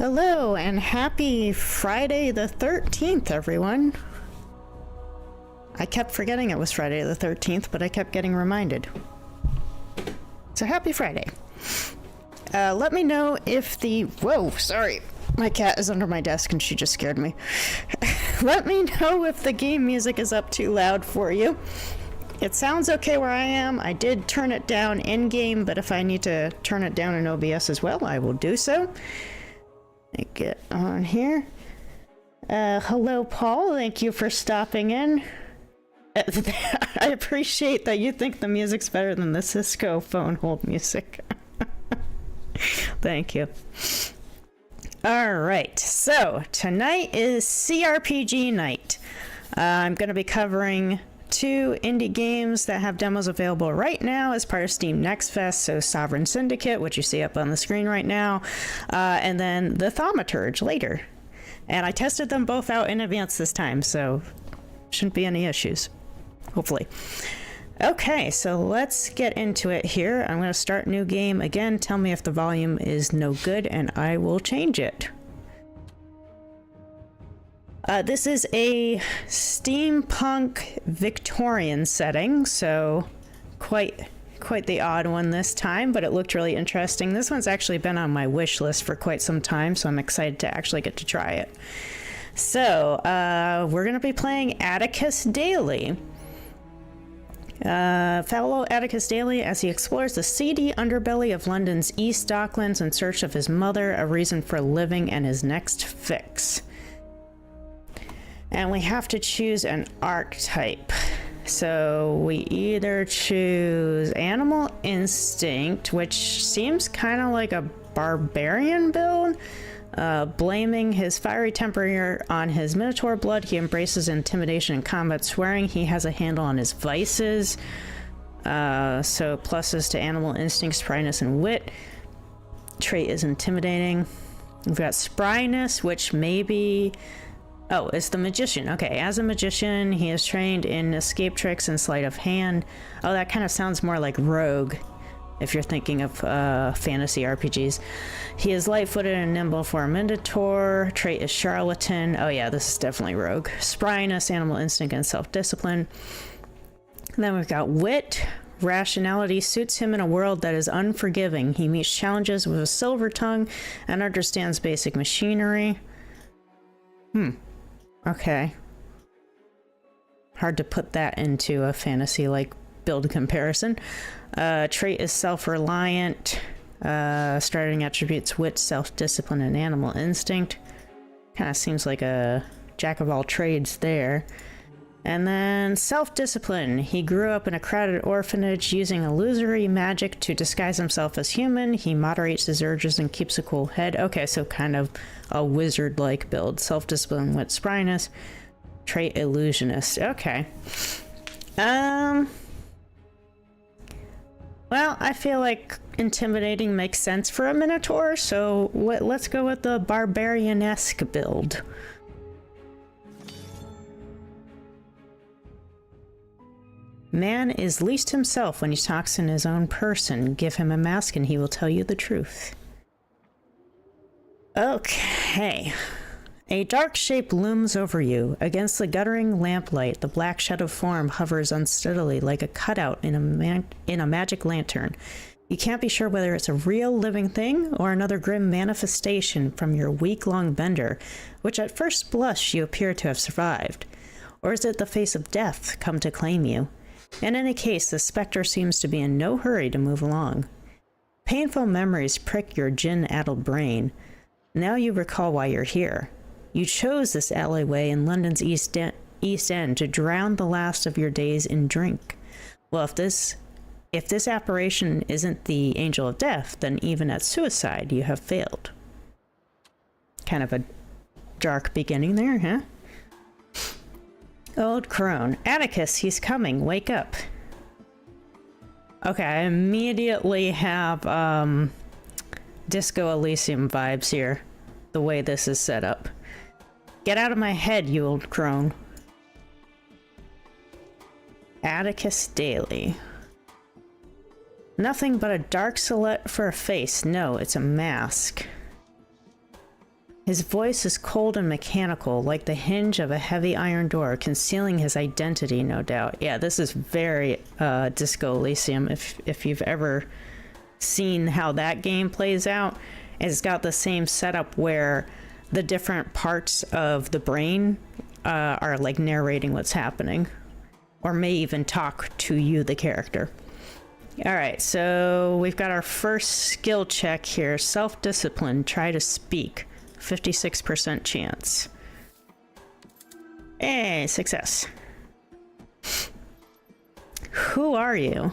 Hello and happy Friday the 13th, everyone. I kept forgetting it was Friday the 13th, but I kept getting reminded. So happy Friday. Let me know if the... Whoa, sorry. My cat is under my desk and she just scared me. Let me know if the game music is up too loud for you. It sounds okay where I am. I did turn it down in-game, but if I need to turn it down in OBS as well, I will do so. Let me get on here. Hello, Paul. Thank you for stopping in. I appreciate that you think the music's better than the Cisco phone hold music. Thank you. All right, so tonight is CRPG night. I'm going to be covering 2 indie games that have demos available right now as part of Steam Next Fest. So Sovereign Syndicate, which you see up on the screen right now, and then the Thaumaturge later. And I tested them both out in advance this time, so shouldn't be any issues, hopefully. Okay, so let's get into it here. I'm going to start new game. Again, tell me if the volume is no good and I will change it. This is a steampunk Victorian setting, so quite the odd one this time, but it looked really interesting. This one's actually been on my wish list for quite some time, so I'm excited to actually get to try it. So, we're going to be playing Atticus Daly. Follow Atticus Daly as he explores the seedy underbelly of London's East Docklands in search of his mother, a reason for living, and his next fix. And we have to choose an archetype. So we either choose Animal Instinct, which seems kind of like a barbarian build. Blaming his fiery temper on his Minotaur blood, he embraces intimidation in combat, swearing he has a handle on his vices. So pluses to Animal Instinct, spryness, and wit. Trait is intimidating. We've got spryness, which maybe... Oh, it's the magician. Okay, as a magician, he is trained in escape tricks and sleight of hand. Oh, that kind of sounds more like rogue, if you're thinking of fantasy RPGs. He is light-footed and nimble for a Minotaur. Trait is charlatan. Oh yeah, this is definitely rogue. Spryness, animal instinct, and self-discipline. Then we've got wit. Rationality suits him in a world that is unforgiving. He meets challenges with a silver tongue and understands basic machinery. Okay. Hard to put that into a fantasy-like build comparison. Trait is self-reliant. Starting attributes wit, self-discipline, and animal instinct. Kind of seems like a jack-of-all-trades there. And then self-discipline. He grew up in a crowded orphanage using illusory magic to disguise himself as human. He moderates his urges and keeps a cool head. Okay, so kind of a wizard-like build. Self-discipline with spryness. Trait illusionist. Okay. Well, I feel like intimidating makes sense for a Minotaur, so let's go with the barbarian-esque build. Man is least himself when he talks in his own person. Give him a mask and he will tell you the truth. Okay. A dark shape looms over you. Against the guttering lamplight, the black shadow form hovers unsteadily like a cutout in a magic lantern. You can't be sure whether it's a real living thing or another grim manifestation from your week-long bender, which at first blush you appear to have survived. Or is it the face of death come to claim you? In any case, the specter seems to be in no hurry to move along. Painful memories prick your gin-addled brain. Now you recall why you're here. You chose this alleyway in London's East End to drown the last of your days in drink. Well, if this apparition isn't the angel of death, then even at suicide you have failed. Kind of a dark beginning there, huh? Old crone. Atticus, he's coming. Wake up. Okay, I immediately have Disco Elysium vibes here, the way this is set up. Get out of my head, you old crone. Atticus Daly. Nothing but a dark silhouette for a face. No, it's a mask. His voice is cold and mechanical, like the hinge of a heavy iron door, concealing his identity, no doubt. Yeah, this is very Disco Elysium, if you've ever seen how that game plays out. It's got the same setup where the different parts of the brain are like narrating what's happening, or may even talk to you, the character. All right, so we've got our first skill check here. Self-discipline, try to speak. 56% chance. Hey, success. Who are you?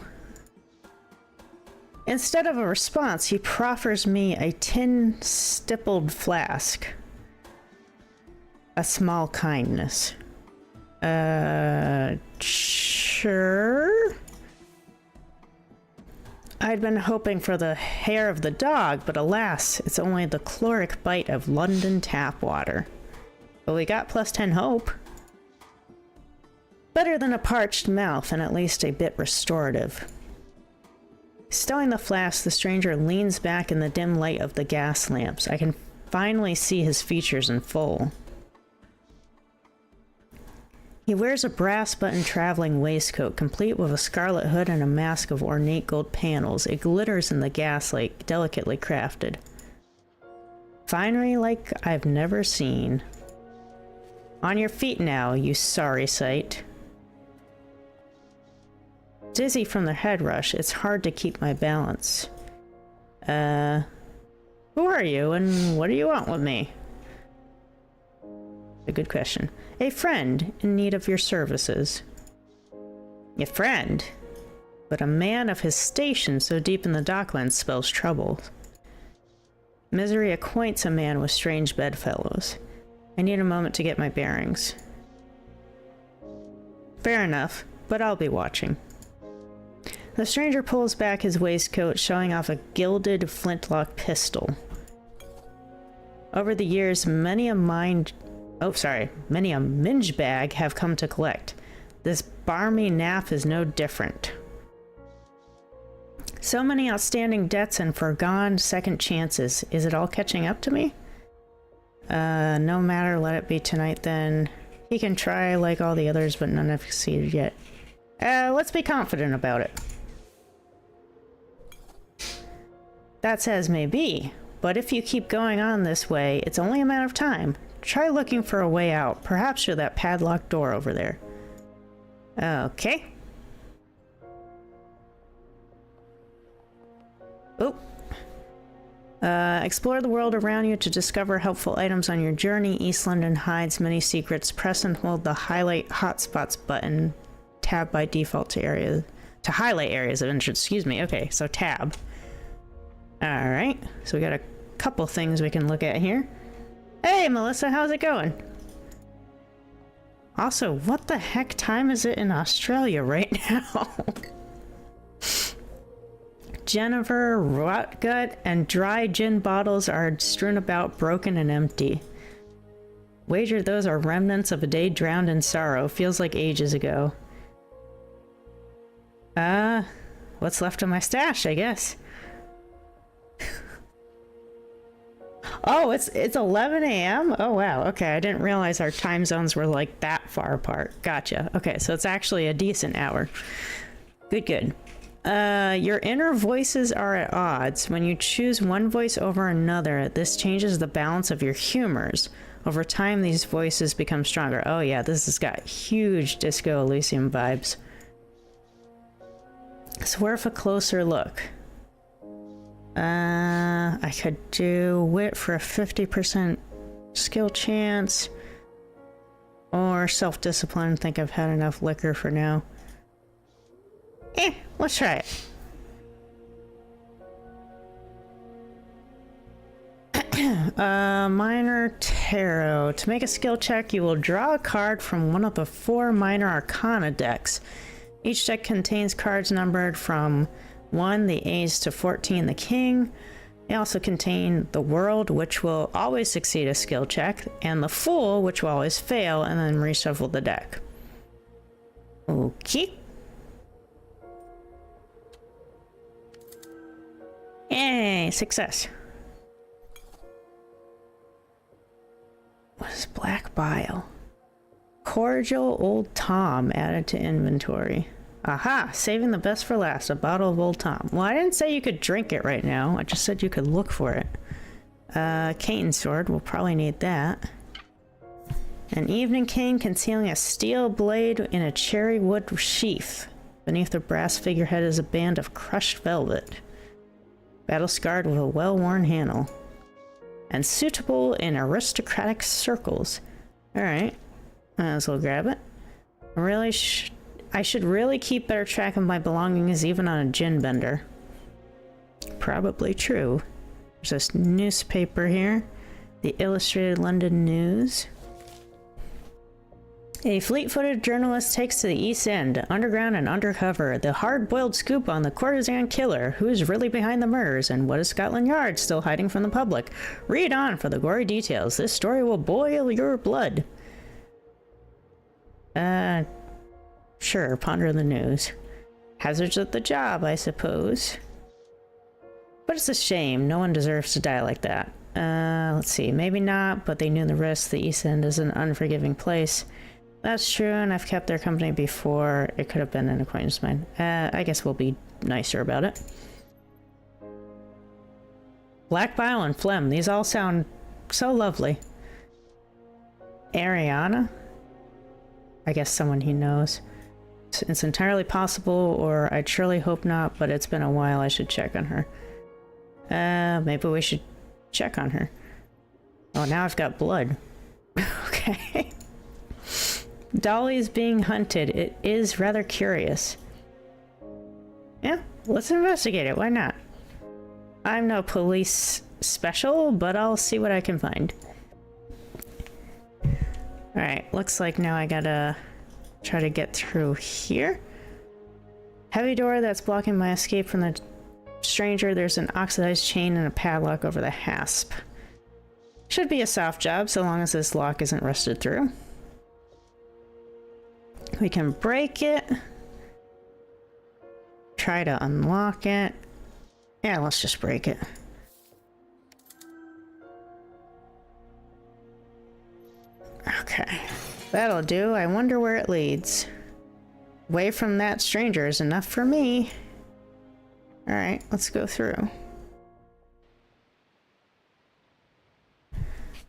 Instead of a response, he proffers me a tin stippled flask. A small kindness. Sure. I'd been hoping for the hair of the dog, but alas, it's only the chloric bite of London tap water. But we got +10 hope. Better than a parched mouth, and at least a bit restorative. Stowing the flask, the stranger leans back in the dim light of the gas lamps. I can finally see his features in full. He wears a brass-buttoned traveling waistcoat, complete with a scarlet hood and a mask of ornate gold panels. It glitters in the gaslight, delicately crafted. Finery like I've never seen. On your feet now, you sorry sight. Dizzy from the head rush, it's hard to keep my balance. Who are you, and what do you want with me? A good question. A friend in need of your services. A friend? But a man of his station so deep in the docklands spells trouble. Misery acquaints a man with strange bedfellows. I need a moment to get my bearings. Fair enough, but I'll be watching. The stranger pulls back his waistcoat, showing off a gilded flintlock pistol. Over the years, many a minge bag have come to collect. This barmy naff is no different. So many outstanding debts and foregone second chances. Is it all catching up to me? No matter, let it be tonight then. He can try like all the others, but none have succeeded yet. Let's be confident about it. That's as may be, but if you keep going on this way, it's only a matter of time. Try looking for a way out, perhaps through that padlocked door over there. Okay. Oh. Explore the world around you to discover helpful items on your journey. East London hides many secrets. Press and hold the highlight hotspots button. Tab by default to highlight areas of interest. Excuse me. Okay, so tab. Alright, so we got a couple things we can look at here. Hey, Melissa, how's it going? Also, what the heck time is it in Australia right now? Jennifer, rotgut, and dry gin bottles are strewn about, broken and empty. Wager those are remnants of a day drowned in sorrow. Feels like ages ago. What's left of my stash, I guess. Oh, it's 11 a.m.? Oh, wow. Okay, I didn't realize our time zones were like that far apart. Gotcha. Okay, so it's actually a decent hour. Good. Your inner voices are at odds. When you choose one voice over another, this changes the balance of your humors. Over time, these voices become stronger. Oh yeah, this has got huge Disco Elysium vibes. It's worth a closer look. I could do wit for a 50% skill chance. Or self-discipline. I think I've had enough liquor for now. Let's try it. Minor Tarot. To make a skill check, you will draw a card from one of the 4 Minor Arcana decks. Each deck contains cards numbered from 1, the Ace, to 14, the King. They also contain the World, which will always succeed a skill check, and the Fool, which will always fail, and then reshuffle the deck. Okay. Yay, success. bile. Cordial Old Tom added to inventory. Aha! Saving the best for last. A bottle of Old Tom. Well, I didn't say you could drink it right now. I just said you could look for it. Cane sword. We'll probably need that. An evening cane concealing a steel blade in a cherry wood sheath. Beneath the brass figurehead is a band of crushed velvet. Battle scarred with a well-worn handle. And suitable in aristocratic circles. Alright. Might as well grab it. I should really keep better track of my belongings even on a gin bender. Probably true. There's this newspaper here. The Illustrated London News. A fleet-footed journalist takes to the East End, underground and undercover, the hard-boiled scoop on the courtesan killer, who's really behind the murders, and what is Scotland Yard still hiding from the public. Read on for the gory details. This story will boil your blood. Sure, ponder the news. Hazards of the job, I suppose. But it's a shame. No one deserves to die like that. Let's see. Maybe not, but they knew the risk. The East End is an unforgiving place. That's true, and I've kept their company before. It could have been an acquaintance of mine. I guess we'll be nicer about it. Black bile and phlegm. These all sound so lovely. Ariana? I guess someone he knows. It's entirely possible, or I'd surely hope not, but it's been a while. I should check on her. Maybe we should check on her. Oh, now I've got blood. Okay. Dolly's being hunted. It is rather curious. Yeah, let's investigate it. Why not? I'm no police special, but I'll see what I can find. Alright, looks like now I gotta try to get through here. Heavy door that's blocking my escape from the stranger. There's an oxidized chain and a padlock over the hasp. Should be a soft job so long as this lock isn't rusted through. We can break it. Try to unlock it. Yeah, let's just break it. Okay, that'll do. I wonder where it leads. Away from that stranger is enough for me. Alright, let's go through.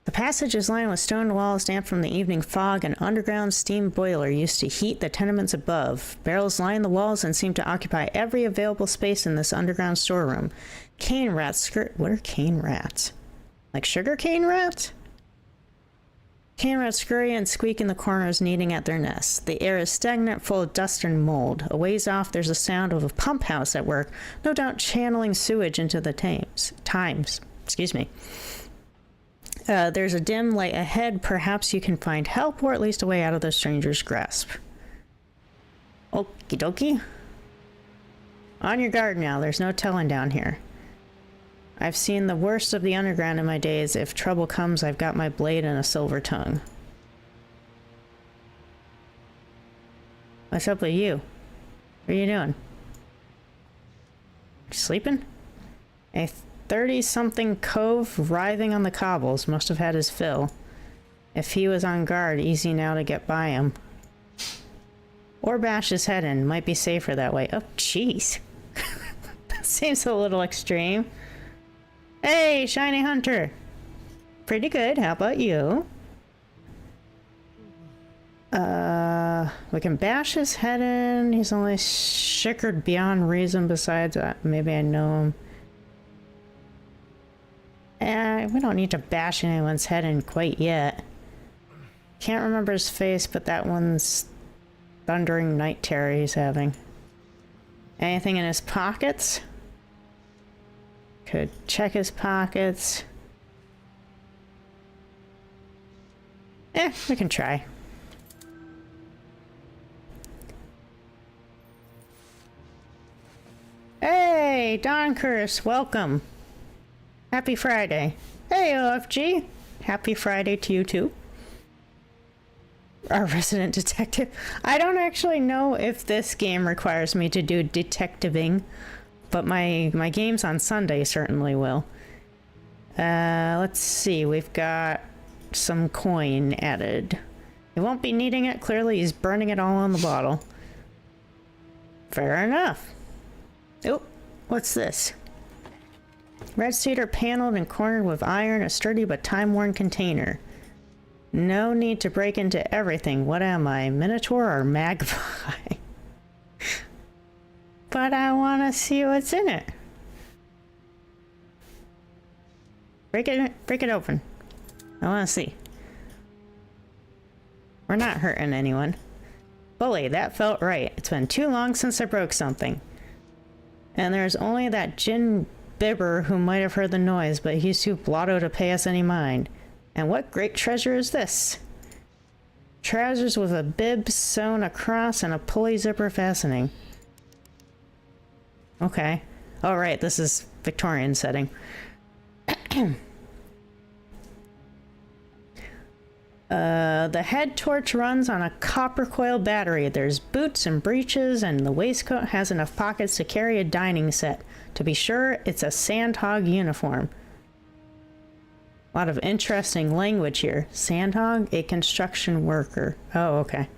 The passage is lined with stone walls damp from the evening fog. An underground steam boiler used to heat the tenements above. Barrels line the walls and seem to occupy every available space in this underground storeroom. Cane rats what are cane rats? Like sugar cane rats? Cane rats scurry and squeak in the corners, kneading at their nests. The air is stagnant, full of dust and mold. A ways off, there's a sound of a pump house at work, no doubt channeling sewage into the Times. Excuse me. There's a dim light ahead. Perhaps you can find help, or at least a way out of the stranger's grasp. Okie dokie. On your guard now. There's no telling down here. I've seen the worst of the underground in my days. If trouble comes, I've got my blade and a silver tongue. What's up with you? What are you doing? Sleeping? A 30-something cove writhing on the cobbles must have had his fill. If he was on guard, easy now to get by him. Or bash his head in. Might be safer that way. Oh, jeez. That seems a little extreme. Hey, Shiny Hunter! Pretty good, how about you? We can bash his head in. He's only chickered beyond reason. Besides, maybe I know him. We don't need to bash anyone's head in quite yet. Can't remember his face, but that one's thundering night terror he's having. Anything in his pockets? Could check his pockets. We can try. Hey, Don Curse, welcome. Happy Friday. Hey, OFG. Happy Friday to you too. Our resident detective. I don't actually know if this game requires me to do detectiving, but my games on Sunday certainly will. Let's see. We've got some coin added. He won't be needing it. Clearly he's burning it all on the bottle. Fair enough. Oh, what's this? Red cedar paneled and cornered with iron, a sturdy but time-worn container. No need to break into everything. What am I, Minotaur or Magpie? But I want to see what's in it. Break it open. I want to see. We're not hurting anyone. Bully, that felt right. It's been too long since I broke something. And there's only that Jin Bibber who might have heard the noise, but he's too blotto to pay us any mind. And what great treasure is this? Trousers with a bib sewn across and a pulley zipper fastening. Okay. Oh, right, this is Victorian setting. The head torch runs on a copper coil battery. There's boots and breeches, and the waistcoat has enough pockets to carry a dining set. To be sure, it's a sandhog uniform. A lot of interesting language here. Sandhog, a construction worker. Oh, okay.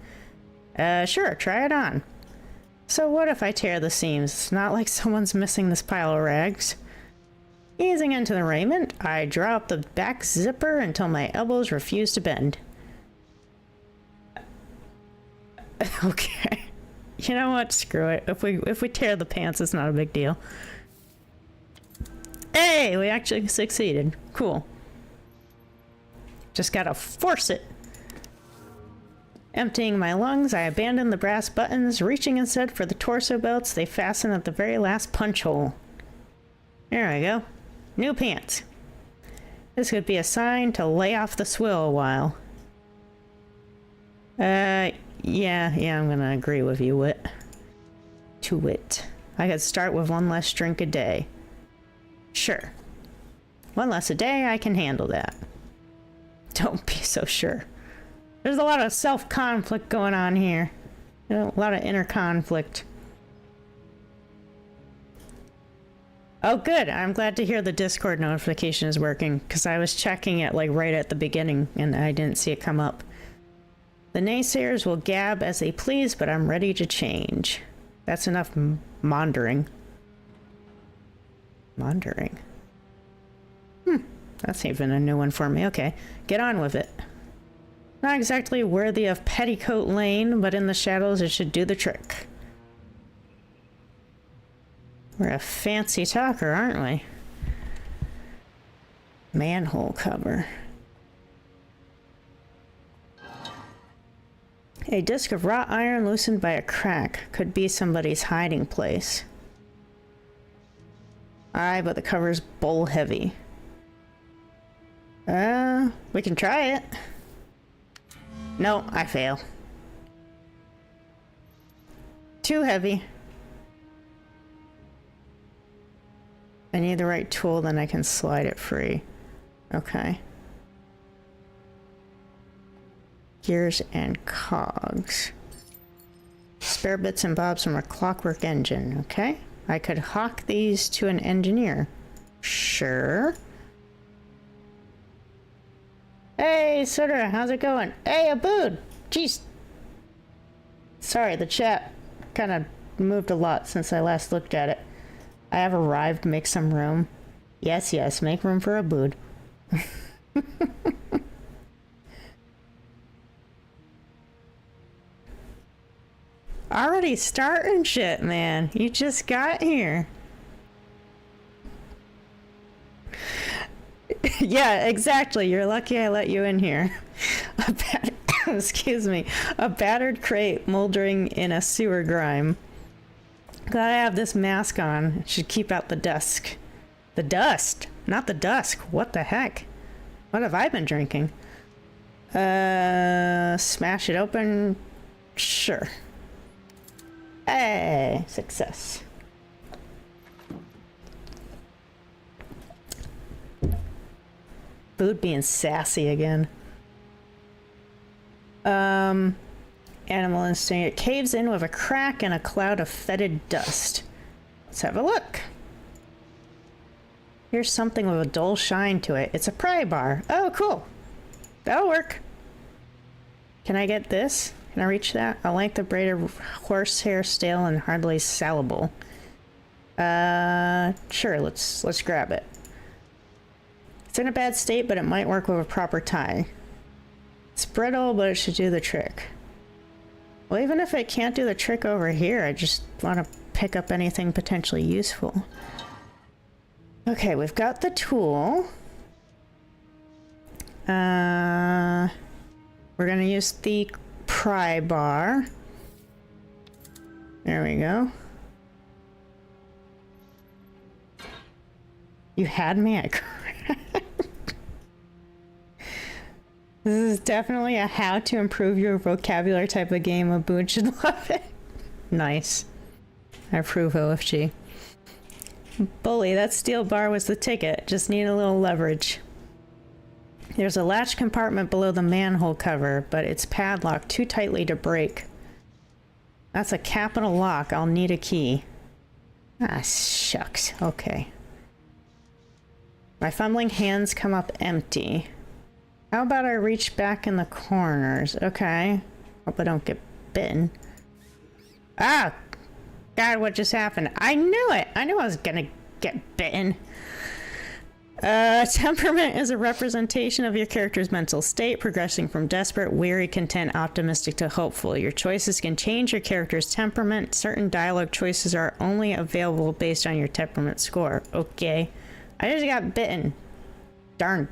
Sure, try it on. So what if I tear the seams? It's not like someone's missing this pile of rags. Easing into the raiment, I draw up the back zipper until my elbows refuse to bend. Okay. You know what? Screw it. If we tear the pants, it's not a big deal. Hey, we actually succeeded. Cool. Just gotta force it. Emptying my lungs, I abandon the brass buttons, reaching instead for the torso belts. They fasten at the very last punch hole. There we go. New pants. This could be a sign to lay off the swill a while. Yeah, I'm gonna agree with you, Wit. To it. I could start with one less drink a day. Sure. One less a day, I can handle that. Don't be so sure. There's a lot of self-conflict going on here. You know, a lot of inner conflict. Oh, good. I'm glad to hear the Discord notification is working, because I was checking it like right at the beginning and I didn't see it come up. The naysayers will gab as they please, but I'm ready to change. That's enough maundering. Maundering. That's even a new one for me. Okay, get on with it. Not exactly worthy of Petticoat Lane, but in the shadows it should do the trick. We're a fancy talker, aren't we? Manhole cover. A disc of wrought iron loosened by a crack. Could be somebody's hiding place. Aye, but the cover's bull heavy. We can try it. No, I fail. Too heavy. I need the right tool, then I can slide it free. Okay. Gears and cogs. Spare bits and bobs from a clockwork engine. Okay. I could hawk these to an engineer. Sure. Hey, Sutter, how's it going? Hey, Abood! Jeez. Sorry, the chat kind of moved a lot since I last looked at it. I have arrived. Make some room. Yes, yes, make room for Abood. Already starting shit, man. You just got here. Yeah, exactly. You're lucky I let you in here. Excuse me. A battered crate moldering in a sewer grime. Glad I have this mask on. It should keep out the dusk. The dust, not the dusk. What the heck? What have I been drinking? Smash it open. Sure. Hey, success. Food being sassy again. Animal instinct. It caves in with a crack and a cloud of fetid dust. Let's have a look. Here's something with a dull shine to it. It's a pry bar. Oh, cool. That'll work. Can I get this? Can I reach that? A length of braided horsehair, stale and hardly sellable. Sure, let's grab it. It's in a bad state, but it might work with a proper tie. It's brittle, but it should do the trick. Well, even if it can't do the trick over here, I just want to pick up anything potentially useful. Okay, we've got the tool. We're gonna use the pry bar. There we go. You had me at crap. This is definitely a how to improve your vocabulary type of game. A boon should love it. Nice. I approve, OFG. Bully, that steel bar was the ticket. Just need a little leverage. There's a latch compartment below the manhole cover, but it's padlocked too tightly to break. That's a capital lock. I'll need a key. Ah, shucks. Okay. My fumbling hands come up empty. How about I reach back in the corners? Okay. Hope I don't get bitten. Ah! God, what just happened? I knew it! I knew I was gonna get bitten. Temperament is a representation of your character's mental state, progressing from desperate, weary, content, optimistic to hopeful. Your choices can change your character's temperament. Certain dialogue choices are only available based on your temperament score. Okay. I just got bitten. Darn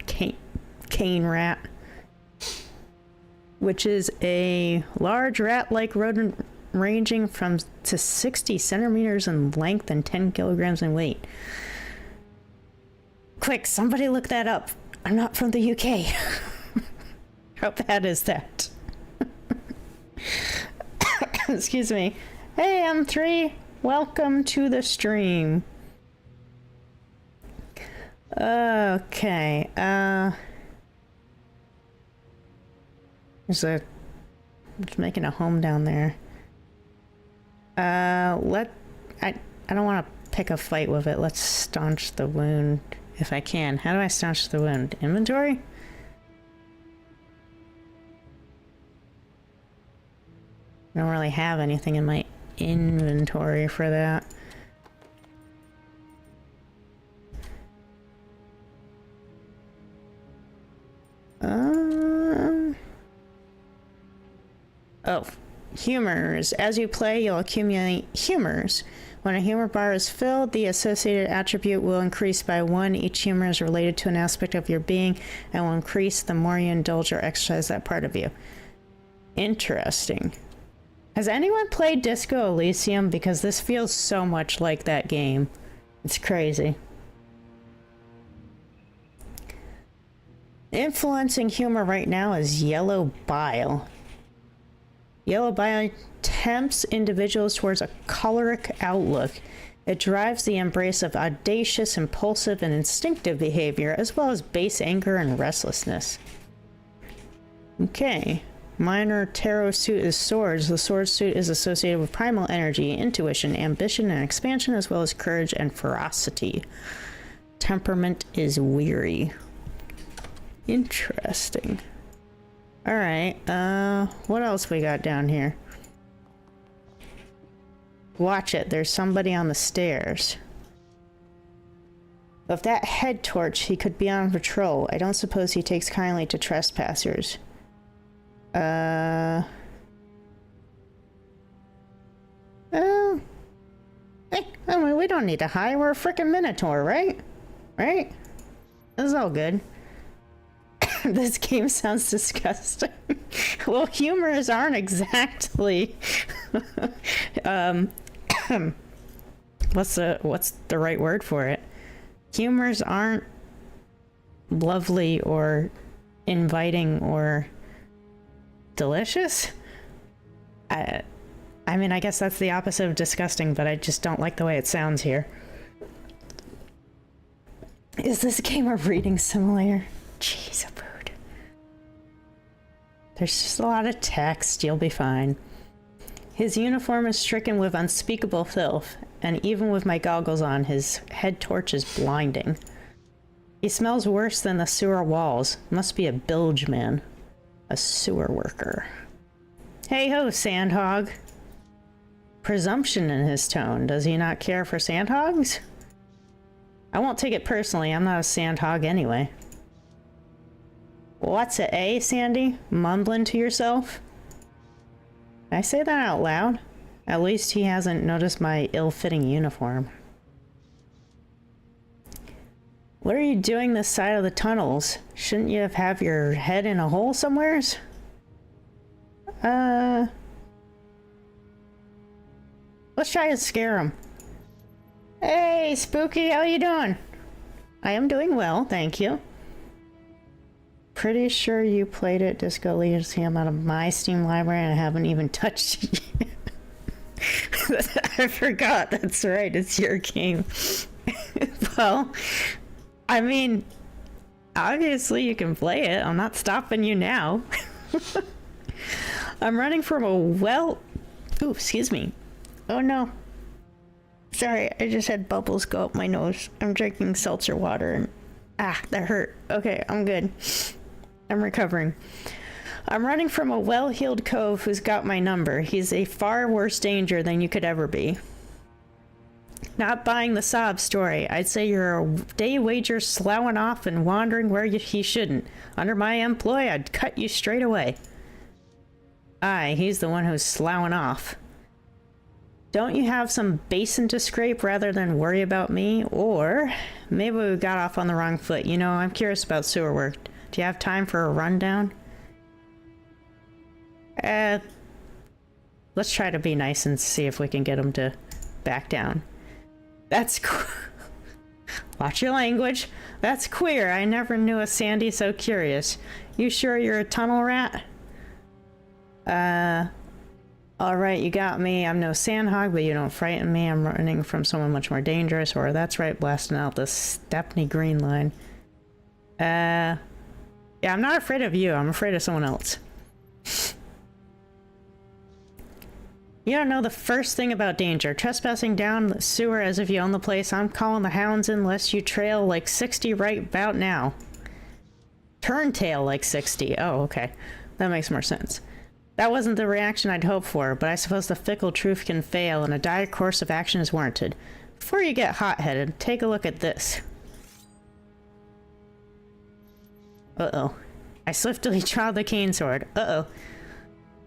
cane rat. Which is a large rat-like rodent ranging from to 60 centimeters in length and 10 kilograms in weight. Quick, somebody look that up. I'm not from the UK. How bad is that? Excuse me. Hey, M3. Welcome to the stream. Okay. It's making a home down there. I don't want to pick a fight with it. Let's staunch the wound if I can. How do I staunch the wound? Inventory? I don't really have anything in my inventory for that. Oh, humors. As you play, you'll accumulate humors. When a humor bar is filled, the associated attribute will increase by 1. Each humor is related to an aspect of your being and will increase the more you indulge or exercise that part of you. Interesting. Has anyone played Disco Elysium? Because this feels so much like that game. It's crazy. Influencing humor right now is yellow bile. Yellow bile tempts individuals towards a choleric outlook. It drives the embrace of audacious, impulsive, and instinctive behavior, as well as base anger and restlessness. Okay. Minor tarot suit is swords. The sword suit is associated with primal energy, intuition, ambition, and expansion, as well as courage and ferocity. Temperament is weary. Interesting. Alright, what else we got down here? Watch it, there's somebody on the stairs. With that head torch, he could be on patrol. I don't suppose he takes kindly to trespassers. I mean, we don't need to hide. We're a frickin' Minotaur, right? Right? This is all good. This game sounds disgusting. Well, humors aren't exactly... what's the right word for it? Humors aren't lovely or inviting or delicious. I mean, I guess that's the opposite of disgusting, but I just don't like the way it sounds here. Is this game a reading simulator? Jeez, a bird. There's just a lot of text. You'll be fine. His uniform is stricken with unspeakable filth, and even with my goggles on, his head torch is blinding. He smells worse than the sewer walls. Must be a bilge man. A sewer worker. Hey ho, sandhog. Presumption in his tone. Does he not care for sandhogs? I won't take it personally. I'm not a sandhog anyway. What's it, eh, Sandy? Mumbling to yourself? Did I say that out loud? At least he hasn't noticed my ill-fitting uniform. What are you doing this side of the tunnels? Shouldn't you have your head in a hole somewheres? Let's try to scare him. Hey, Spooky, how you doing? I am doing well, thank you. Pretty sure you played it, Disco Elysium, out of my Steam library, and I haven't even touched it yet. I forgot, that's right, it's your game. Well, I mean, obviously you can play it. I'm not stopping you now. I'm running from a well... Ooh, excuse me. Oh no. Sorry, I just had bubbles go up my nose. I'm drinking seltzer water and... Ah, that hurt. Okay, I'm good. I'm recovering. I'm running from a well-heeled cove who's got my number. He's a far worse danger than you could ever be. Not buying the sob story. I'd say you're a day wager sloughing off and wandering where he shouldn't. Under my employ, I'd cut you straight away. Aye, he's the one who's sloughing off. Don't you have some basin to scrape rather than worry about me? Or maybe we got off on the wrong foot. You know, I'm curious about sewer work. Do you have time for a rundown? Let's try to be nice and see if we can get him to back down. That's watch your language. That's queer. I never knew a Sandy so curious. You sure you're a tunnel rat? Alright, you got me. I'm no sandhog, but you don't frighten me. I'm running from someone much more dangerous, or that's right, blasting out the Stepney Green line. Yeah, I'm not afraid of you. I'm afraid of someone else. You don't know the first thing about danger. Trespassing down the sewer as if you own the place. I'm calling the hounds in lest you trail like 60 right about now. Turn tail like 60. Oh, okay. That makes more sense. That wasn't the reaction I'd hoped for, but I suppose the fickle truth can fail and a dire course of action is warranted. Before you get hot-headed, take a look at this. Uh-oh. I swiftly trod the cane sword. Uh-oh.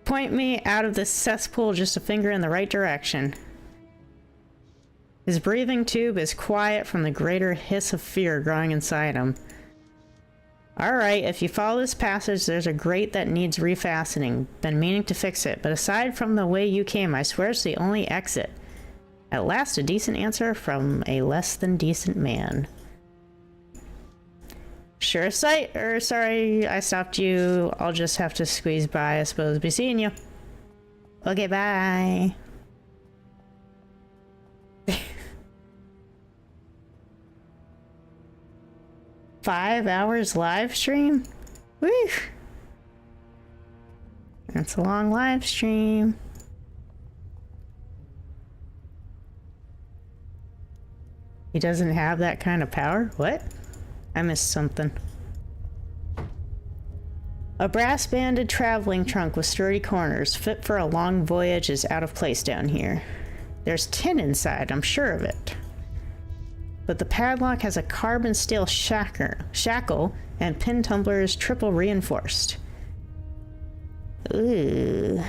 Point me out of this cesspool just a finger in the right direction. His breathing tube is quiet from the greater hiss of fear growing inside him. Alright, if you follow this passage, there's a grate that needs refastening. Been meaning to fix it, but aside from the way you came, I swear it's the only exit. At last, a decent answer from a less than decent man. Sure sight, or sorry I stopped you. I'll just have to squeeze by, I suppose. Be seeing you. Okay, bye. 5 hours live stream? Woo! That's a long live stream. He doesn't have that kind of power? What? I missed something. A brass-banded traveling trunk with sturdy corners, fit for a long voyage, is out of place down here. There's tin inside, I'm sure of it. But the padlock has a carbon steel shackle, and pin tumbler is triple reinforced. Ooh.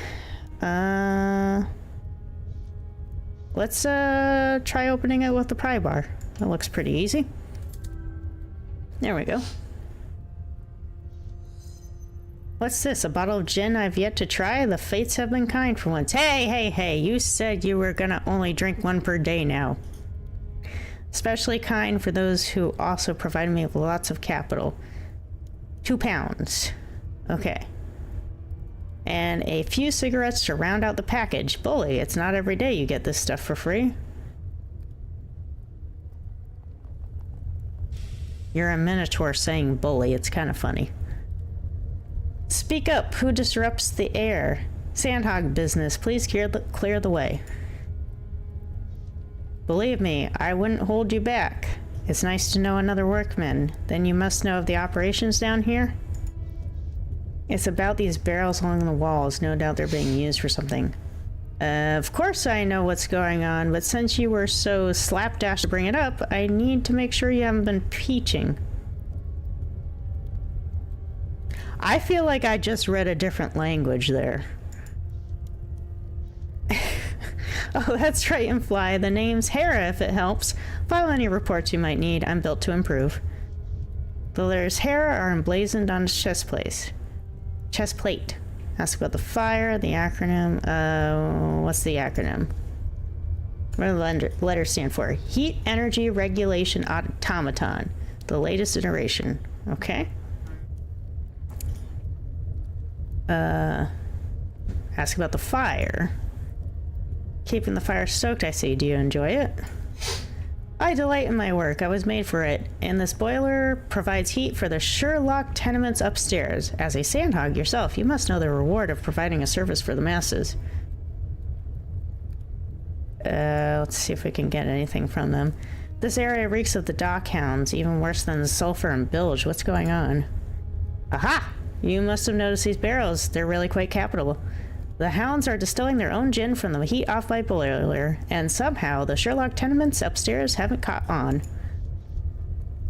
Let's try opening it with the pry bar. That looks pretty easy. There we go. What's this? A bottle of gin I've yet to try? The fates have been kind for once. Hey, you said you were gonna only drink one per day now. Especially kind for those who also provided me with lots of capital. 2 pounds. Okay. And a few cigarettes to round out the package. Bully, it's not every day you get this stuff for free. You're a minotaur saying bully. It's kind of funny. Speak up. Who disrupts the air? Sandhog business. Please clear the way. Believe me, I wouldn't hold you back. It's nice to know another workman. Then you must know of the operations down here? It's about these barrels along the walls. No doubt they're being used for something. Of course I know what's going on, but since you were so slapdash to bring it up, I need to make sure you haven't been peaching. I feel like I just read a different language there. Oh, that's right, and Fly. The name's Hera, if it helps. File any reports you might need. I'm built to improve. The letters Hera are emblazoned on its chest plate. Ask about the fire, the acronym. What's the acronym? What do the letters stand for? Heat Energy Regulation Automaton. The latest iteration. Okay. Ask about the fire. Keeping the fire stoked, I see. Do you enjoy it? I delight in my work. I was made for it. And this boiler provides heat for the Sherlock tenements upstairs. As a sandhog yourself, you must know the reward of providing a service for the masses. Let's see if we can get anything from them. This area reeks of the dock hounds, even worse than the sulfur and bilge. What's going on? Aha! You must have noticed these barrels. They're really quite capital. The hounds are distilling their own gin from the heat off my boiler, and somehow the Sherlock tenements upstairs haven't caught on.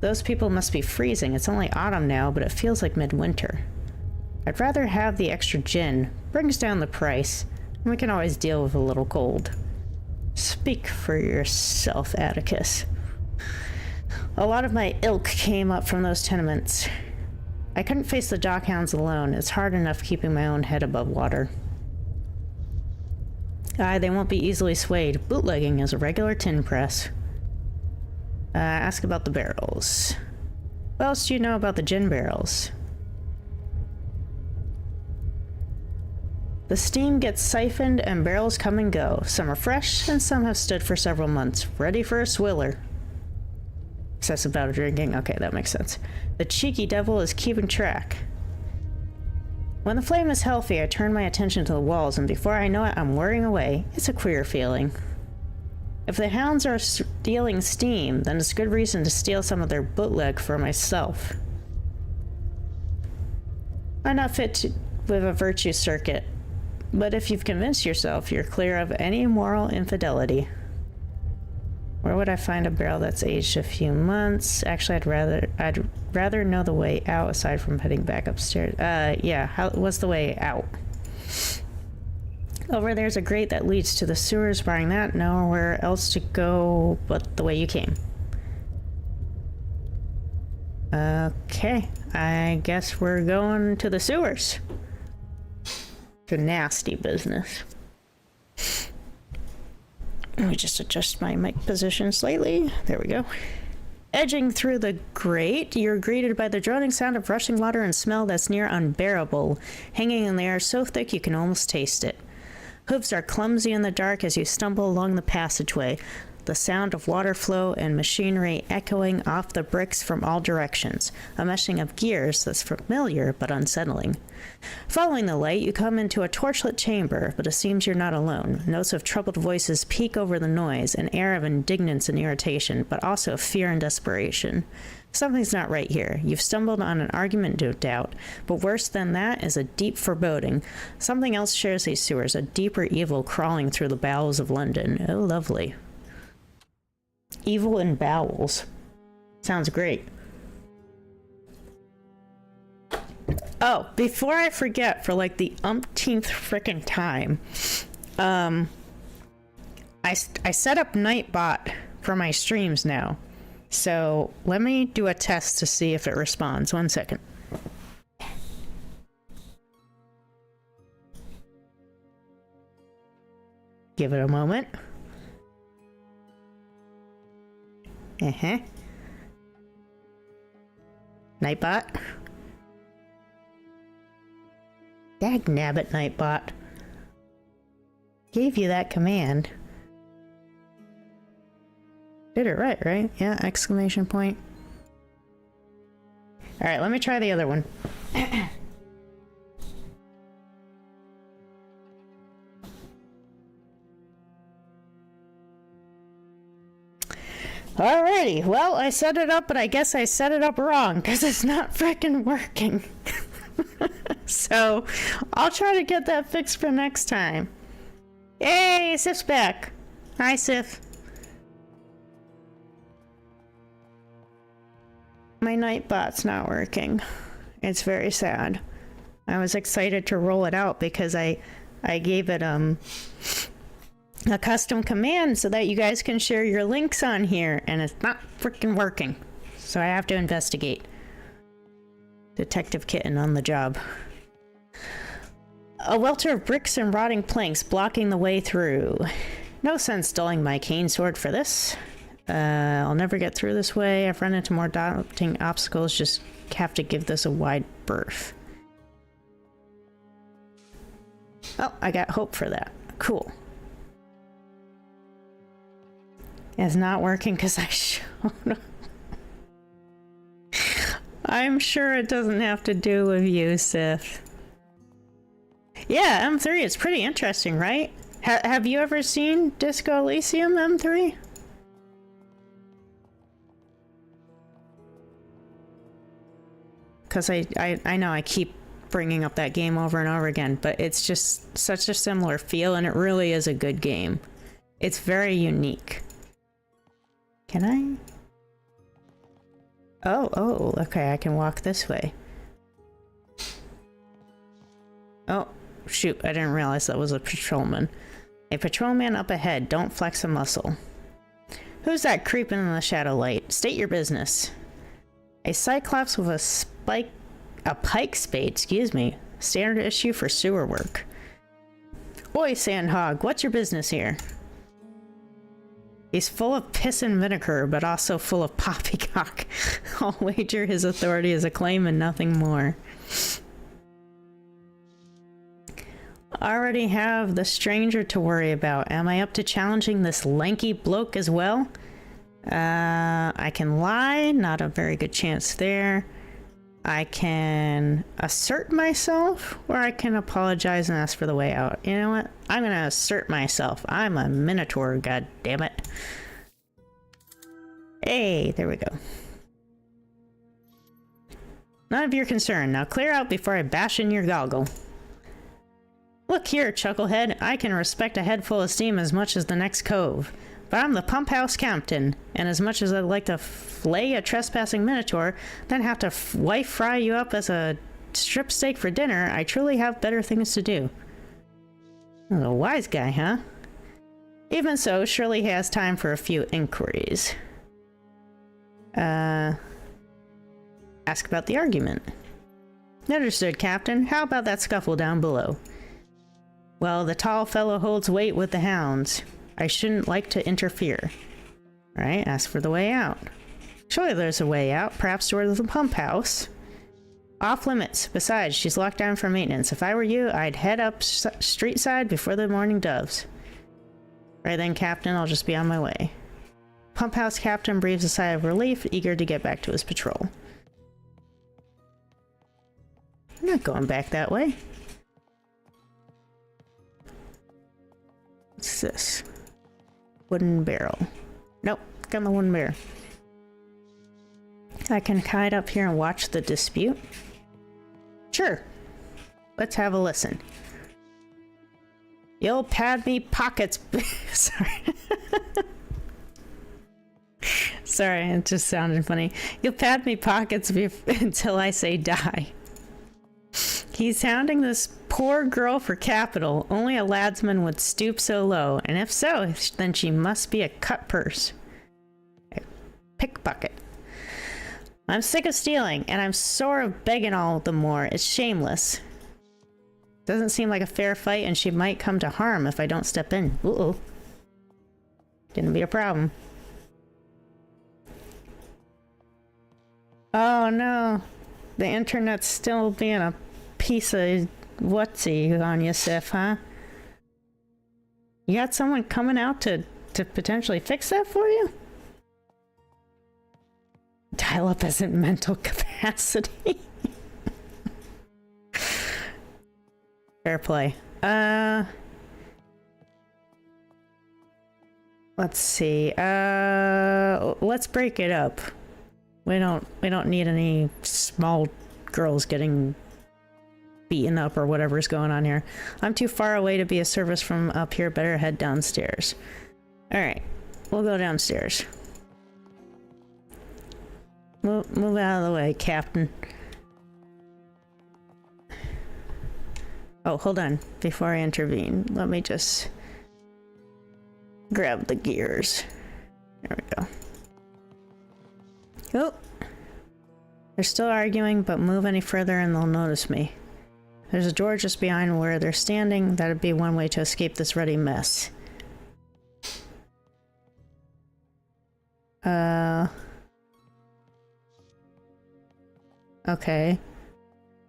Those people must be freezing. It's only autumn now, but it feels like midwinter. I'd rather have the extra gin. Brings down the price, and we can always deal with a little cold. Speak for yourself, Atticus. A lot of my ilk came up from those tenements. I couldn't face the dockhounds alone. It's hard enough keeping my own head above water. Aye, they won't be easily swayed. Bootlegging is a regular tin press. Ask about the barrels. What else do you know about the gin barrels? The steam gets siphoned and barrels come and go. Some are fresh and some have stood for several months, ready for a swiller. Says about drinking. Okay, that makes sense. The cheeky devil is keeping track. When the flame is healthy, I turn my attention to the walls, and before I know it, I'm whirring away. It's a queer feeling. If the hounds are stealing steam, then it's good reason to steal some of their bootleg for myself. I'm not fit with a virtue circuit, but if you've convinced yourself, you're clear of any moral infidelity. Where would I find a barrel that's aged a few months? Actually, I'd rather know the way out aside from heading back upstairs. Yeah, what's the way out? Over there's a grate that leads to the sewers. Barring that, nowhere else to go but the way you came. Okay, I guess we're going to the sewers. It's a nasty business. Let me just adjust my mic position slightly. There we go. Edging through the grate, you're greeted by the droning sound of rushing water and smell that's near unbearable, hanging in the air so thick you can almost taste it. Hooves are clumsy in the dark as you stumble along the passageway, the sound of water flow and machinery echoing off the bricks from all directions, a meshing of gears that's familiar but unsettling. Following the light, you come into a torchlit chamber, but it seems you're not alone. Notes of troubled voices peek over the noise, an air of indignance and irritation, but also of fear and desperation. Something's not right here. You've stumbled on an argument, no doubt, but worse than that is a deep foreboding. Something else shares these sewers, a deeper evil crawling through the bowels of London. Oh, lovely. Evil in bowels. Sounds great. Oh, before I forget, for like the umpteenth frickin' time, I set up Nightbot for my streams now. So let me do a test to see if it responds. 1 second. Give it a moment. Nightbot. Dagnabbit, Nightbot. Gave you that command. Did it right? Yeah, exclamation point. Alright, let me try the other one. Alrighty, well, I set it up, but I guess I set it up wrong, because it's not frickin' working. So, I'll try to get that fixed for next time. Hey, Sif's back. Hi, Sif. My Nightbot's not working. It's very sad. I was excited to roll it out because I gave it a custom command so that you guys can share your links on here, and it's not freaking working. So I have to investigate. Detective Kitten on the job. A welter of bricks and rotting planks blocking the way through. No sense dulling my cane sword for this. I'll never get through this way. I've run into more daunting obstacles. Just have to give this a wide berth. Oh, I got hope for that. Cool. It's not working because I showed. I'm sure it doesn't have to do with you, Sif. Yeah, M3, it's pretty interesting, right? Have you ever seen Disco Elysium, M3? Because I know I keep bringing up that game over and over again, but it's just such a similar feel, and it really is a good game. It's very unique. Can I? Oh, okay, I can walk this way. Oh, shoot, I didn't realize that was a patrolman. A patrolman up ahead, don't flex a muscle. Who's that creeping in the shadow light? State your business. A cyclops with a pike spade, excuse me. Standard issue for sewer work. Oi, Sandhog, what's your business here? He's full of piss and vinegar, but also full of poppycock. I'll wager his authority is a claim and nothing more. Already have the stranger to worry about. Am I up to challenging this lanky bloke as well? I can lie, not a very good chance there. I can assert myself, or I can apologize and ask for the way out. You know what? I'm gonna assert myself. I'm a minotaur, god damn it. Hey, there we go. None of your concern. Now clear out before I bash in your goggle. Look here, Chucklehead. I can respect a head full of steam as much as the next cove. But I'm the pump house captain, and as much as I'd like to flay a trespassing minotaur, then have to wife fry you up as a strip steak for dinner, I truly have better things to do. A wise guy, huh? Even so, surely he has time for a few inquiries. Ask about the argument. Understood, Captain. How about that scuffle down below? Well, the tall fellow holds weight with the hounds. I shouldn't like to interfere. Alright, ask for the way out. Surely there's a way out, perhaps towards the pump house. Off limits. Besides, she's locked down for maintenance. If I were you, I'd head up street side before the morning doves. Right then, Captain, I'll just be on my way. Pump house captain breathes a sigh of relief, eager to get back to his patrol. I'm not going back that way. What's this? Wooden barrel. Nope, got my wooden barrel. I can hide up here and watch the dispute. Sure. Let's have a listen. You'll pad me pockets. Sorry. Sorry, it just sounded funny. You'll pad me pockets until I say die. He's hounding this poor girl for capital. Only a ladsman would stoop so low, and if so, then she must be a cut purse. A pickpocket. I'm sick of stealing, and I'm sore of begging all the more. It's shameless. Doesn't seem like a fair fight, and she might come to harm if I don't step in. Uh-oh. Gonna be a problem. Oh no. The internet's still being a piece of whatsy on you, Sif, huh? You got someone coming out to potentially fix that for you? Dial up isn't mental capacity. Fair play. Let's Let's see. Let's break it up. We don't need any small girls getting beaten up or whatever's going on here. I'm too far away to be a service from up here. Better head downstairs. All right, we'll go downstairs. Move out of the way, Captain. Oh, hold on. Before I intervene, let me just grab the gears. There we go. Oh! They're still arguing, but move any further and they'll notice me. There's a door just behind where they're standing. That'd be one way to escape this ruddy mess. Okay.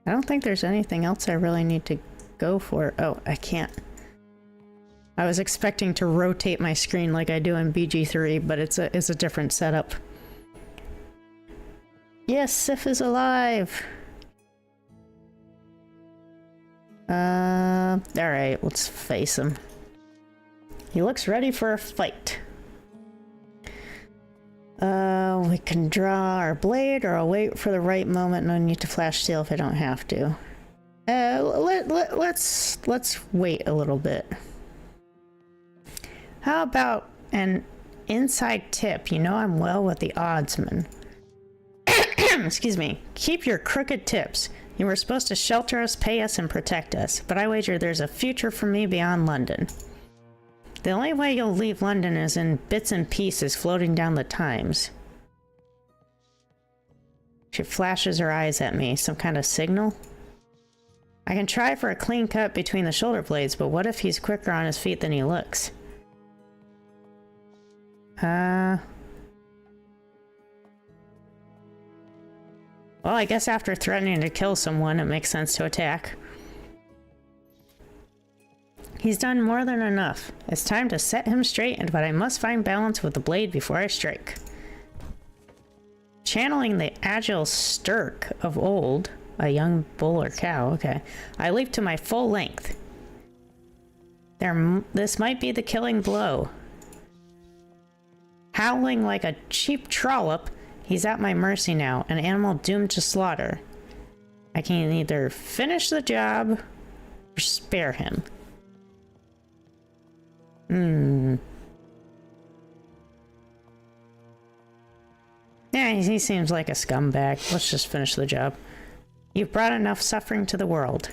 I don't think there's anything else I really need to go for. Oh, I can't. I was expecting to rotate my screen like I do in BG3, but it's a different setup. Yes, Sif is alive! Alright, let's face him. He looks ready for a fight. We can draw our blade, or I'll wait for the right moment. No need to flash steel if I don't have to. Let's wait a little bit. How about an inside tip? You know I'm well with the oddsman. Excuse me. Keep your crooked tips. You were supposed to shelter us, pay us, and protect us, but I wager there's a future for me beyond London. The only way you'll leave London is in bits and pieces floating down the Thames. She flashes her eyes at me. Some kind of signal? I can try for a clean cut between the shoulder blades, but what if he's quicker on his feet than he looks? Well, I guess after threatening to kill someone, it makes sense to attack. He's done more than enough. It's time to set him straight, but I must find balance with the blade before I strike. Channeling the agile stirk of old, a young bull or cow, okay. I leap to my full length. This might be the killing blow. Howling like a cheap trollop, he's at my mercy now, an animal doomed to slaughter. I can either finish the job or spare him. Yeah, he seems like a scumbag. Let's just finish the job. You've brought enough suffering to the world.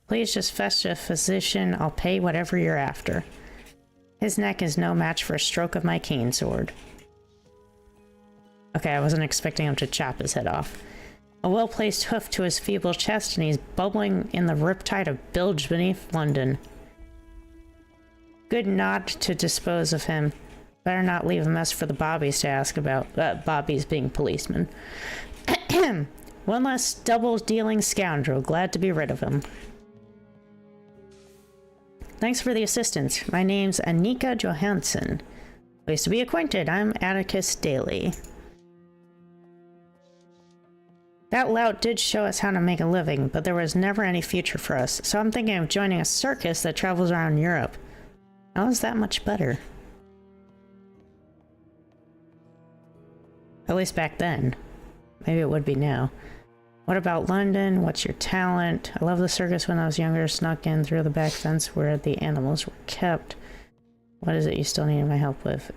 Please just fetch a physician. I'll pay whatever you're after. His neck is no match for a stroke of my cane sword. Okay, I wasn't expecting him to chop his head off. A well-placed hoof to his feeble chest, and he's bubbling in the riptide of bilge beneath London. Good nod to dispose of him. Better not leave a mess for the bobbies to ask about. Bobbies being policemen. One less double-dealing scoundrel. Glad to be rid of him. Thanks for the assistance. My name's Annika Johansson. Pleased to be acquainted. I'm Atticus Daly. That lout did show us how to make a living, but there was never any future for us, so I'm thinking of joining a circus that travels around Europe. How is that much better? At least back then. Maybe it would be now. What about London? What's your talent? I love the circus when I was younger. Snuck in through the back fence where the animals were kept. What is it you still need my help with?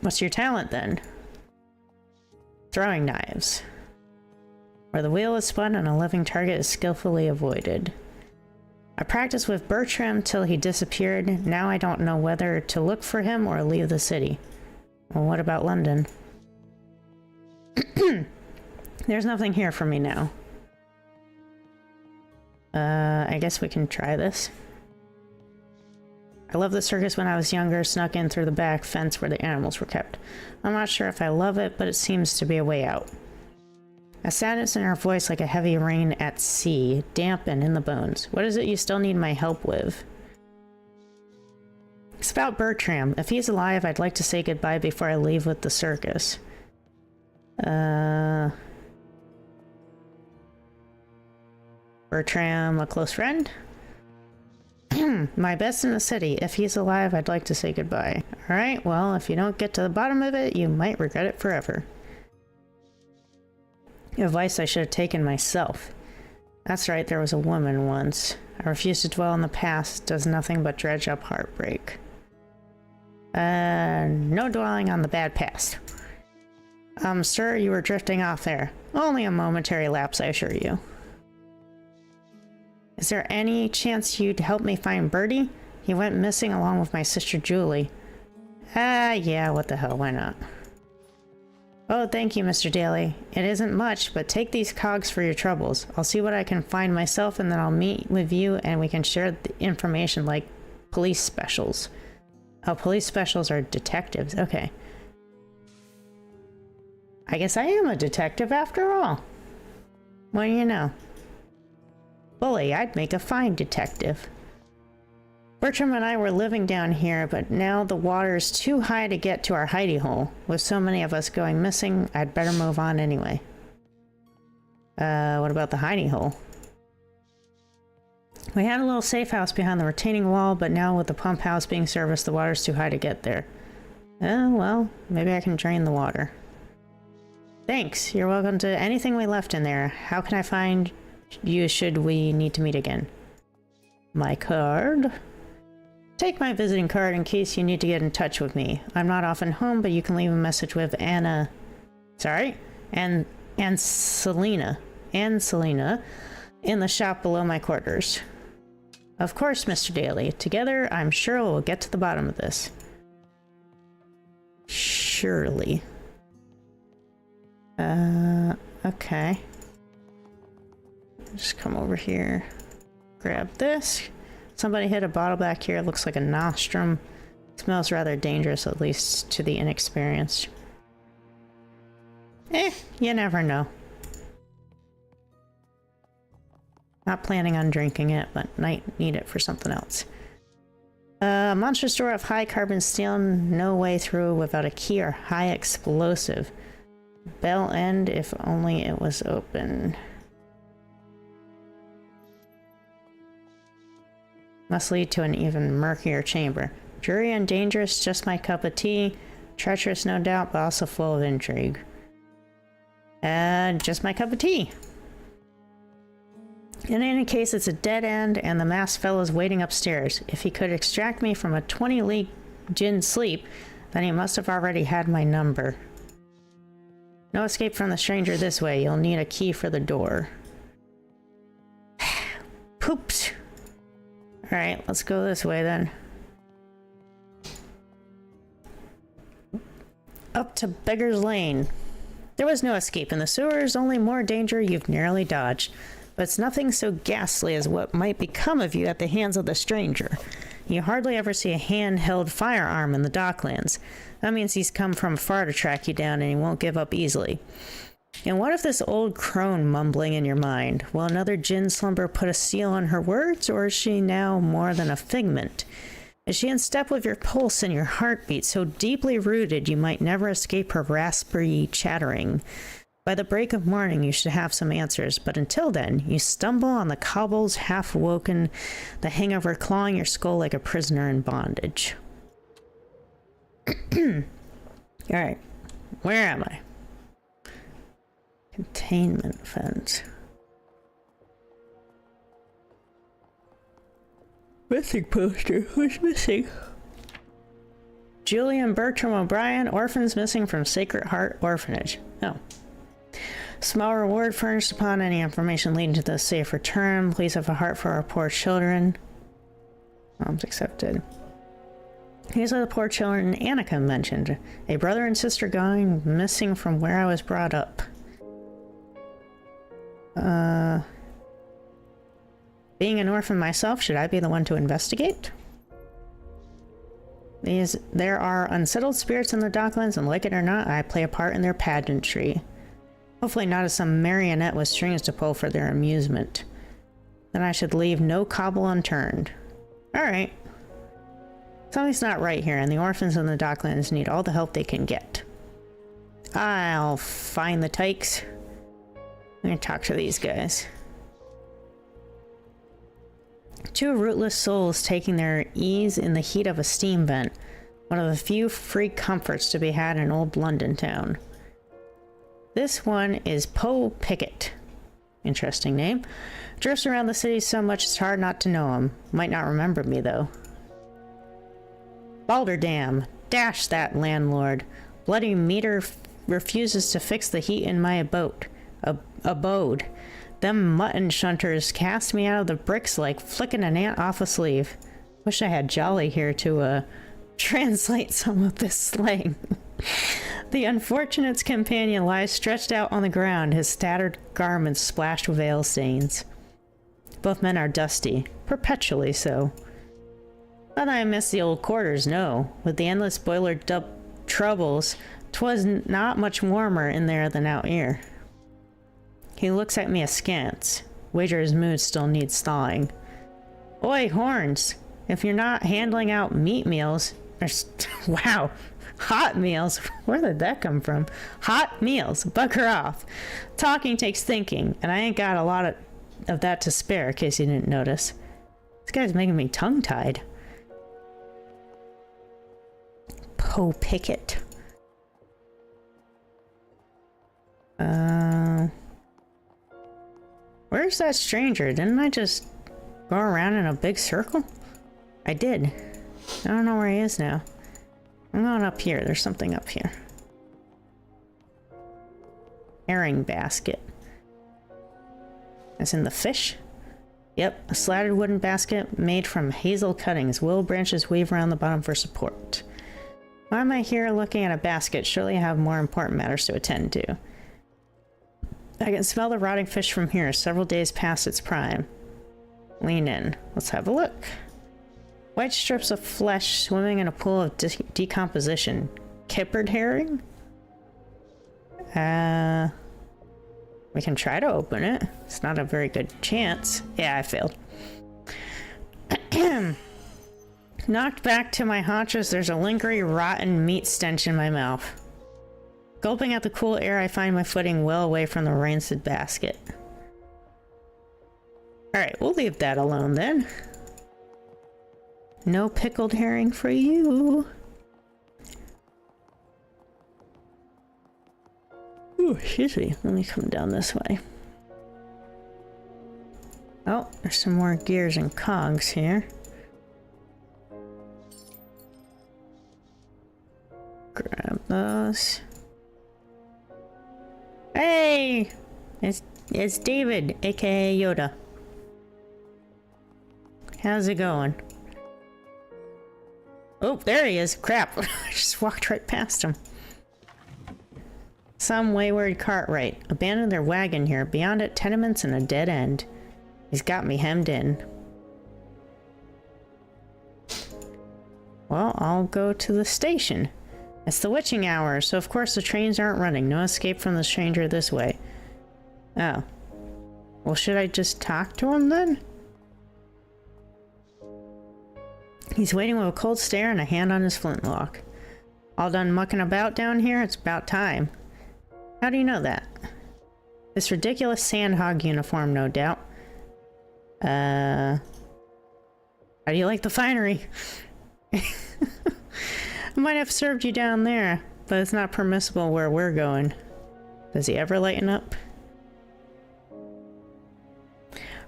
What's your talent then? Throwing knives. Where the wheel is spun and a living target is skillfully avoided. I practiced with Bertram till he disappeared. Now I don't know whether to look for him or leave the city. Well, what about London? There's nothing here for me now. I guess we can try this. I loved the circus when I was younger, snuck in through the back fence where the animals were kept. I'm not sure if I love it, but it seems to be a way out. A sadness in her voice like a heavy rain at sea, damp and in the bones. What is it you still need my help with? It's about Bertram. If he's alive, I'd like to say goodbye before I leave with the circus. Bertram, a close friend? My best in the city. If he's alive, I'd like to say goodbye. Alright, well, if you don't get to the bottom of it, you might regret it forever. Advice I should have taken myself. That's right, there was a woman once. I refuse to dwell on the past. Does nothing but dredge up heartbreak. No dwelling on the bad past. Sir, you were drifting off there. Only a momentary lapse, I assure you. Is there any chance you'd help me find Bertie? He went missing along with my sister Julie. Yeah, what the hell, why not? Oh, thank you, Mr. Daly. It isn't much, but take these cogs for your troubles. I'll see what I can find myself, and then I'll meet with you, and we can share the information like police specials. Oh, police specials are detectives. Okay. I guess I am a detective after all. What do you know? Bully, I'd make a fine detective. Bertram and I were living down here, but now the water's too high to get to our hidey hole. With so many of us going missing, I'd better move on anyway. What about the hidey hole? We had a little safe house behind the retaining wall, but now with the pump house being serviced, the water's too high to get there. Oh, well, maybe I can drain the water. Thanks. You're welcome to anything we left in there. How can I find you should we need to meet again? My card? Take my visiting card in case you need to get in touch with me. I'm not often home, but you can leave a message with Anna... Sorry? And Selena. And Selena in the shop below my quarters. Of course, Mr. Daly. Together, I'm sure we'll get to the bottom of this. Surely. Okay. Just come over here. Grab this. Somebody hit a bottle back here. It looks like a nostrum. It smells rather dangerous, at least to the inexperienced. You never know. Not planning on drinking it, but might need it for something else. Monster store of high carbon steel. No way through without a key or high explosive. Bell end, if only it was open. Must lead to an even murkier chamber. Dreary and dangerous, just my cup of tea. Treacherous, no doubt, but also full of intrigue. Just my cup of tea. In any case, it's a dead end, and the masked fellow's waiting upstairs. If he could extract me from a 20-league gin sleep, then he must have already had my number. No escape from the stranger this way. You'll need a key for the door. Poops. Alright, let's go this way then. Up to Beggar's Lane. There was no escape in the sewers, only more danger you've narrowly dodged. But it's nothing so ghastly as what might become of you at the hands of the stranger. You hardly ever see a hand-held firearm in the docklands. That means he's come from far to track you down, and he won't give up easily. And what if this old crone mumbling in your mind? Will another gin slumber put a seal on her words, or is she now more than a figment? Is she in step with your pulse and your heartbeat, so deeply rooted you might never escape her raspy chattering? By the break of morning you should have some answers, but until then, you stumble on the cobbles half-woken, the hangover clawing your skull like a prisoner in bondage. Alright, where am I? Containment fence. Missing poster. Who's missing? Julian Bertram O'Brien, orphans missing from Sacred Heart Orphanage. Oh. Small reward furnished upon any information leading to the safe return. Please have a heart for our poor children. Mom's accepted. These are the poor children Annika mentioned. A brother and sister going missing from where I was brought up. Being an orphan myself, should I be the one to investigate? There are unsettled spirits in the docklands, and like it or not, I play a part in their pageantry. Hopefully not as some marionette with strings to pull for their amusement. Then I should leave no cobble unturned. Alright. Something's not right here, and the orphans in the docklands need all the help they can get. I'll find the tykes. I'm gonna talk to these guys. Two rootless souls taking their ease in the heat of a steam vent. One of the few free comforts to be had in old London town. This one is Poe Pickett. Interesting name. Drifts around the city so much it's hard not to know him. Might not remember me, though. Balderdam. Dash that landlord. Bloody meter refuses to fix the heat in my abode. Them mutton shunters cast me out of the bricks like flicking an ant off a sleeve. Wish I had Jolly here to, translate some of this slang. The unfortunate's companion lies stretched out on the ground, his tattered garments splashed with ale stains. Both men are dusty, perpetually so. Not that I miss the old quarters, no. With the endless boiler troubles, 'twas not much warmer in there than out here. He looks at me askance. Wager his mood still needs thawing. Oi, horns! If you're not handling out meat meals... wow! Hot meals? Where did that come from? Hot meals! Bugger off! Talking takes thinking, and I ain't got a lot of that to spare, in case you didn't notice. This guy's making me tongue-tied. Poe Pickett. Where's that stranger? Didn't I just go around in a big circle? I did. I don't know where he is now. I'm going up here. There's something up here. Herring basket. As in the fish? Yep, a slatted wooden basket made from hazel cuttings. Willow branches weave around the bottom for support. Why am I here looking at a basket? Surely I have more important matters to attend to. I can smell the rotting fish from here, several days past its prime. Lean in. Let's have a look. White strips of flesh swimming in a pool of decomposition. Kippered herring? We can try to open it. It's not a very good chance. Yeah, I failed. Knocked back to my haunches, there's a lingering, rotten meat stench in my mouth. Gulping at the cool air, I find my footing well away from the rancid basket. Alright, we'll leave that alone then. No pickled herring for you. Ooh, excuse me. Let me come down this way. Oh, there's some more gears and cogs here. Grab those. Hey! It's David, aka Yoda. How's it going? Oh, there he is. Crap. I just walked right past him. Some wayward cartwright. Abandoned their wagon here. Beyond it, tenements and a dead end. He's got me hemmed in. Well, I'll go to the station. It's the witching hour, so of course the trains aren't running. No escape from the stranger this way. Oh. Well, should I just talk to him then? He's waiting with a cold stare and a hand on his flintlock. All done mucking about down here? It's about time. How do you know that? This ridiculous sandhog uniform, no doubt. How do you like the finery? I might have served you down there, but it's not permissible where we're going. Does he ever lighten up?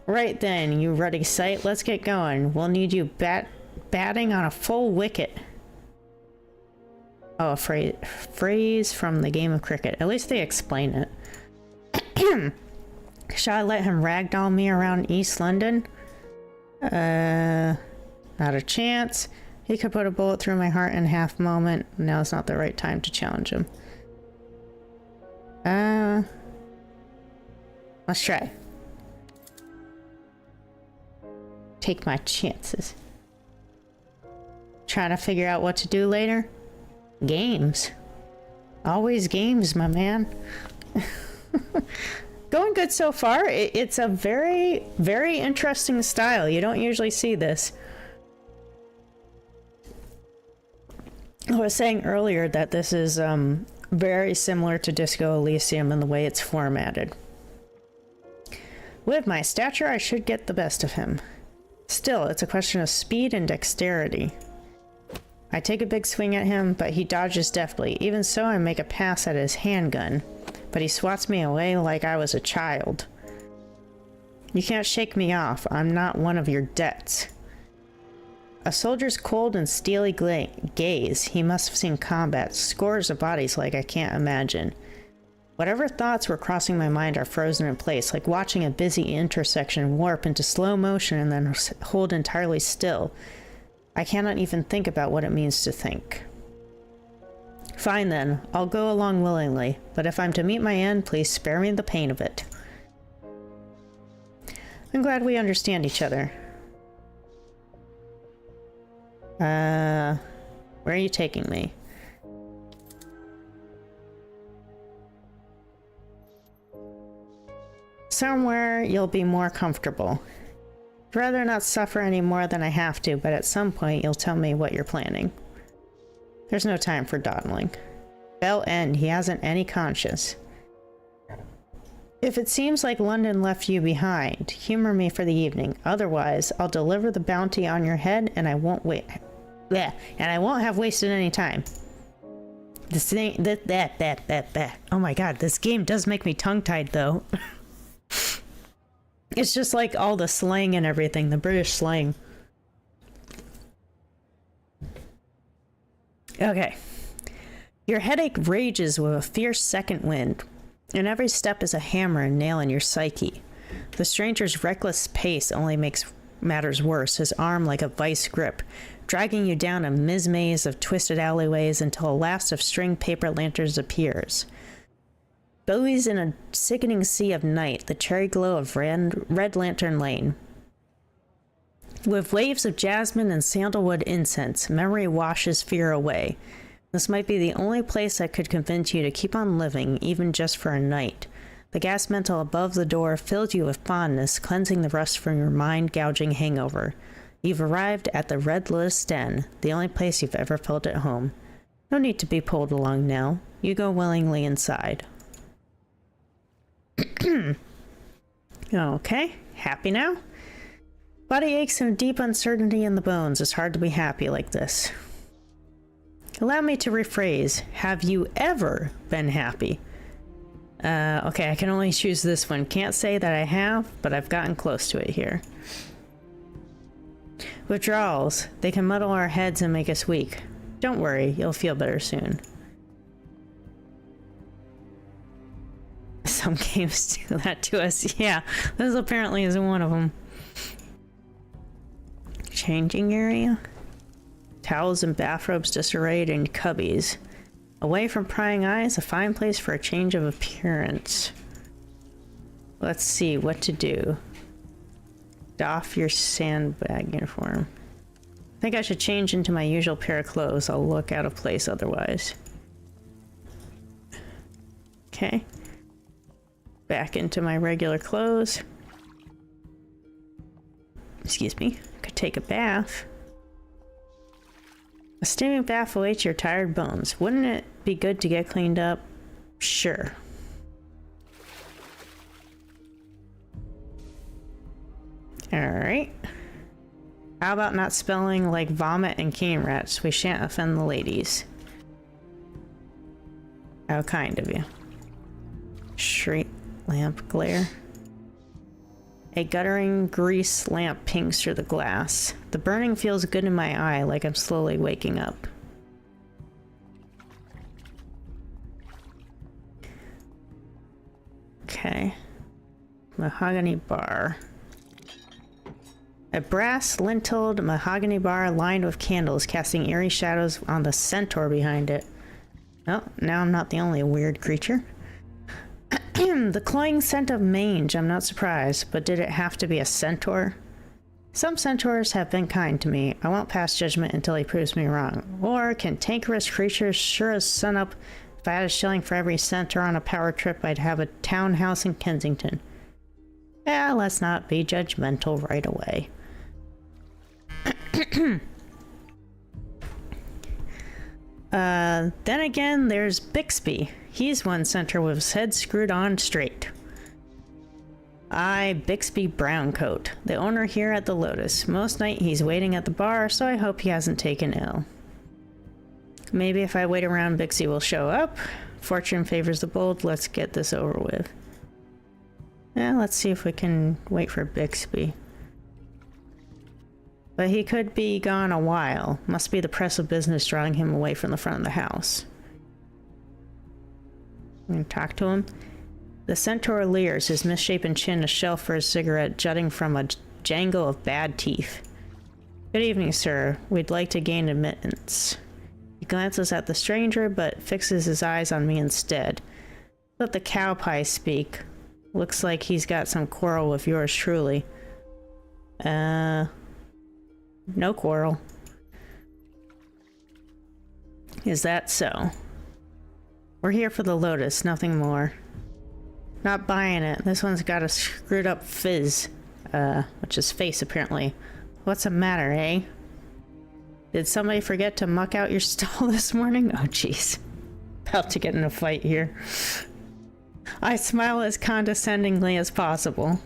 Right then, you ruddy sight, let's get going. We'll need you batting on a full wicket. Oh, a phrase from the game of cricket. At least they explain it. Shall I let him ragdoll me around East London? Not a chance. He could put a bullet through my heart in a half moment. Now's not the right time to challenge him. Let's try. Take my chances. Trying to figure out what to do later? Games. Always games, my man. Going good so far. It's a very, very interesting style. You don't usually see this. I was saying earlier that this is very similar to Disco Elysium in the way it's formatted. With my stature, I should get the best of him. Still, it's a question of speed and dexterity. I take a big swing at him, but he dodges deftly. Even so, I make a pass at his handgun, but he swats me away like I was a child. You can't shake me off. I'm not one of your debts. A soldier's cold and steely gaze. He must have seen combat, scores of bodies like I can't imagine. Whatever thoughts were crossing my mind are frozen in place, like watching a busy intersection warp into slow motion and then hold entirely still. I cannot even think about what it means to think. Fine then, I'll go along willingly, but if I'm to meet my end, please spare me the pain of it. I'm glad we understand each other. Where are you taking me? Somewhere you'll be more comfortable. I'd rather not suffer any more than I have to, but at some point you'll tell me what you're planning. There's no time for dawdling. Bell End, he hasn't any conscience. If it seems like London left you behind, humor me for the evening. Otherwise, I'll deliver the bounty on your head and I won't wait. Bleh, and I won't have wasted any time. This thing, Oh my god, this game does make me tongue-tied though. It's just like all the slang and everything, the British slang. Okay. Your headache rages with a fierce second wind, and every step is a hammer and nail in your psyche. The stranger's reckless pace only makes matters worse, his arm like a vice grip, dragging you down a maze of twisted alleyways until a last of string paper lanterns appears. Buoys in a sickening sea of night, the cherry glow of Red Lantern Lane. With waves of jasmine and sandalwood incense, memory washes fear away. This might be the only place that could convince you to keep on living, even just for a night. The gas mantle above the door filled you with fondness, cleansing the rust from your mind-gouging hangover. You've arrived at the Red Lotus Den, the only place you've ever felt at home. No need to be pulled along now. You go willingly inside. Okay, happy now? Body aches and deep uncertainty in the bones. It's hard to be happy like this. Allow me to rephrase. Have you ever been happy? Okay, I can only choose this one. Can't say that I have, but I've gotten close to it here. Withdrawals. They can muddle our heads and make us weak. Don't worry, you'll feel better soon. Some games do that to us. Yeah, this apparently is one of them. Changing area. Towels and bathrobes disarrayed in cubbies. Away from prying eyes, a fine place for a change of appearance. Let's see what to do. Doff your sandbag uniform. I think I should change into my usual pair of clothes. I'll look out of place otherwise. Okay. Back into my regular clothes. Excuse me. Could take a bath. A steaming bath awaits your tired bones. Wouldn't it be good to get cleaned up? Sure. Alright. How about not spelling like vomit and cane rats? We shan't offend the ladies. How kind of you. Street lamp glare. A guttering grease lamp pings through the glass. The burning feels good in my eye, like I'm slowly waking up. Okay. Mahogany bar. A brass linteled mahogany bar lined with candles, casting eerie shadows on the centaur behind it. Oh, now I'm not the only weird creature. The cloying scent of mange, I'm not surprised, but did it have to be a centaur? Some centaurs have been kind to me. I won't pass judgment until he proves me wrong. Or cantankerous creatures sure as sunup. If I had a shilling for every centaur on a power trip, I'd have a townhouse in Kensington. Yeah, let's not be judgmental right away. Then again, there's Bixby. He's one centaur with his head screwed on straight. I, Bixby Browncoat, the owner here at the Lotus. Most night he's waiting at the bar, so I hope he hasn't taken ill. Maybe if I wait around, Bixby will show up. Fortune favors the bold. Let's get this over with. Yeah, let's see if we can wait for Bixby. But he could be gone a while. Must be the press of business drawing him away from the front of the house. I'm gonna talk to him. The centaur leers, his misshapen chin a shelf for his cigarette jutting from a jangle of bad teeth. Good evening, sir. We'd like to gain admittance. He glances at the stranger, but fixes his eyes on me instead. Let the cow pie speak. Looks like he's got some quarrel with yours truly. No quarrel. Is that so? We're here for the Lotus, nothing more. Not buying it. This one's got a screwed up fizz. Which is face, apparently. What's the matter, eh? Did somebody forget to muck out your stall this morning? Oh, jeez. About to get in a fight here. I smile as condescendingly as possible.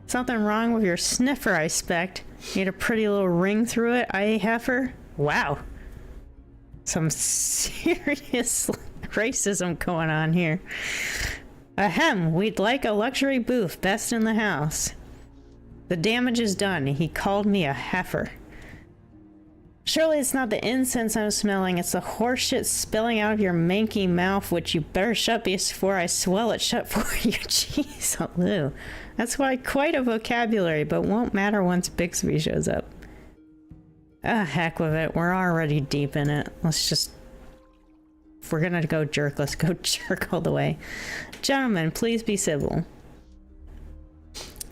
Something wrong with your sniffer, I expect. Need a pretty little ring through it, eh, heifer? Wow. Some serious racism going on here. Ahem, we'd like a luxury booth, best in the house. The damage is done. He called me a heifer. Surely it's not the incense I'm smelling, it's the horseshit spilling out of your manky mouth, which you better shut before I swell it shut for you. Jeez, Lou. That's quite a vocabulary, but won't matter once Bixby shows up. Ah, heck with it. We're already deep in it. Let's just... If we're gonna go jerk, let's go jerk all the way. Gentlemen, please be civil.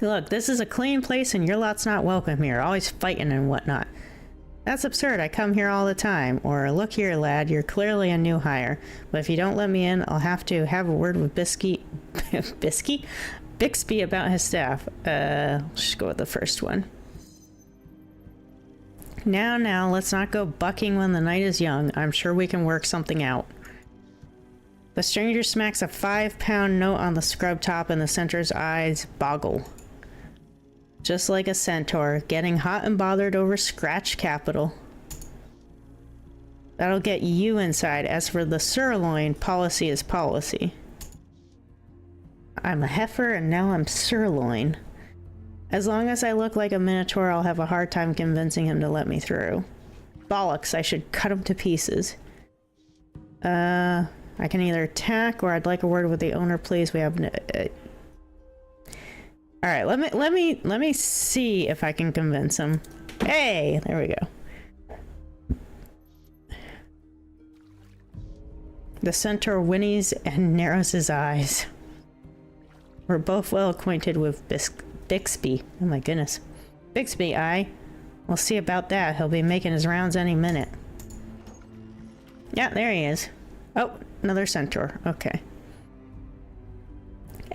Look, this is a clean place and your lot's not welcome here. Always fighting and whatnot. That's absurd. I come here all the time. Or, look here, lad, you're clearly a new hire. But if you don't let me in, I'll have to have a word with Bixby about his staff. Let's just go with the first one. Now, let's not go bucking when the night is young. I'm sure we can work something out. The stranger smacks a 5-pound note on the scrub top and the centaur's eyes boggle. Just like a centaur, getting hot and bothered over scratch capital. That'll get you inside. As for the sirloin, policy is policy. I'm a heifer and now I'm sirloin. As long as I look like a minotaur, I'll have a hard time convincing him to let me through. Bollocks, I should cut him to pieces. I can either attack or I'd like a word with the owner, please. We have no... All right, let me see if I can convince him. Hey, there we go. The centaur whinnies and narrows his eyes. We're both well acquainted with Bixby. Oh my goodness. Bixby, aye. We'll see about that. He'll be making his rounds any minute. Yeah, there he is. Oh, another centaur. Okay.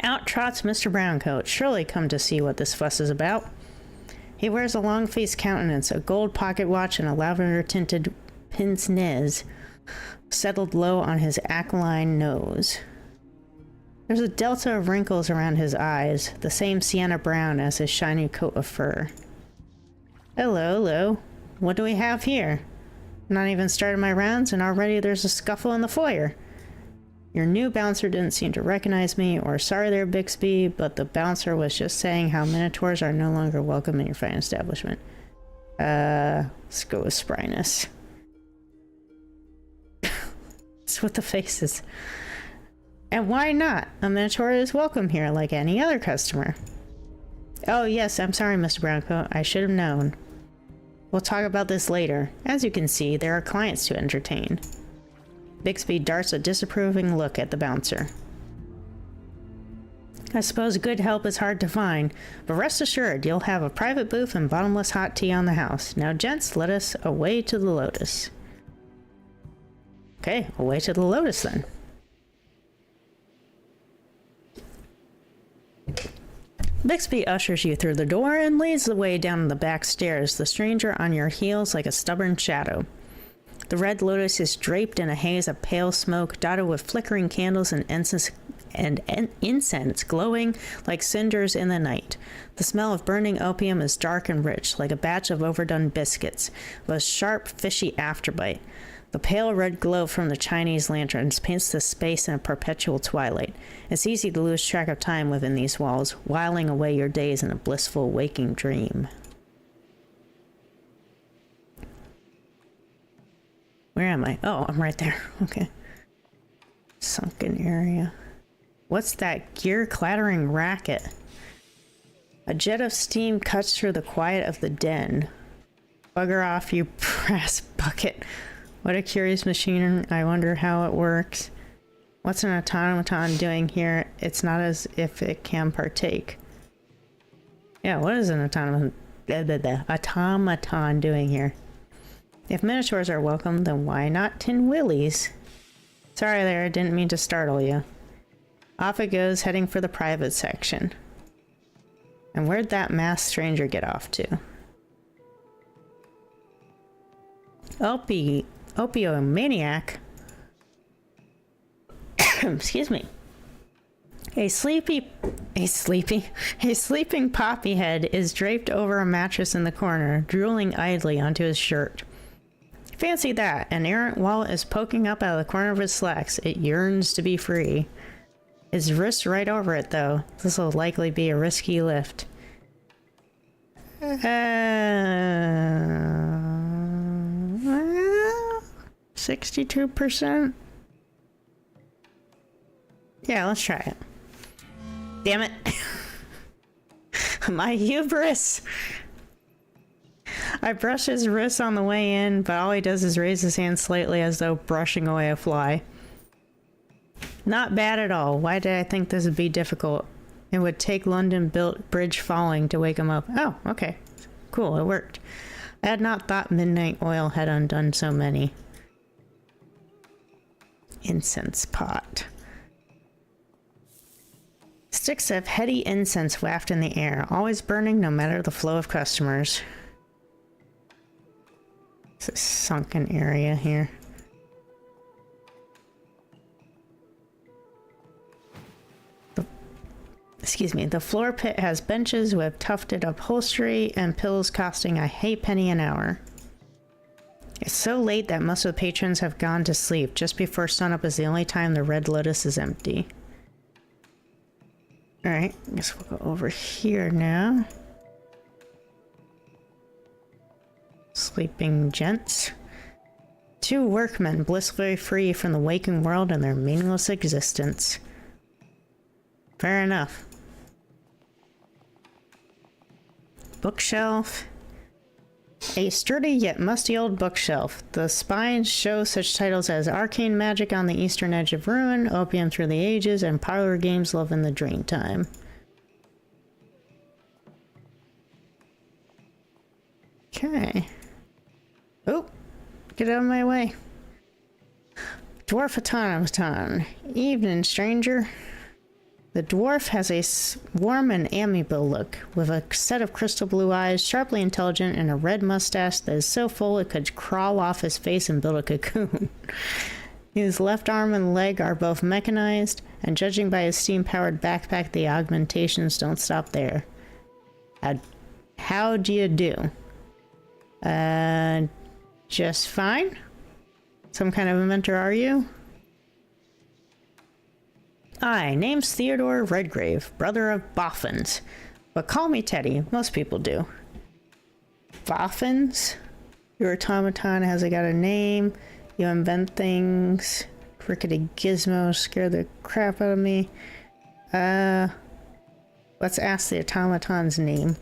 Out trots Mr. Browncoat, surely come to see what this fuss is about. He wears a long-faced countenance, a gold pocket watch, and a lavender-tinted pince-nez settled low on his aquiline nose. There's a delta of wrinkles around his eyes, the same sienna brown as his shiny coat of fur. Hello. What do we have here? Not even started my rounds, and already there's a scuffle in the foyer. Your new bouncer didn't seem to recognize me, or sorry there, Bixby, but the bouncer was just saying how minotaurs are no longer welcome in your fine establishment. Let's go with spryness. What's with the faces? And why not? A minotaur is welcome here like any other customer. Oh yes, I'm sorry, Mr. Browncoat. I should have known. We'll talk about this later. As you can see, there are clients to entertain. Bixby darts a disapproving look at the bouncer. I suppose good help is hard to find, but rest assured you'll have a private booth and bottomless hot tea on the house. Now gents, let us away to the Lotus. Okay, away to the Lotus then. Bixby ushers you through the door and leads the way down the back stairs, the stranger on your heels like a stubborn shadow. The Red Lotus is draped in a haze of pale smoke, dotted with flickering candles and and incense glowing like cinders in the night. The smell of burning opium is dark and rich, like a batch of overdone biscuits, with a sharp, fishy afterbite. The pale red glow from the Chinese lanterns paints the space in a perpetual twilight. It's easy to lose track of time within these walls, whiling away your days in a blissful waking dream. Where am I? Oh, I'm right there. Okay. Sunken area. What's that gear clattering racket? A jet of steam cuts through the quiet of the den. Bugger off, you brass bucket. What a curious machine. I wonder how it works. What's an automaton doing here? It's not as if it can partake. Yeah, what is an automaton doing here? If minotaurs are welcome, then why not tin willies? Sorry there, I didn't mean to startle you. Off it goes, heading for the private section. And where'd that masked stranger get off to? Opio-maniac? Excuse me. A sleeping poppy head is draped over a mattress in the corner, drooling idly onto his shirt. Fancy that, an errant wallet is poking up out of the corner of his slacks. It yearns to be free. His wrist's right over it, though. This will likely be a risky lift. 62%? Yeah, let's try it. Damn it. My hubris! I brush his wrist on the way in, but all he does is raise his hand slightly as though brushing away a fly. Not bad at all. Why did I think this would be difficult? It would take London-built bridge falling to wake him up. Oh, okay. Cool, it worked. I had not thought midnight oil had undone so many. Incense pot. Sticks of heady incense waft in the air, always burning no matter the flow of customers. It's a sunken area here. The floor pit has benches with tufted upholstery and pills costing a halfpenny an hour. It's so late that most of the patrons have gone to sleep. Just before sunup is the only time the Red Lotus is empty. Alright, I guess we'll go over here now. Sleeping gents. Two workmen blissfully free from the waking world and their meaningless existence. Fair enough. Bookshelf. A sturdy yet musty old bookshelf. The spines show such titles as Arcane Magic on the Eastern Edge of Ruin, Opium Through the Ages, and Parlor Games Love in the Dream Time. Okay. Oh, get out of my way. Dwarf automaton. Evening, stranger. The dwarf has a warm and amiable look, with a set of crystal blue eyes, sharply intelligent, and a red mustache that is so full it could crawl off his face and build a cocoon. His left arm and leg are both mechanized, and judging by his steam-powered backpack, the augmentations don't stop there. How do you do? Just fine? Some kind of inventor, are you? Name's Theodore Redgrave, brother of Boffins. But call me Teddy, most people do. Boffins? Your automaton hasn't got a name. You invent things. Crickety gizmos scare the crap out of me. Let's ask the automaton's name.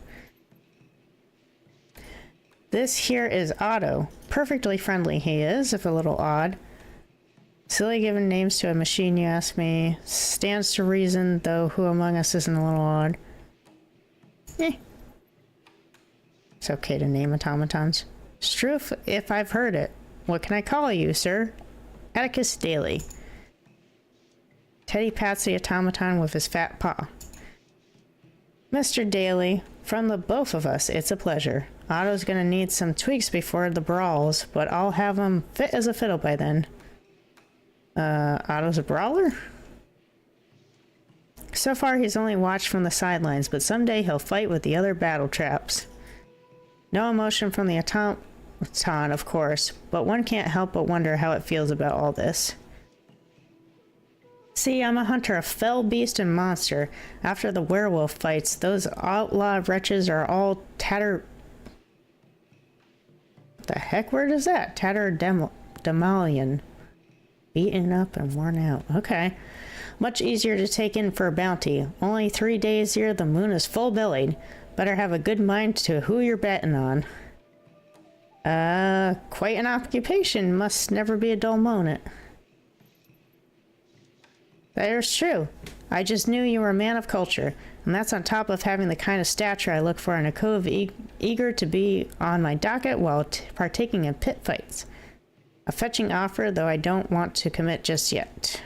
This here is Otto. Perfectly friendly he is, if a little odd. Silly giving names to a machine, you ask me. Stands to reason, though who among us isn't a little odd? It's okay to name automatons. Stroof, if I've heard it. What can I call you, sir? Atticus Daly. Teddy pats the automaton with his fat paw. Mr. Daly, from the both of us, it's a pleasure. Otto's gonna need some tweaks before the brawls, but I'll have him fit as a fiddle by then. Otto's a brawler? So far, he's only watched from the sidelines, but someday he'll fight with the other battle traps. No emotion from the automaton, of course, but one can't help but wonder how it feels about all this. See, I'm a hunter of fell beast and monster. After the werewolf fights, those outlaw wretches are all What the heck word is that? Tatterdemalion. Beaten up and worn out. Okay. Much easier to take in for a bounty. Only 3 days here, the moon is full-bellied. Better have a good mind to who you're betting on. Quite an occupation. Must never be a dull moment. That is true. I just knew you were a man of culture, and that's on top of having the kind of stature I look for in a cove eager to be on my docket while partaking in pit fights. A fetching offer, though I don't want to commit just yet.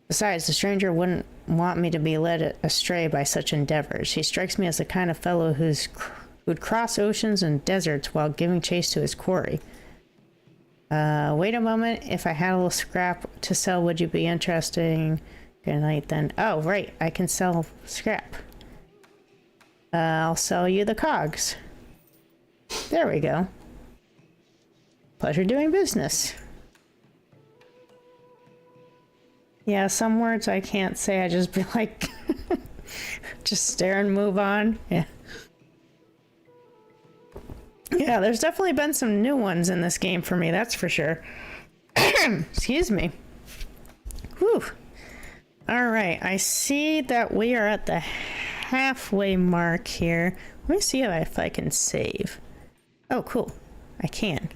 Besides, the stranger wouldn't want me to be led astray by such endeavors. He strikes me as the kind of fellow who'd cross oceans and deserts while giving chase to his quarry. Wait a moment. If I had a little scrap to sell, would you be interested? Good night then. Oh, right. I can sell scrap. I'll sell you the cogs. There we go. Pleasure doing business. Yeah, some words I can't say. I just be like, just stare and move on. Yeah. Yeah, there's definitely been some new ones in this game for me, that's for sure. Excuse me. Whew. Alright, I see that we are at the halfway mark here. Let me see if I can save. Oh, cool. I can.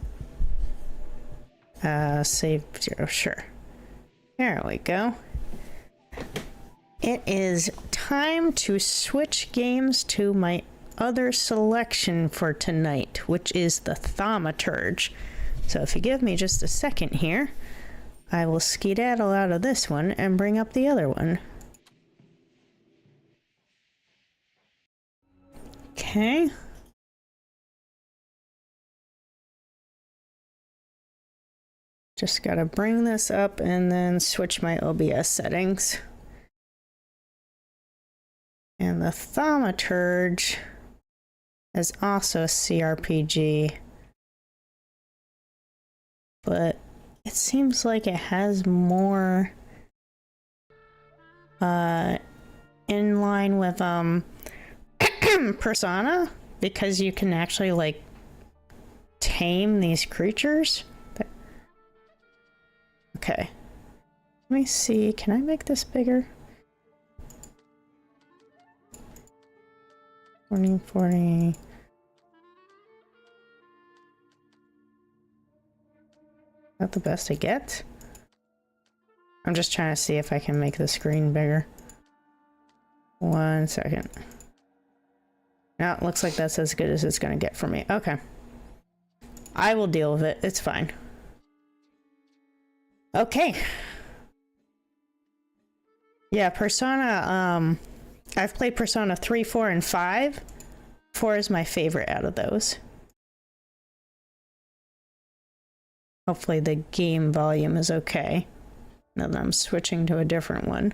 Save 0, sure. There we go. It is time to switch games to my other selection for tonight, which is the Thaumaturge. So if you give me just a second here, I will skedaddle out of this one and bring up the other one. Okay. Just gotta bring this up and then switch my OBS settings. And the Thaumaturge is also a CRPG, but it seems like it has more in line with Persona, because you can actually like tame these creatures. Okay, let me see, can I make this bigger? 40. Is that the best I get? I'm just trying to see if I can make the screen bigger. 1 second. No, it looks like that's as good as it's gonna get for me. Okay. I will deal with it. It's fine. Okay. Yeah, Persona, I've played Persona 3, 4, and 5. 4 is my favorite out of those. Hopefully the game volume is okay. Now that I'm switching to a different one.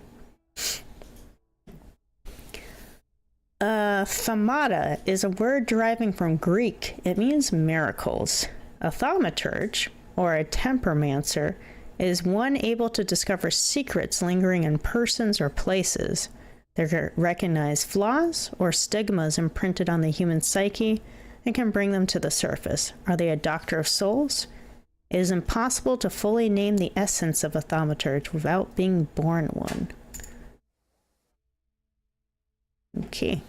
Thaumata is a word deriving from Greek. It means miracles. A thaumaturge, or a tempermancer, is one able to discover secrets lingering in persons or places. They recognize flaws or stigmas imprinted on the human psyche and can bring them to the surface. Are they a doctor of souls? It is impossible to fully name the essence of a thaumaturge without being born one. Okay.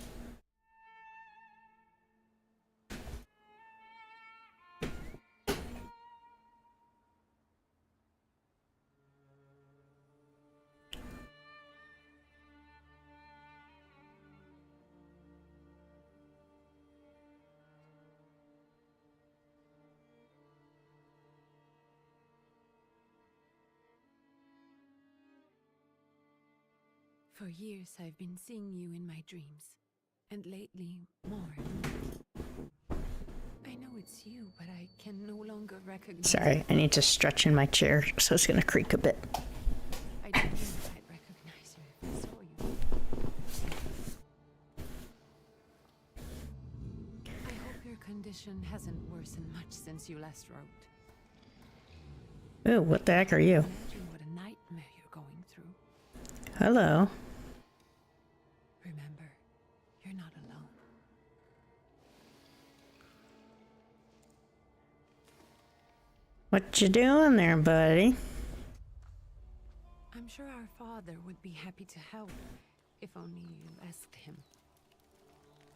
For years I've been seeing you in my dreams, and lately more. I know it's you, but I can no longer recognize. Sorry, I need to stretch in my chair, so it's gonna creak a bit. I don't know if I'd recognize you if I saw since you last wrote. Ooh, what the heck are you? Imagine what a nightmare you're going through. Hello. Remember, you're not alone. What you doing there, buddy? I'm sure our father would be happy to help, if only you asked him.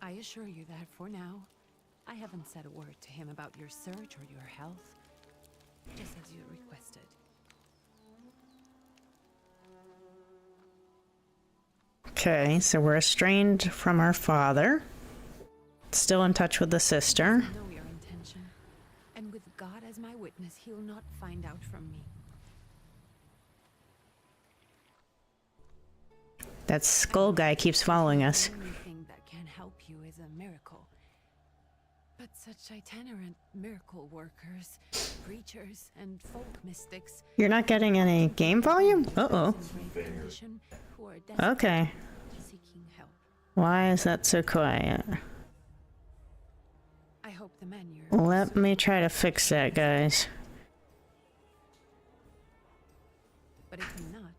I assure you that for now, I haven't said a word to him about your search or your health, just as you requested. Okay, so we're estranged from our father. Still in touch with the sister. I know your intention, and with God as my witness, he'll not find out from me. That skull guy keeps following us. The only thing that can help you is a miracle. But such itinerant miracle workers, preachers, and folk mystics. You're not getting any game volume? Uh-oh. Okay. Seeking help. Why is that so quiet? I hope the man you're Let me try to fix that, guys. But if you're not,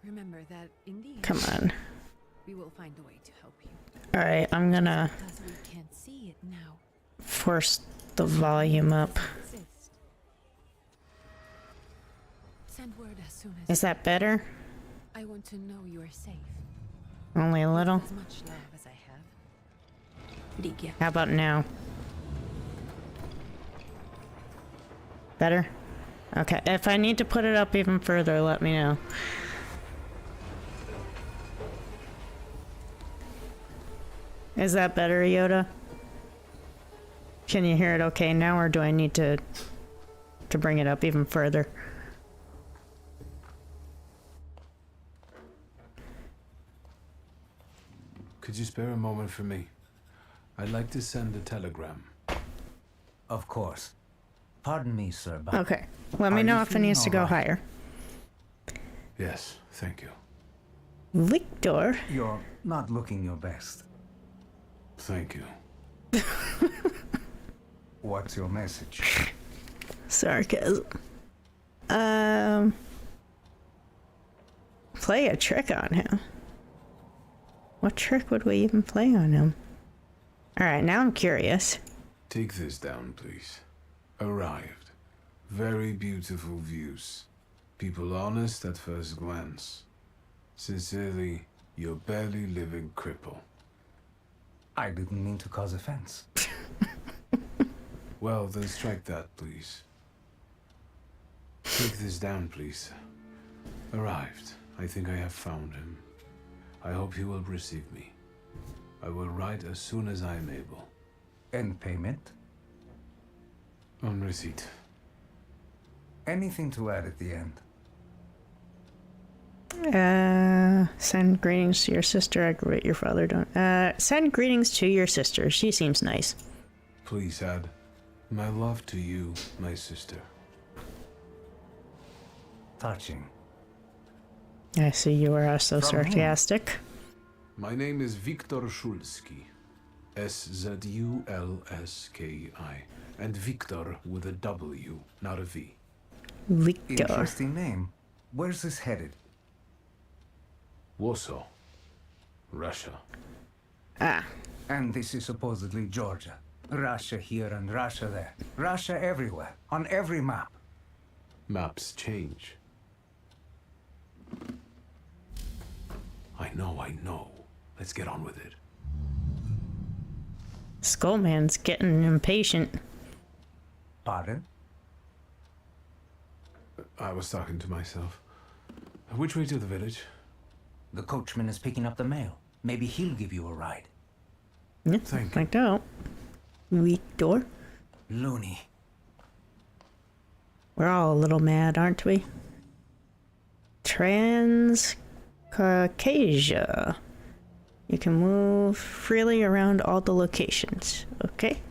remember that in the end, Come on. we will find a way to help you. Alright, I'm gonna Because we can't see it now. force the volume up. Exist. Send word as soon as Is that better? I want to know you are safe. Only a little? As much love as I have. Ligia. How about now? Better? Okay, if I need to put it up even further, let me know. Is that better, Yoda? Can you hear it okay now, or do I need to bring it up even further? Could you spare a moment for me? I'd like to send a telegram. Of course. Pardon me, sir, but Okay, let me Are know you if it feeling needs to go all right? higher. Yes, thank you. Victor? you're not looking your best. Thank you. What's your message? Sarcasm. Play a trick on him. What trick would we even play on him? Alright, now I'm curious. Take this down, please. Arrived. Very beautiful views. People honest at first glance. Sincerely, your barely living cripple. I didn't mean to cause offense. Well, then strike that, please. Take this down, please. Arrived. I think I have found him. I hope he will receive me. I will write as soon as I am able. And payment? On receipt. Anything to add at the end? Send greetings to your sister. Aggravate your father. Don't. Send greetings to your sister. She seems nice. Please add, my love to you, my sister. Touching. I see you are so From whom? sarcastic. My name is Viktor Szulski. S-Z-U-L-S-K-I. And Victor with a W, not a V. Victor. Interesting name. Where's this headed? Warsaw. Russia. Ah, And this is supposedly Georgia. Russia here and Russia there. Russia everywhere. On every map. Maps change. I know. Let's get on with it. Skullman's getting impatient. Pardon? I was talking to myself. Which way to the village? The coachman is picking up the mail. Maybe he'll give you a ride. Yeah, Thank you. find out. Victor. Loony. We're all a little mad, aren't we? Transcaucasia. You can move freely around all the locations. Okay.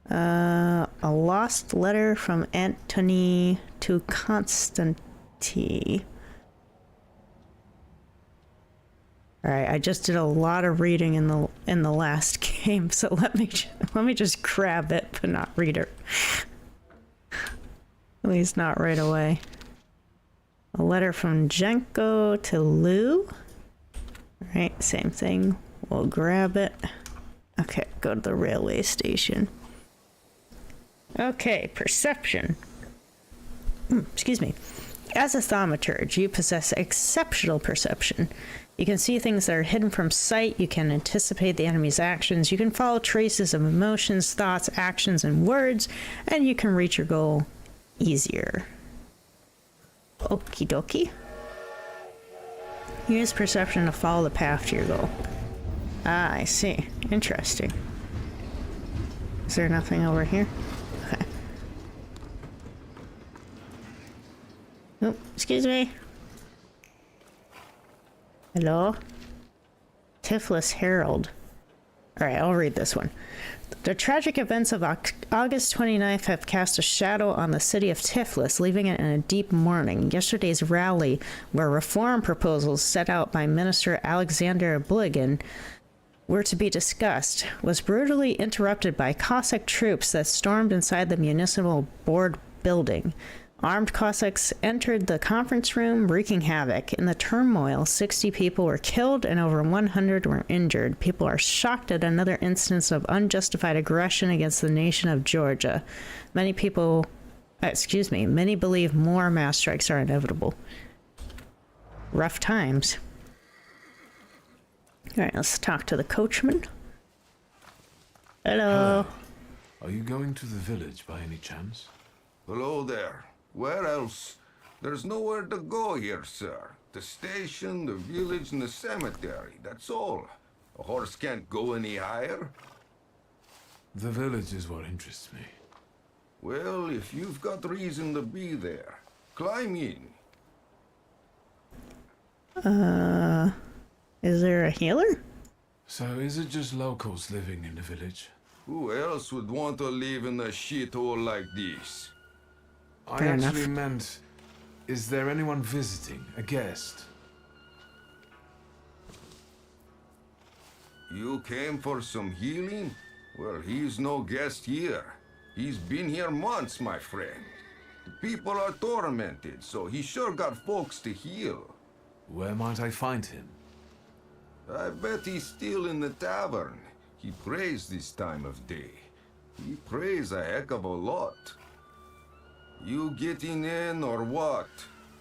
A lost letter from Antony to Constantine. All right, I just did a lot of reading in the last game, so let me just grab it, but not read it. At least not right away. A letter from Jenko to Lou. All right, same thing. We'll grab it. Okay, go to the railway station. Okay, perception. Excuse me. As a thaumaturge, you possess exceptional perception. You can see things that are hidden from sight, you can anticipate the enemy's actions, you can follow traces of emotions, thoughts, actions, and words, and you can reach your goal easier. Okie dokie. Use perception to follow the path to your goal. Ah, I see. Interesting. Is there nothing over here? Okay. Oh, excuse me. Hello? Tiflis Herald. Alright, I'll read this one. The tragic events of August 29th have cast a shadow on the city of Tiflis, leaving it in a deep mourning. Yesterday's rally, where reform proposals set out by Minister Alexander Bligan were to be discussed, was brutally interrupted by Cossack troops that stormed inside the municipal board building. Armed Cossacks entered the conference room, wreaking havoc. In the turmoil, 60 people were killed and over 100 were injured. People are shocked at another instance of unjustified aggression against the nation of Georgia. Many believe more mass strikes are inevitable. Rough times. All right, let's talk to the coachman. Hello. Are you going to the village by any chance? Hello there. Where else? There's nowhere to go here, sir. The station, the village, and the cemetery. That's all. A horse can't go any higher. The village is what interests me. Well, if you've got reason to be there, climb in. Is there a healer? So is it just locals living in the village? Who else would want to live in a shithole like this? I actually meant, is there anyone visiting, a guest? You came for some healing? Well, he's no guest here. He's been here months, my friend. The people are tormented, so he sure got folks to heal. Where might I find him? I bet he's still in the tavern. He prays this time of day. He prays a heck of a lot. You getting in or what?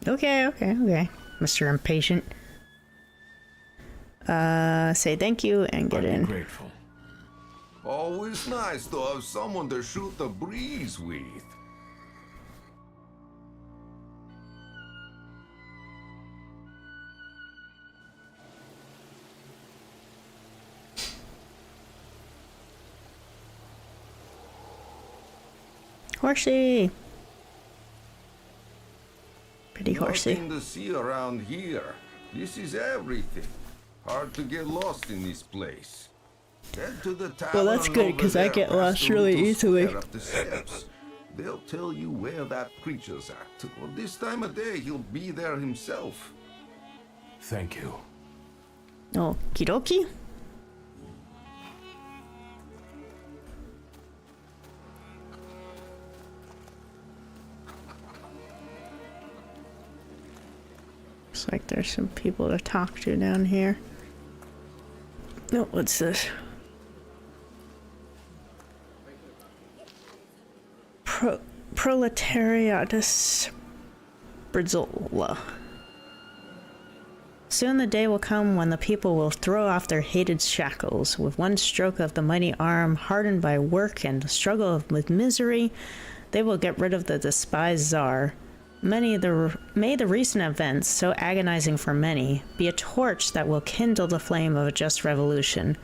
Okay. Mr. Impatient. Say thank you and get in. I'd be grateful. Always nice to have someone to shoot the breeze with. Horsey. Pretty horsey. Nothing to see around here. This is everything. Hard to get lost in this place. Head to the tavern. Well, that's good, because I get lost really easily. Up the steps. They'll tell you where that creature's at. Well, this time of day, he'll be there himself. Thank you. Okie dokie. Looks like there's some people to talk to down here. No, what's this? Proletariatus Brizzola. Soon the day will come when the people will throw off their hated shackles. With one stroke of the mighty arm, hardened by work and the struggle with misery, they will get rid of the despised Tsar. May the recent events, so agonizing for many, be a torch that will kindle the flame of a just revolution.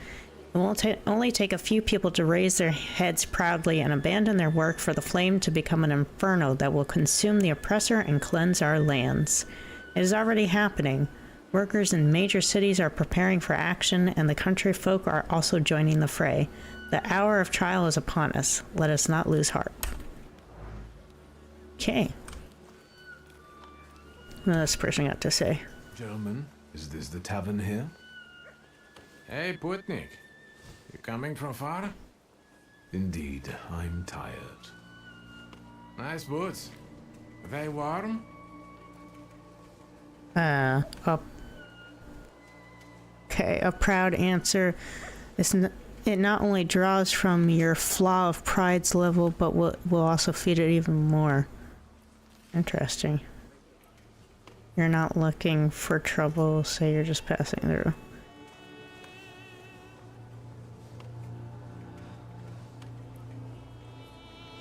It will only take a few people to raise their heads proudly and abandon their work for the flame to become an inferno that will consume the oppressor and cleanse our lands. It is already happening. Workers in major cities are preparing for action, and the country folk are also joining the fray. The hour of trial is upon us. Let us not lose heart. Okay. What this person got to say? Gentlemen, is this the tavern here? Hey, Putnik. You coming from far? Indeed, I'm tired. Nice boots. Are they warm? Okay, a proud answer. It not only draws from your flaw of pride's level, but will also feed it even more. Interesting. You're not looking for trouble, so you're just passing through.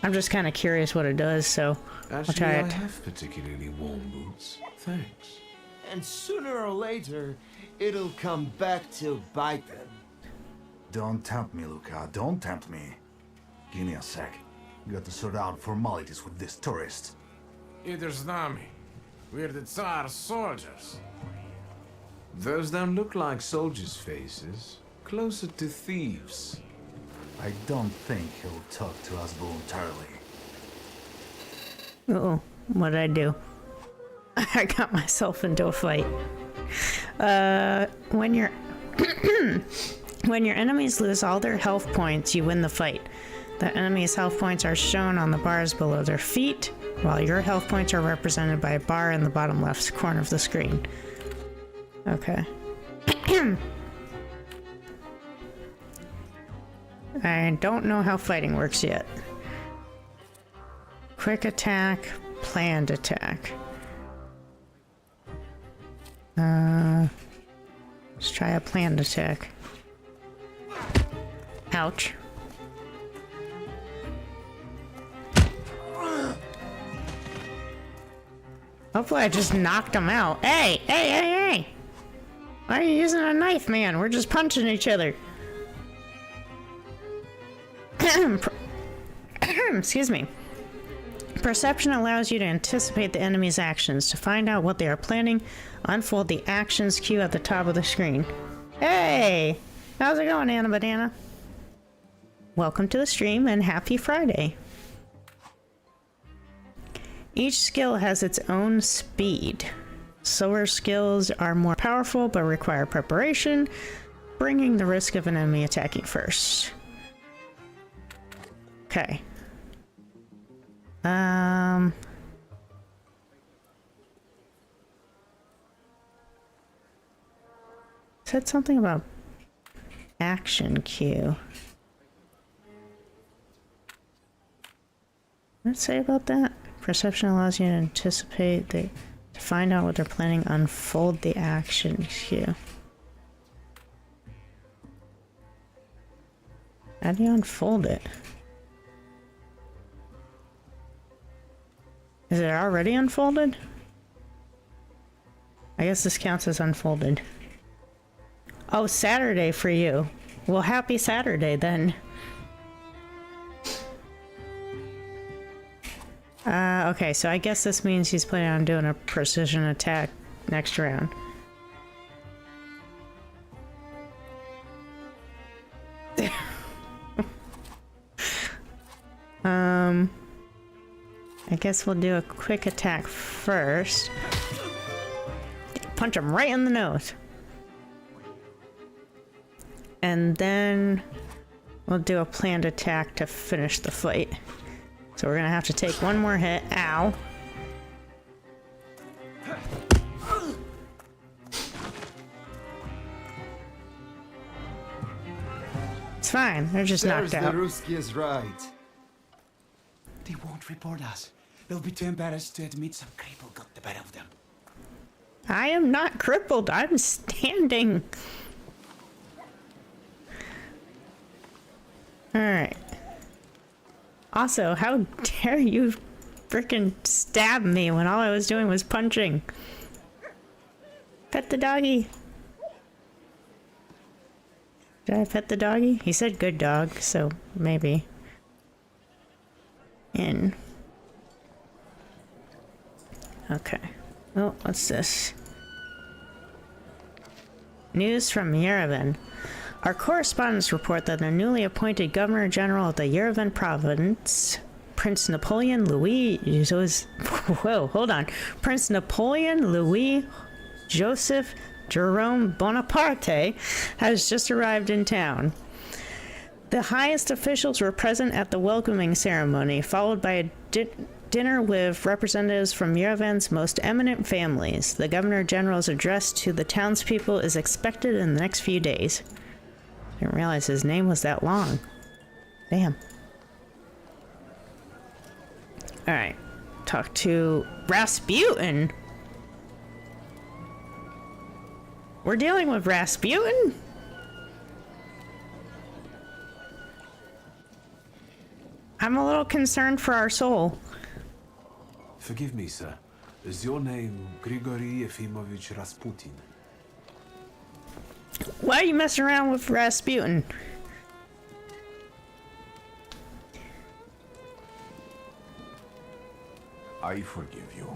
I'm just kind of curious what it does, so I'll try I it. have particularly warm boots. Thanks. And sooner or later, it'll come back to bite them. Don't tempt me, Luca. Don't tempt me. Give me a sec. Got to sort out formalities with this tourist. Either Znami. We're the Tsar's soldiers. Those don't look like soldiers' faces. Closer to thieves. I don't think he'll talk to us voluntarily. Uh-oh, what'd I do? I got myself into a fight. When your when your enemies lose all their health points, you win the fight. The enemy's health points are shown on the bars below their feet, while your health points are represented by a bar in the bottom left corner of the screen. Okay. I don't know how fighting works yet. Quick attack, planned attack. Let's try a planned attack. Ouch. Hopefully I just knocked him out. Hey! Hey, hey, hey! Why are you using a knife, man? We're just punching each other. Excuse me. Perception allows you to anticipate the enemy's actions. To find out what they are planning, unfold the actions queue at the top of the screen. Hey! How's it going, Anna Banana? Welcome to the stream and happy Friday. Each skill has its own speed. Slower skills are more powerful but require preparation, bringing the risk of an enemy attacking first. Okay. Said something about action queue. What did it say about that? Perception allows you to anticipate to find out what they're planning, unfold the action queue. How do you unfold it? Is it already unfolded? I guess this counts as unfolded. Oh, Saturday for you. Well, happy Saturday then. Okay, so I guess this means he's planning on doing a precision attack next round. I guess we'll do a quick attack first. Punch him right in the nose. And then we'll do a planned attack to finish the fight. So we're gonna have to take one more hit. Ow. It's fine. They're just knocked out. The Ruski is right. They won't report us. They'll be too embarrassed to admit some cripple got the better of them. I am not crippled. I'm standing. Alright. Also, how dare you frickin' stab me when all I was doing was punching? Pet the doggy. Did I pet the doggy? He said good dog, so maybe. In. Okay. Oh, what's this? News from Yerevan. Our correspondents report that the newly appointed Governor General of the Yerevan Province, Prince Napoleon Louis... Whoa, hold on. Prince Napoleon Louis Joseph Jerome Bonaparte, has just arrived in town. The highest officials were present at the welcoming ceremony, followed by a dinner with representatives from Yerevan's most eminent families. The Governor General's address to the townspeople is expected in the next few days. Didn't realize his name was that long. Damn. Alright. Talk to Rasputin. We're dealing with Rasputin? I'm a little concerned for our soul. Forgive me, sir. Is your name Grigory Efimovich Rasputin? Why are you messing around with Rasputin? I forgive you.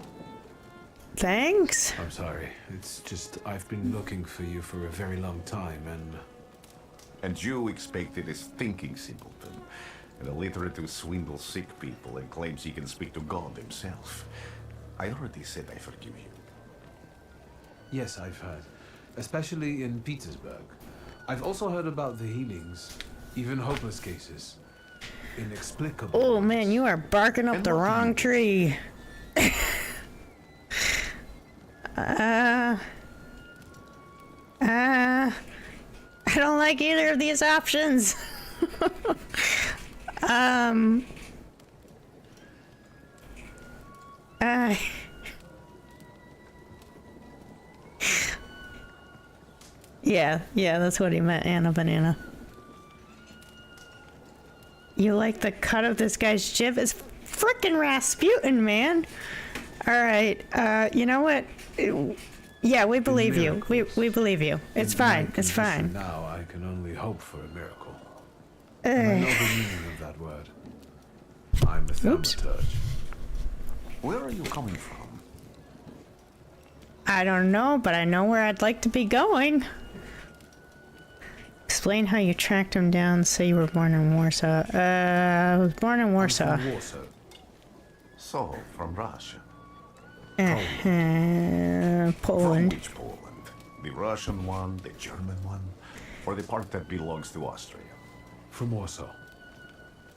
Thanks. I'm sorry. It's just I've been looking for you for a very long time, and... And you expected a thinking simpleton, and illiterate who swindles sick people and claims he can speak to God himself. I already said I forgive you. Yes, I've heard. Especially in Petersburg. I've also heard about the healings, even hopeless cases. Inexplicable. Oh man, you are barking up the wrong tree. I don't like either of these options. Yeah, that's what he meant, Anna Banana. You like the cut of this guy's jib? It's frickin' Rasputin, man. Alright, you know what? Yeah, we believe you. We believe you. It's fine. It's fine. Now I can only hope for a miracle. And I know the meaning of that word. I'm a Thaumaturge. Where are you coming from? I don't know, but I know where I'd like to be going. Explain how you tracked him down. Say you were born in Warsaw. I was born in Warsaw. From Warsaw. So, from Russia. Poland. From which Poland? The Russian one, the German one, or the part that belongs to Austria? From Warsaw.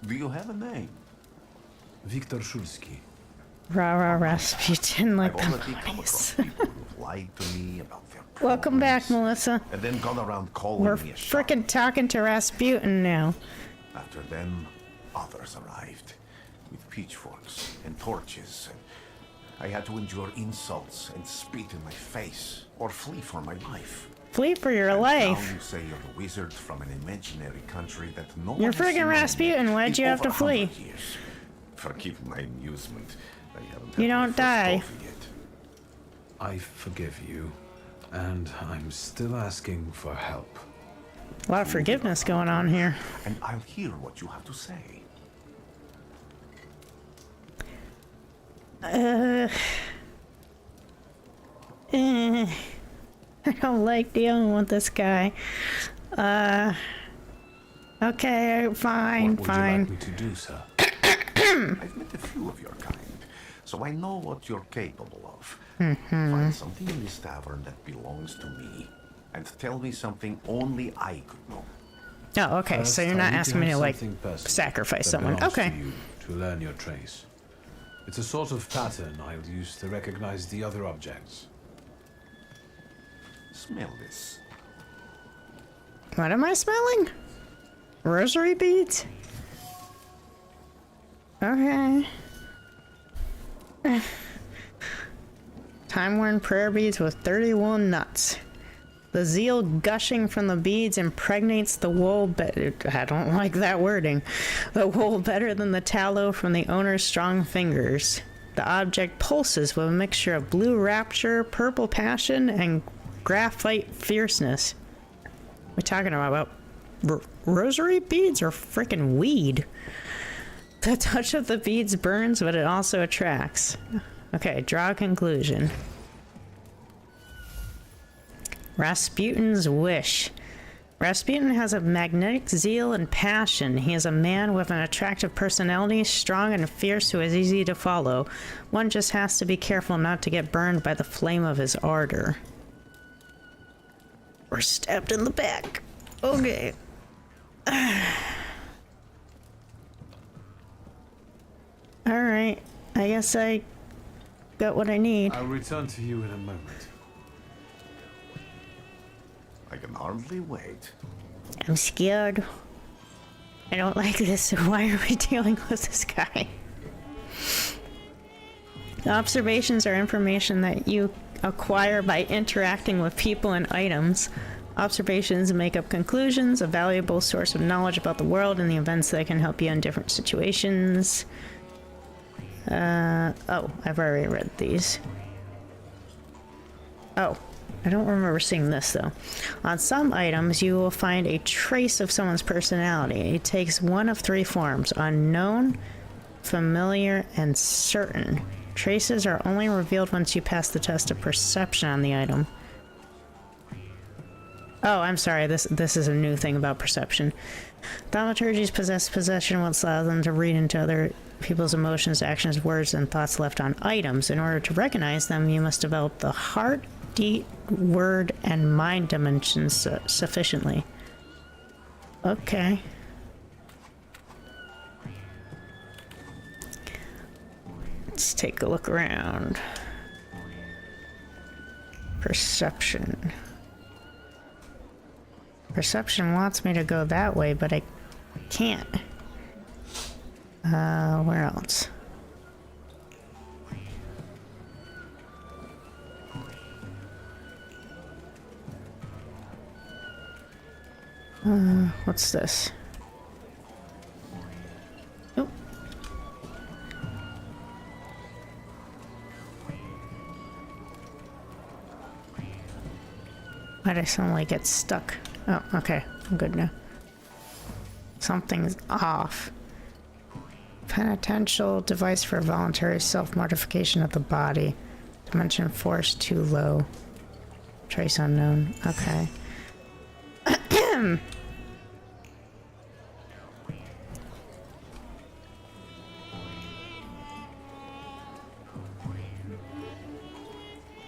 Do you have a name? Viktor Szulski. Rah Rasputin like I've the already come across monies. people who've lied to me about their Welcome back, problems, Melissa. and then gone around calling We're me a frickin' talking to Rasputin now. After them, others arrived with pitchforks and torches, and I had to endure insults and spit in my face or flee for my life. Flee for your And life. Now you say you're the wizard from an imaginary country that no You're one has friggin' seen Rasputin. Why'd in you have over to flee? 100 years. Forgive my amusement. I haven't You had my don't first die. coffee yet. I forgive you, and I'm still asking for help. A lot of forgiveness going on here. And I'll hear what you have to say. I don't like dealing with this guy. Okay, fine, What would fine. you like me to do, sir? I've met a few of your kind, so I know what you're capable of. Find something in this tavern that belongs to me, and tell me something only I could know. Oh, okay, First, so you're I not need to asking me have to, like, something personal sacrifice that someone. belongs Okay. To you to learn your trace. It's a sort of pattern I'll use to recognize the other objects. Smell this. What am I smelling? Rosary beads? Okay. Time-worn prayer beads with 31 nuts. The zeal gushing from the beads impregnates the wool better. I don't like that wording. The wool better than the tallow from the owner's strong fingers. The object pulses with a mixture of blue rapture, purple passion, and graphite fierceness. We're talking about rosary beads or freaking weed. The touch of the beads burns, but it also attracts. Okay, draw a conclusion. Rasputin's wish. Rasputin has a magnetic zeal and passion. He is a man with an attractive personality, strong and fierce, who is easy to follow. One just has to be careful not to get burned by the flame of his ardor. We're stabbed in the back. Okay. Alright. I guess I got what I need. I'll return to you in a moment. I can hardly wait. I'm scared. I don't like this, so why are we dealing with this guy? Observations are information that you acquire by interacting with people and items. Observations make up conclusions, a valuable source of knowledge about the world and the events that can help you in different situations. Oh, I've already read these. Oh, I don't remember seeing this though. On some items, you will find a trace of someone's personality. It takes one of three forms: unknown, familiar, and certain. Traces are only revealed once you pass the test of perception on the item. Oh, I'm sorry, this is a new thing about perception. Thaumaturges possess possession, which allows them to read into other people's emotions, actions, words, and thoughts left on items. In order to recognize them, you must develop the heart, deed, word, and mind dimensions sufficiently. Okay. Let's take a look around. Perception. Perception wants me to go that way, but I can't. Where else? What's this? Oh. Why did I suddenly get stuck? Oh, okay. I'm good now. Something's off. Penitential device for voluntary self-mortification of the body. Dimension force too low. Trace unknown. Okay.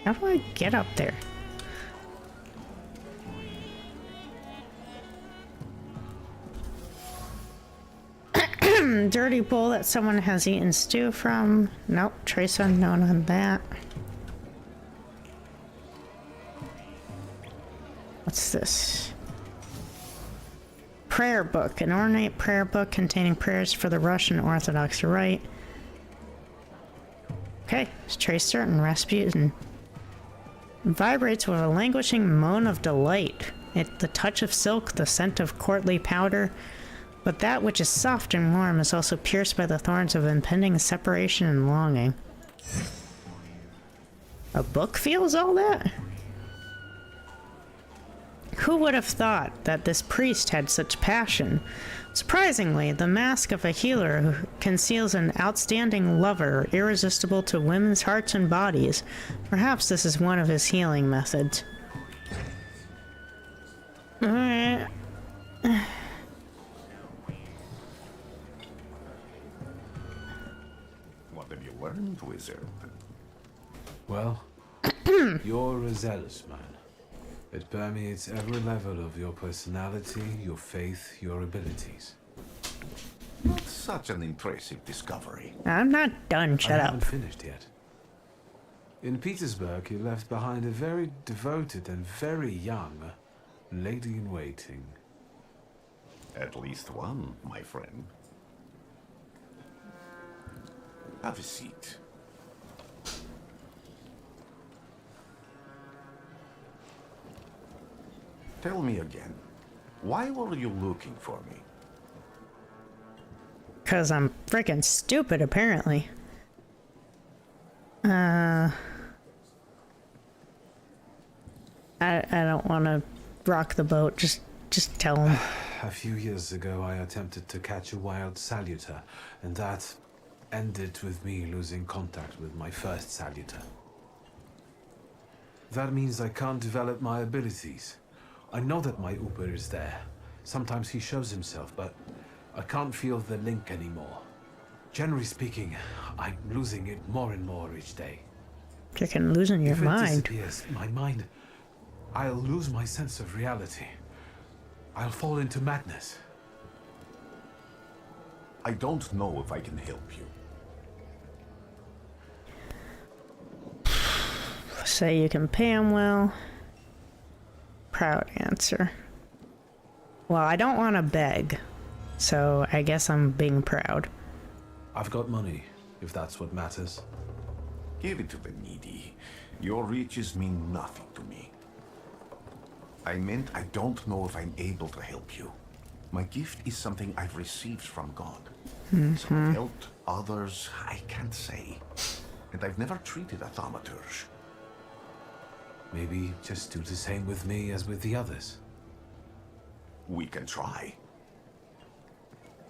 How do I get up there? Dirty bowl that someone has eaten stew from. Nope, trace unknown on that. What's this? Prayer book. An ornate prayer book containing prayers for the Russian Orthodox Rite. Okay, it's trace certain. Rasputin. Vibrates with a languishing moan of delight. The touch of silk, the scent of courtly powder. But that which is soft and warm is also pierced by the thorns of impending separation and longing. A book feels all that? Who would have thought that this priest had such passion? Surprisingly, the mask of a healer who conceals an outstanding lover, irresistible to women's hearts and bodies. Perhaps this is one of his healing methods. Alright. What have you learned, wizard? Well, you're a zealous man. It permeates every level of your personality, your faith, your abilities. Not such an impressive discovery. I'm not done, shut I up. haven't finished yet. In Petersburg, you left behind a very devoted and very young lady-in-waiting. At least one, my friend. Have a seat. Tell me again, why were you looking for me? 'Cause I'm freaking stupid, apparently. I don't want to rock the boat. Just tell him. A few years ago, I attempted to catch a wild saluter, and that ended with me losing contact with my first saluter. That means I can't develop my abilities. I know that my Uber is there. Sometimes he shows himself, but I can't feel the link anymore. Generally speaking, I'm losing it more and more each day. Freaking losing your If it mind. disappears, my mind I'll lose my sense of reality. I'll fall into madness. I don't know if I can help you. Say you can pay him well. Proud answer. Well, I don't want to beg, so I guess I'm being proud. I've got money, if that's what matters. Give it to the needy. Your riches mean nothing to me. I meant I don't know if I'm able to help you. My gift is something I've received from God. Some helped, others I can't say. And I've never treated a thaumaturge. Maybe just do the same with me as with the others. We can try.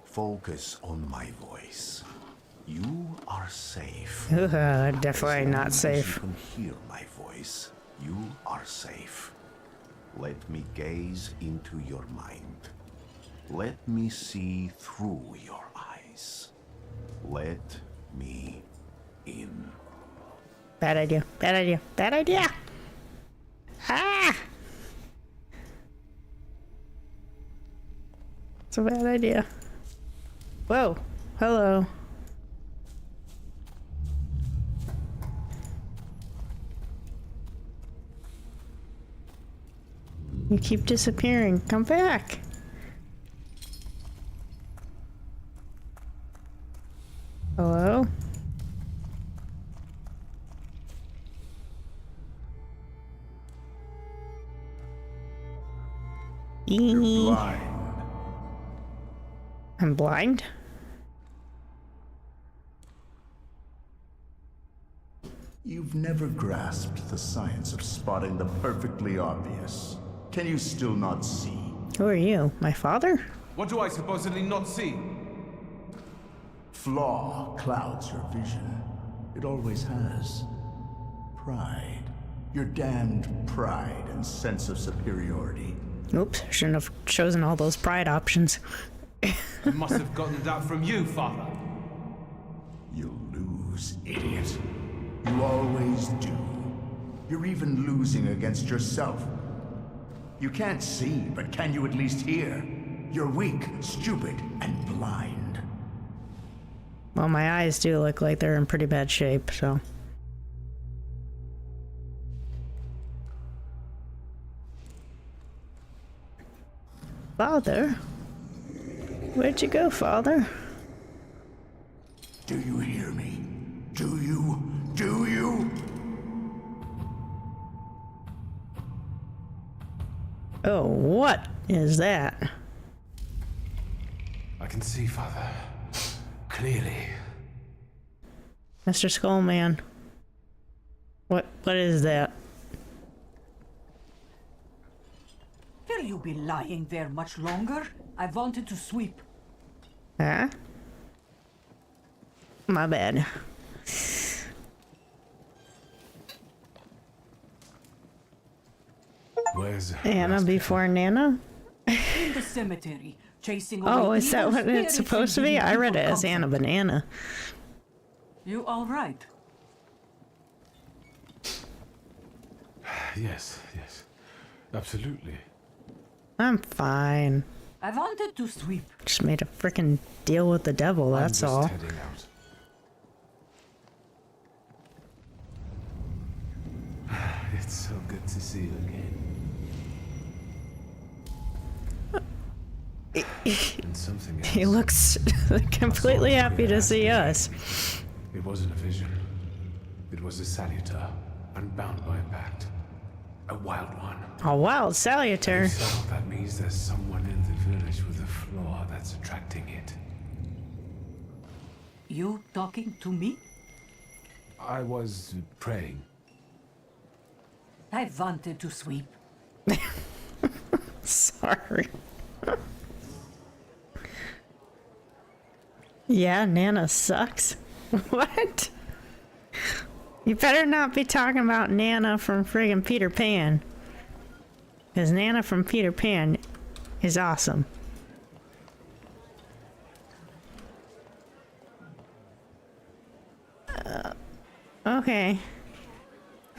Focus on my voice. You are safe. Definitely not As long as safe. you can hear my voice. You are safe. Let me gaze into your mind. Let me see through your eyes. Let me in. Bad idea. Bad idea. Bad idea. Ah! It's a bad idea. Whoa. Hello. You keep disappearing. Come back. Hello? Blind. I'm blind? You've never grasped the science of spotting the perfectly obvious. Can you still not see? Who are you? My father? What do I supposedly not see? Flaw clouds your vision. It always has. Pride. Your damned pride and sense of superiority. Oops, shouldn't have chosen all those pride options. I must have gotten that from you, Father. You'll lose, idiot. You always do. You're even losing against yourself. You can't see, but can you at least hear? You're weak, stupid, and blind. Well, my eyes do look like they're in pretty bad shape, so. Father? Where'd you go, Father? Do you hear me? Do you? Do you? Oh, what is that? I can see, Father. Clearly. Mr. Skullman. What is that? Will you be lying there much longer? I wanted to sweep. Huh? My bad. Where's Anna before Nana? In the cemetery, chasing away Oh, is that evil what spirits it's supposed to and be? giving I read people it as comfort. Anna Banana. You all right? Yes, yes. Absolutely. I'm fine. I wanted to sweep. Just made a frickin' deal with the devil, that's I'm just all. heading out. It's so good to see you again. And something else. He looks completely happy to see us. It wasn't a vision. It was a salutar, unbound by a pact. A wild one. A wild salutar. So that means there's someone in the village with a flaw that's attracting it. You talking to me? I was praying. I wanted to sweep. Sorry. Yeah, Nana sucks. What? You better not be talking about Nana from friggin' Peter Pan. Because Nana from Peter Pan is awesome. Okay.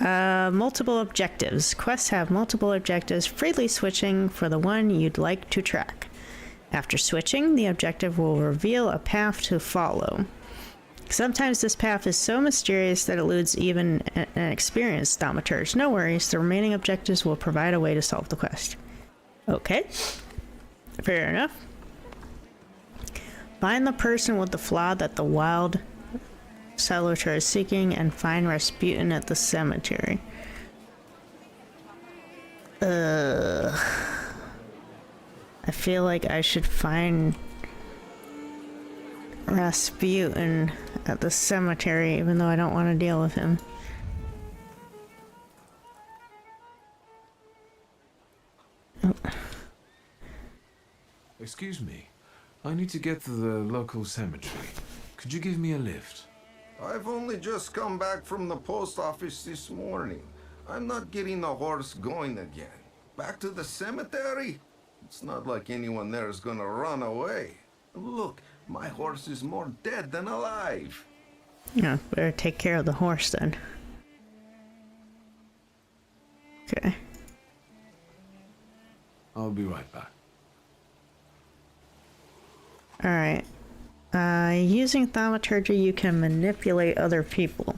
Multiple objectives. Quests have multiple objectives, freely switching for the one you'd like to track. After switching, the objective will reveal a path to follow. Sometimes this path is so mysterious that it eludes even an experienced Thaumaturge. No worries, the remaining objectives will provide a way to solve the quest. Okay. Fair enough. Find the person with the flaw that the wild Salvatore is seeking and find Rasputin at the cemetery. I feel like I should find Rasputin at the cemetery, even though I don't want to deal with him. Oh. Excuse me. I need to get to the local cemetery. Could you give me a lift? I've only just come back from the post office this morning. I'm not getting the horse going again. Back to the cemetery? It's not like anyone there is gonna run away. Look, my horse is more dead than alive. Yeah, better take care of the horse then. Okay. I'll be right back. Alright. Using Thaumaturge, you can manipulate other people.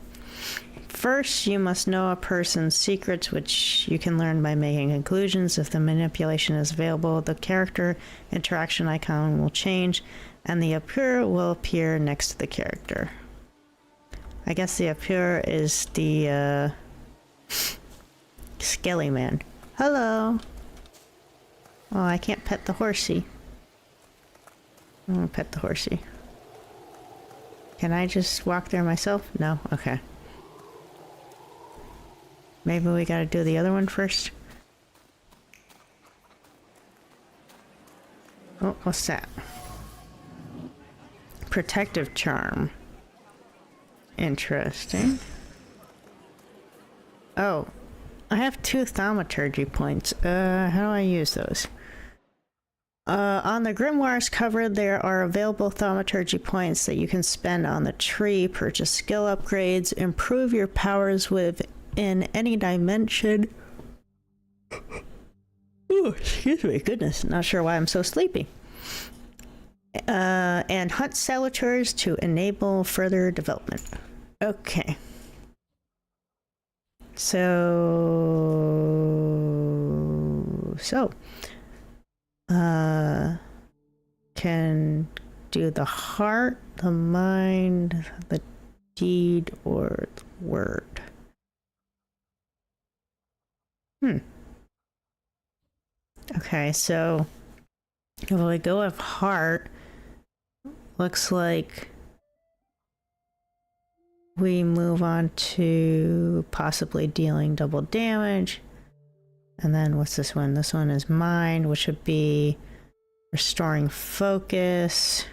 First, you must know a person's secrets, which you can learn by making conclusions. If the manipulation is available, the character interaction icon will change, and the appear will appear next to the character. I guess the appear is the, Skelly Man. Hello! Oh, I can't pet the horsey. I'm gonna pet the horsey. Can I just walk there myself? No? Okay. Maybe we gotta do the other one first. Oh, what's that? Protective charm. Interesting. Oh, I have 2 Thaumaturgy points. How do I use those? On the Grimoire's cover, there are available Thaumaturgy points that you can spend on the tree, purchase skill upgrades, improve your powers within any dimension. Ooh, excuse me, goodness, not sure why I'm so sleepy. And hunt Salvatores to enable further development. Okay. Can do the heart, the mind, the deed, or the word. Okay, so if we go with heart, looks like we move on to possibly dealing double damage. And then what's this one? This one is mind, which would be restoring focus.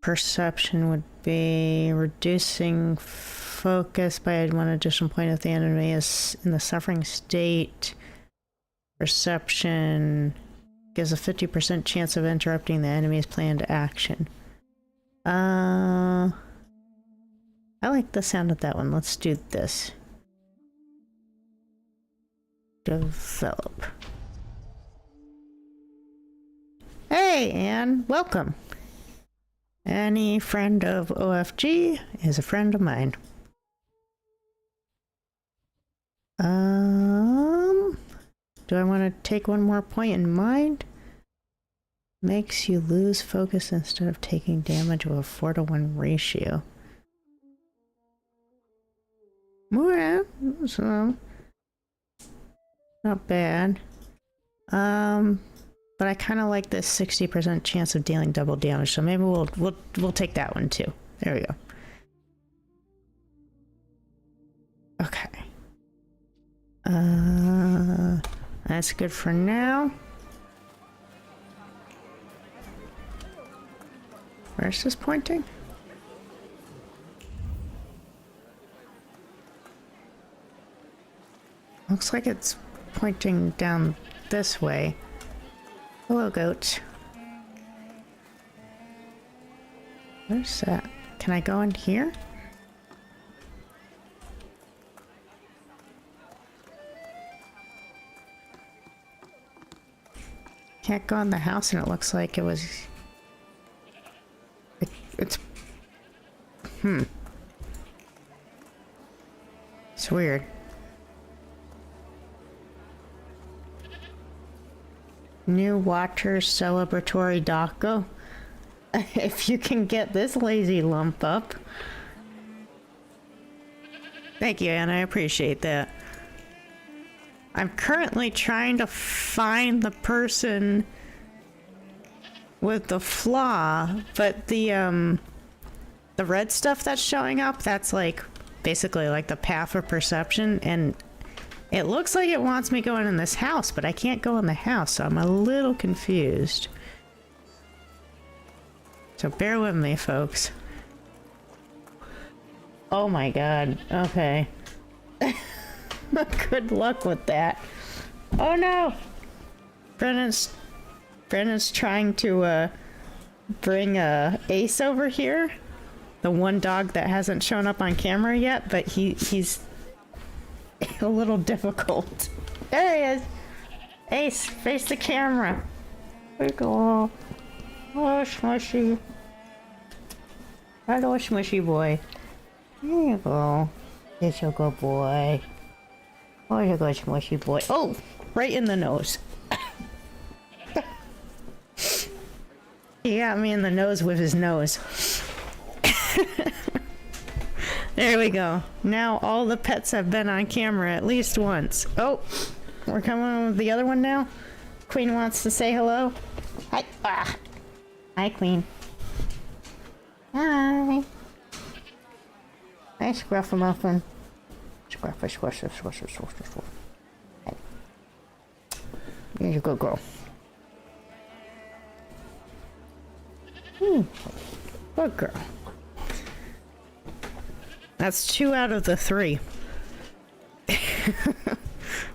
Perception would be reducing focus by 1 additional point if the enemy is in the suffering state. Perception gives a 50% chance of interrupting the enemy's planned action. I like the sound of that one. Let's do this. Develop. Hey, Anne, welcome. Any friend of OFG is a friend of mine. Do I want to take one more point in mind? Makes you lose focus instead of taking damage with a 4-to-1 ratio. Well, so not bad. But I kind of like this 60% chance of dealing double damage, so maybe we'll take that one too. There we go. Okay. That's good for now. Where's this pointing? Looks like it's pointing down this way. Hello, goats. Where's that? Can I go in here? can't go in the house, and it looks like it was... It's... It's weird. New water celebratory doco. If you can get this lazy lump up. Thank you, Anna. I appreciate that. I'm currently trying to find the person with the flaw, but the red stuff that's showing up, that's like basically like the path of perception, and it looks like it wants me going in this house, but I can't go in the house, so I'm a little confused. So bear with me, folks. Oh my god. Okay. Good luck with that. Oh no! Brennan's trying to bring Ace over here. The one dog that hasn't shown up on camera yet, but he's a little difficult. There he is! Ace, face the camera. There you go. Oh, smushy. Hello, smushy boy. There you go. It's a good boy. Oh, you're a good smushy boy. Oh! Right in the nose. He got me in the nose with his nose. There we go. Now all the pets have been on camera at least once. Oh! We're coming on with the other one now? Queen wants to say hello. Hi. Ah. Hi, Queen. Hi. Hi, Scruff-a-Muffin. Scruff-a-Swish-a-Swish-a-Swish-a-Swish. Hi. You're a good girl. Good girl. That's 2 out of the 3.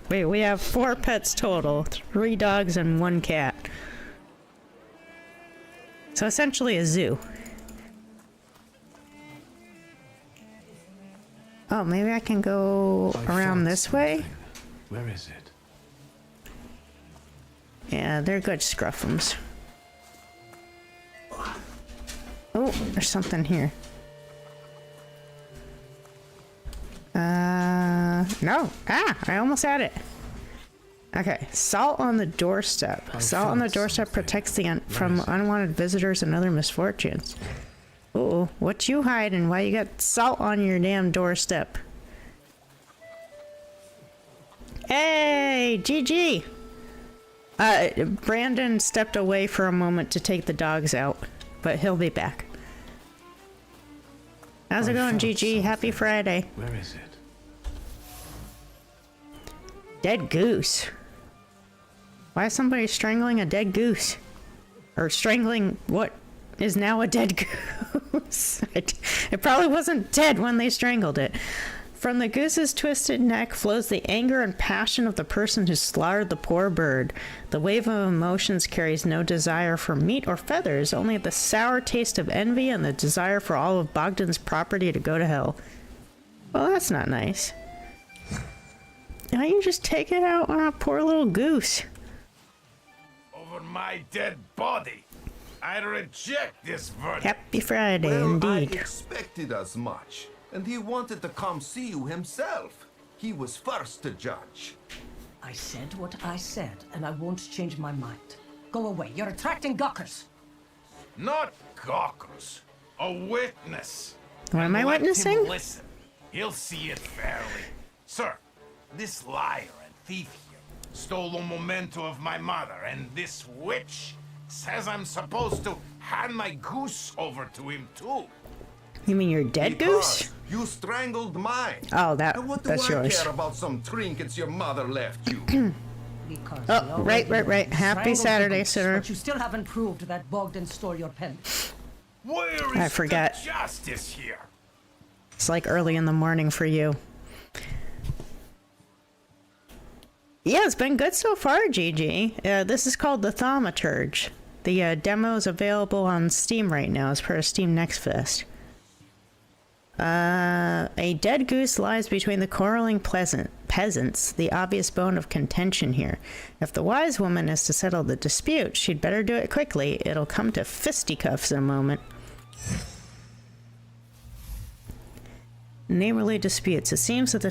Wait, we have 4 pets total. 3 dogs and 1 cat. So essentially a zoo. Oh, maybe I can go around this way? Where is it? Yeah, they're good scruffums. Oh, there's something here. No. Ah, I almost had it. Okay, salt on the doorstep. Salt on the doorstep protects from unwanted visitors and other misfortunes. Uh-oh, what you hiding? Why you got salt on your damn doorstep? Hey, GG! Brandon stepped away for a moment to take the dogs out, but he'll be back. How's it going, GG? Happy Friday. Where is it? Dead goose. Why is somebody strangling a dead goose? Or strangling what is now a dead goose? It probably wasn't dead when they strangled it. From the goose's twisted neck flows the anger and passion of the person who slaughtered the poor bird. The wave of emotions carries no desire for meat or feathers, only the sour taste of envy and the desire for all of Bogdan's property to go to hell. Well, that's not nice. Why don't you just take it out on a poor little goose? Over my dead body. I reject this verdict. Happy Friday, Well, indeed. I expected as much. And he wanted to come see you himself. He was first to judge. I said what I said, and I won't change my mind. Go away. You're attracting gawkers. Not gawkers. A witness. What am I Let witnessing? him listen. He'll see it fairly. Sir, this liar and thief here stole a memento of my mother, and this witch says I'm supposed to hand my goose over to him too. You mean your dead goose? Because you strangled mine. Oh, And what do that's I yours. care about some trinkets your mother left you? Because Oh, right. Happy Saturday, sir. But you still haven't proved that Bogdan stole your pen. Where is I forgot. the justice here? It's like early in the morning for you. Yeah, it's been good so far, GG. This is called the Thaumaturge. The demo is available on Steam right now as part of Steam Next Fest. A dead goose lies between the quarreling peasants, the obvious bone of contention here. If the wise woman is to settle the dispute, she'd better do it quickly. It'll come to fisticuffs in a moment. Neighborly disputes. It seems that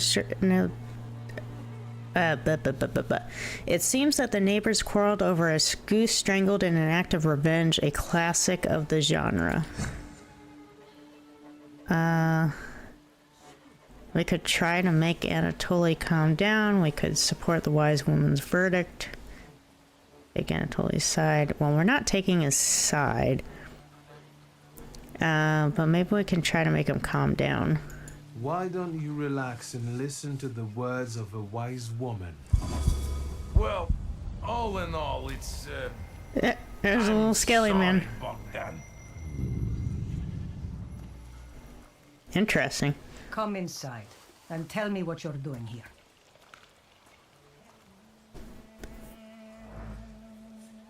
It seems that the neighbors quarreled over a goose strangled in an act of revenge, a classic of the genre. We could try to make Anatoly calm down. We could support the wise woman's verdict. Take Anatoly's side. Well, we're not taking his side. But maybe we can try to make him calm down. Why don't you relax and listen to the words of a wise woman? Well, all in all, it's, There's a little skelly man. Bogdan. Interesting. Come inside and tell me what you're doing here.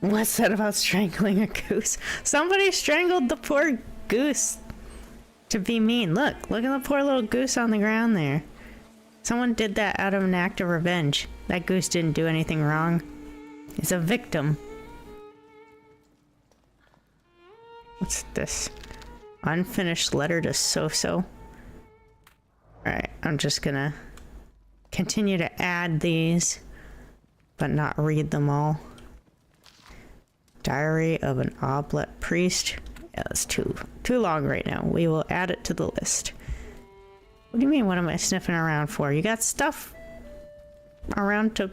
What's that about strangling a goose? Somebody strangled the poor goose to be mean. Look at the poor little goose on the ground there. Someone did that out of an act of revenge. That goose didn't do anything wrong. It's a victim. What's this? Unfinished letter to So-So. Alright, I'm just gonna continue to add these, but not read them all. Diary of an Oblate Priest. Yeah, that's too long right now. We will add it to the list. What do you mean, what am I sniffing around for? You got stuff around to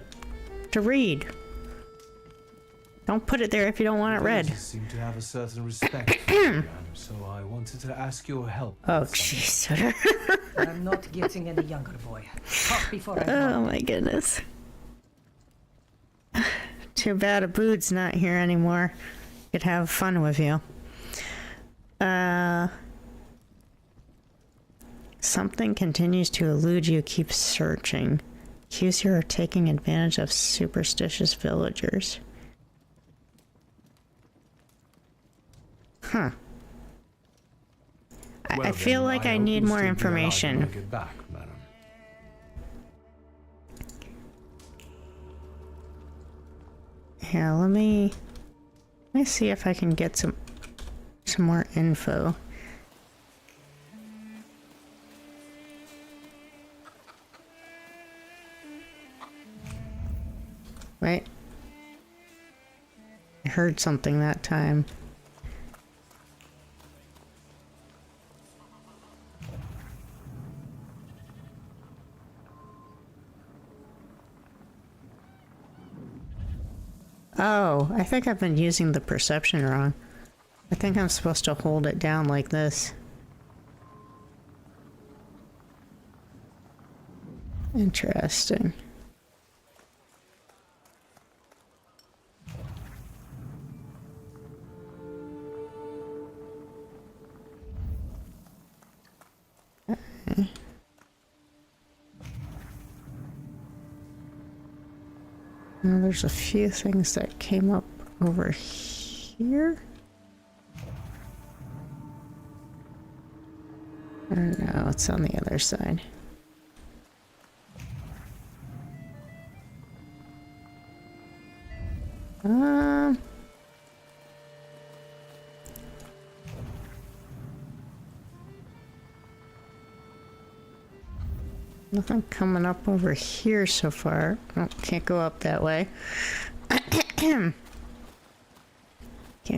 read. Don't put it there if you don't want it read. You seem to have a certain respect for Jan, so I wanted to ask your help. Oh, jeez. I'm not getting any younger, boy. Talk before I Oh, my goodness. Too bad Abood's not here anymore. Could have fun with you. Something continues to elude you. Keep searching. Accuse you of taking advantage of superstitious villagers. Huh. I feel like I need more information. Get back, madam. Yeah, let me see if I can get some more info. Wait. I heard something that time. Oh, I think I've been using the perception wrong. I think I'm supposed to hold it down like this. Interesting. Okay. Now there's a few things that came up over here. I don't know, it's on the other side. Nothing coming up over here so far. Oh, can't go up that way. Can't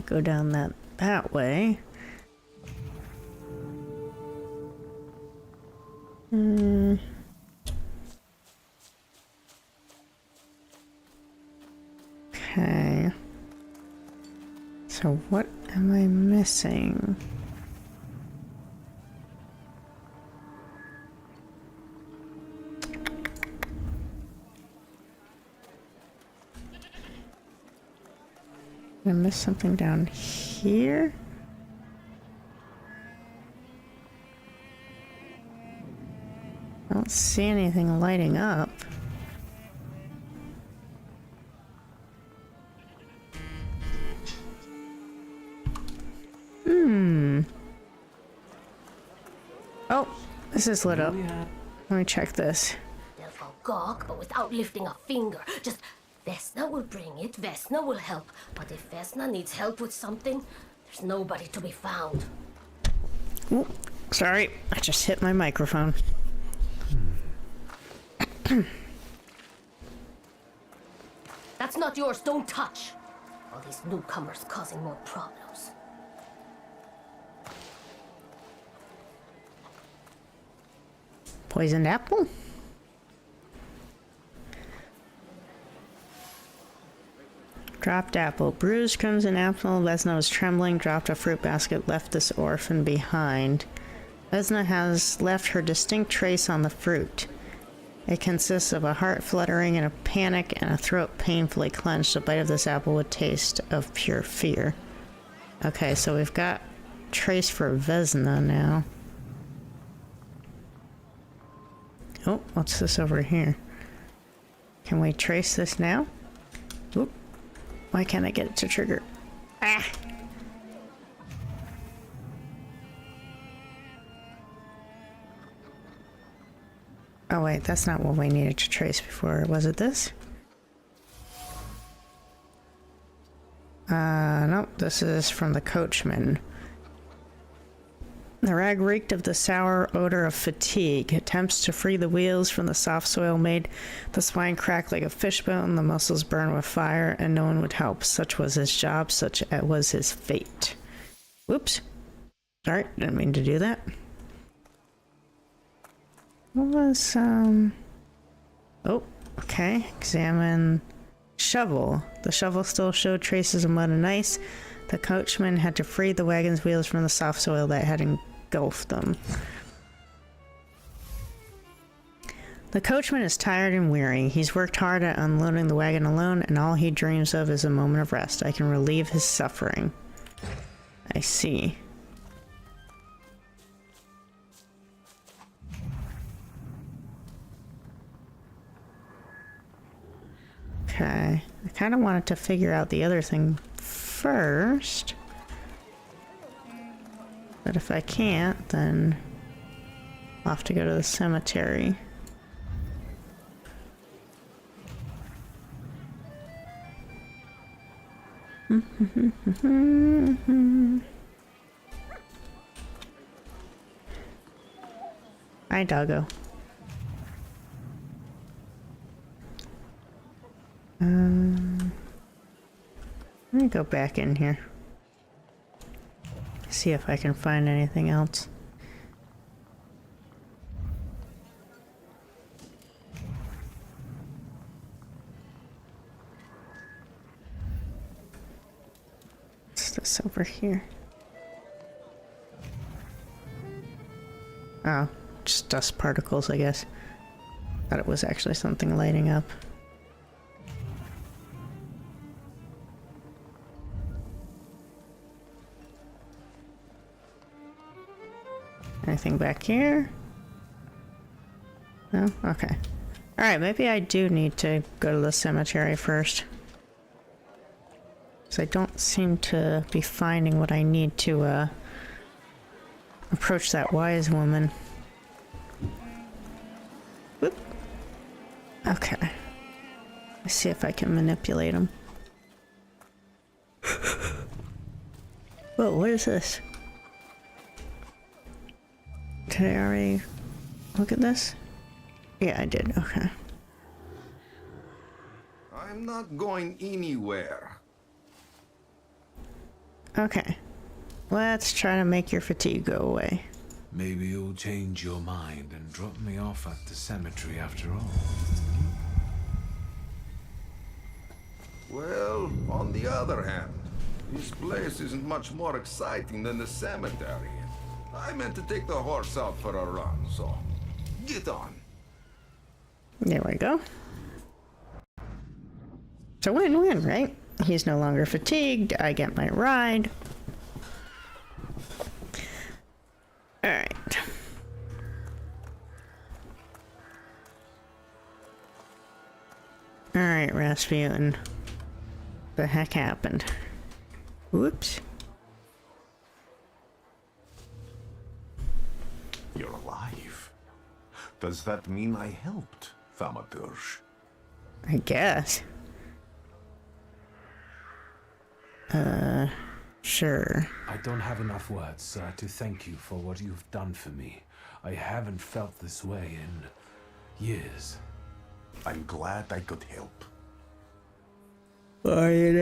go down that way. Okay. So what am I missing? Did I miss something down here? I don't see anything lighting up. Oh, this is lit up. Let me check this. They'll go gawk, but without lifting a finger. Just, Vesna will bring it, Vesna will help. But if Vesna needs help with something, there's nobody to be found. Ooh, sorry, I just hit my microphone. That's not yours, don't touch. All these newcomers causing more problems. Poisoned apple? Dropped apple. Bruised crimson apple. Vesna was trembling, dropped a fruit basket, left this orphan behind. Vesna has left her distinct trace on the fruit. It consists of a heart fluttering and a panic and a throat painfully clenched. A bite of this apple would taste of pure fear. Okay, so we've got trace for Vesna now. Oh, what's this over here? Can we trace this now? Oop. Why can't I get it to trigger? Ah! Oh wait, that's not what we needed to trace before. Was it this? Nope, this is from the coachman. The rag reeked of the sour odor of fatigue. Attempts to free the wheels from the soft soil made the spine crack like a fishbone, the muscles burn with fire, and no one would help. Such was his job, such was his fate. Whoops. Sorry, didn't mean to do that. What was, Oh, okay. Examine shovel. The shovel still showed traces of mud and ice. The coachman had to free the wagon's wheels from the soft soil that had engulfed them. The coachman is tired and weary. He's worked hard at unloading the wagon alone, and all he dreams of is a moment of rest. I can relieve his suffering. I see. Okay. I kind of wanted to figure out the other thing first. But if I can't, then I'll have to go to the cemetery. Hi, doggo. Let me go back in here. See if I can find anything else. What's this over here? Oh, just dust particles, I guess. Thought it was actually something lighting up. Anything back here? No? Okay. Alright, maybe I do need to go to the cemetery first. Because I don't seem to be finding what I need to, approach that wise woman. Whoop. Okay. Let's see if I can manipulate him. Whoa, what is this? Did I already look at this? Yeah, I did. Okay. I'm not going anywhere. Okay. Let's try to make your fatigue go away. Maybe you'll change your mind and drop me off at the cemetery after all. Well, on the other hand, this place isn't much more exciting than the cemetery. I meant to take the horse out for a run, so get on. There we go. It's a win-win, right? He's no longer fatigued. I get my ride. Alright. Alright, Rasputin. What the heck happened? Whoops. You're alive. Does that mean I helped, Thaumaturge? I guess. Sure. I don't have enough words, sir, to thank you for what you've done for me. I haven't felt this way in years. I'm glad I could help. Well, you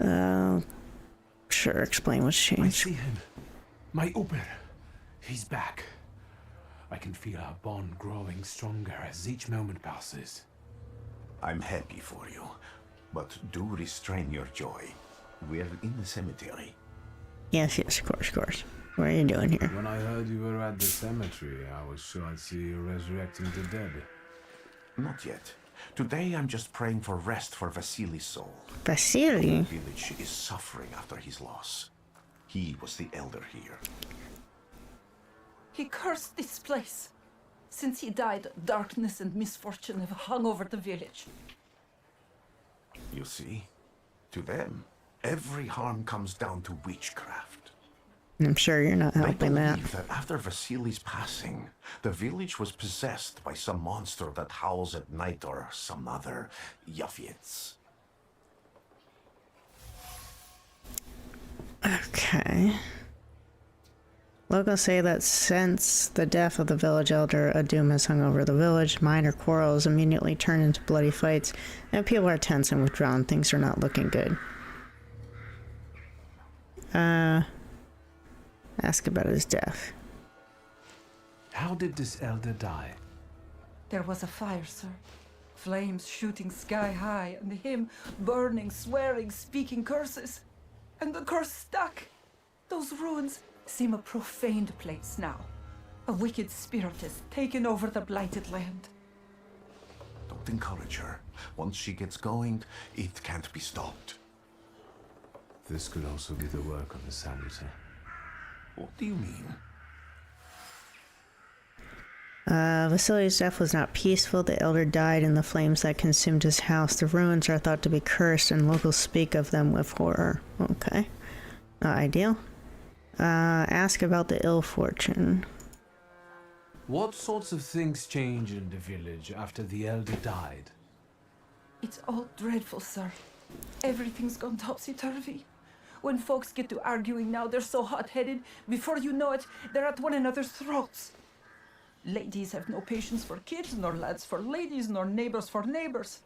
know. Sure, explain what's I changed. see him. My Uber. He's back. I can feel our bond growing stronger as each moment passes. I'm happy for you, but do restrain your joy. We're in the cemetery. Yes, of course. What are you doing here? When I heard you were at the cemetery, I was sure I'd see you resurrecting the dead. Not yet. Today I'm just praying for rest for Vasily's soul. Vasily? The village is suffering after his loss. He was the elder here. He cursed this place. Since he died, darkness and misfortune have hung over the village. You see, to them, every harm comes down to witchcraft. I'm sure you're not helping They that. believe that after Vasily's passing, the village was possessed by some monster that howls at night or some other Yafits. Okay. Locals say that since the death of the village elder, a doom has hung over the village. Minor quarrels immediately turn into bloody fights, and people are tense and withdrawn. Things are not looking good. Ask about his death. How did this elder die? There was a fire, sir. Flames shooting sky high, and him burning, swearing, speaking curses. And the curse stuck. Those ruins seem a profaned place now. A wicked spirit has taken over the blighted land. Don't encourage her. Once she gets going, it can't be stopped. This could also be the work of the Saluter. What do you mean? Vasily's death was not peaceful. The elder died in the flames that consumed his house. The ruins are thought to be cursed, and locals speak of them with horror. Okay. Not ideal. Ask about the ill fortune. What sorts of things change in the village after the elder died? It's all dreadful, sir. Everything's gone topsy-turvy. When folks get to arguing now, they're so hot-headed, before you know it, they're at one another's throats. Ladies have no patience for kids, nor lads for ladies, nor neighbors for neighbors.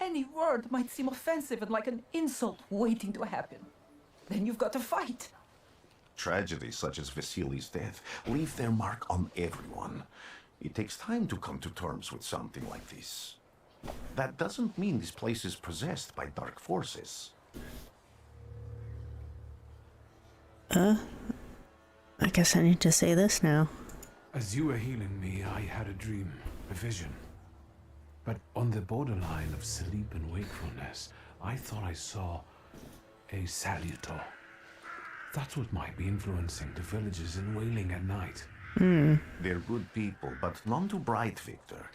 Any word might seem offensive and like an insult waiting to happen. Then you've got to fight. Tragedies such as Vasily's death leave their mark on everyone. It takes time to come to terms with something like this. That doesn't mean this place is possessed by dark forces. I guess I need to say this now. As you were healing me, I had a dream, a vision. But on the borderline of sleep and wakefulness, I thought I saw a Salutor. That's what might be influencing the villagers in wailing at night. They're good people, but none too bright, Victor.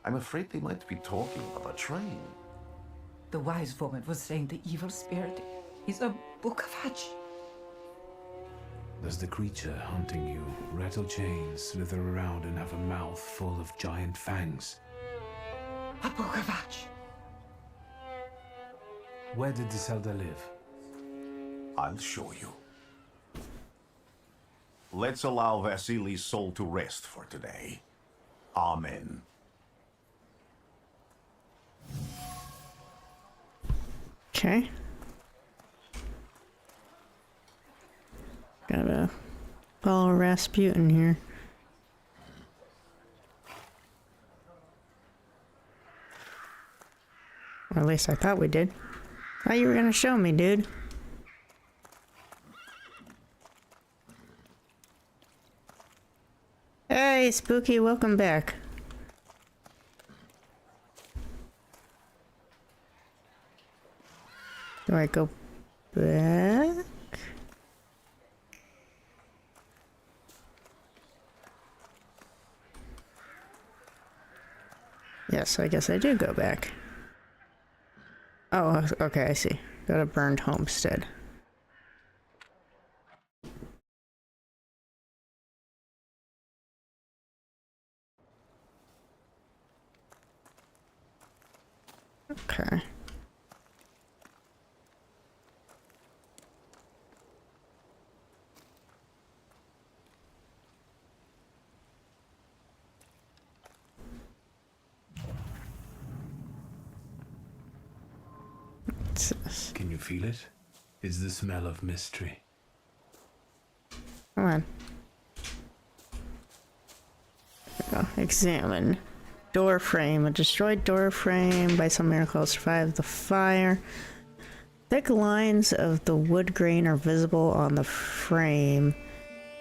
I'm afraid they might be talking about a train. The wise woman was saying the evil spirit is a book of hatch. Does the creature hunting you rattle chains, slither around, and have a mouth full of giant fangs? A book of hatch. Where did this elder live? I'll show you. Let's allow Vasily's soul to rest for today. Amen. Okay. Gotta follow Rasputin here. Or at least I thought we did. Thought you were gonna show me, dude. Hey, Spooky, welcome back. Do I go back? Yes, I guess I do go back. Oh, okay, I see. Got a burned homestead. Okay. What's this? Can you feel it? It's the smell of mystery. Come on. There we go. Examine. Door frame. A destroyed door frame by some miracle survived the fire. Thick lines of the wood grain are visible on the frame.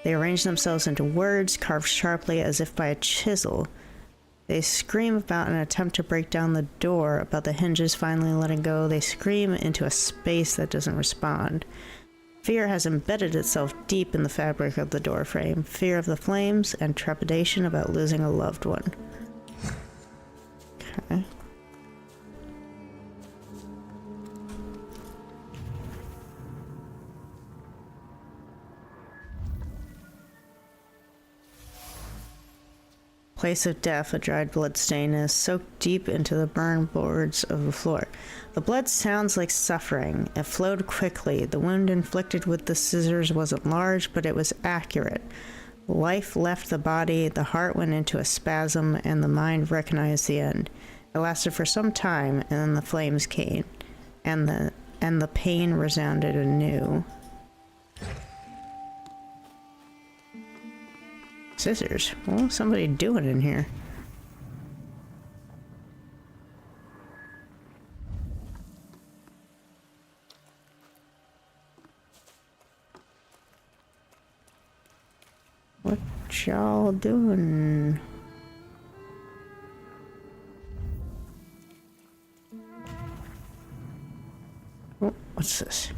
They arrange themselves into words carved sharply as if by a chisel. They scream about an attempt to break down the door, about the hinges finally letting go. They scream into a space that doesn't respond. Fear has embedded itself deep in the fabric of the door frame. Fear of the flames and trepidation about losing a loved one. Okay. Place of death, a dried blood stain is soaked deep into the burned boards of the floor. The blood sounds like suffering. It flowed quickly. The wound inflicted with the scissors wasn't large, but it was accurate. Life left the body, the heart went into a spasm, and the mind recognized the end. It lasted for some time, and then the flames came, and the pain resounded anew. Scissors. What's somebody doing in here? What y'all doing? Oh, what's this?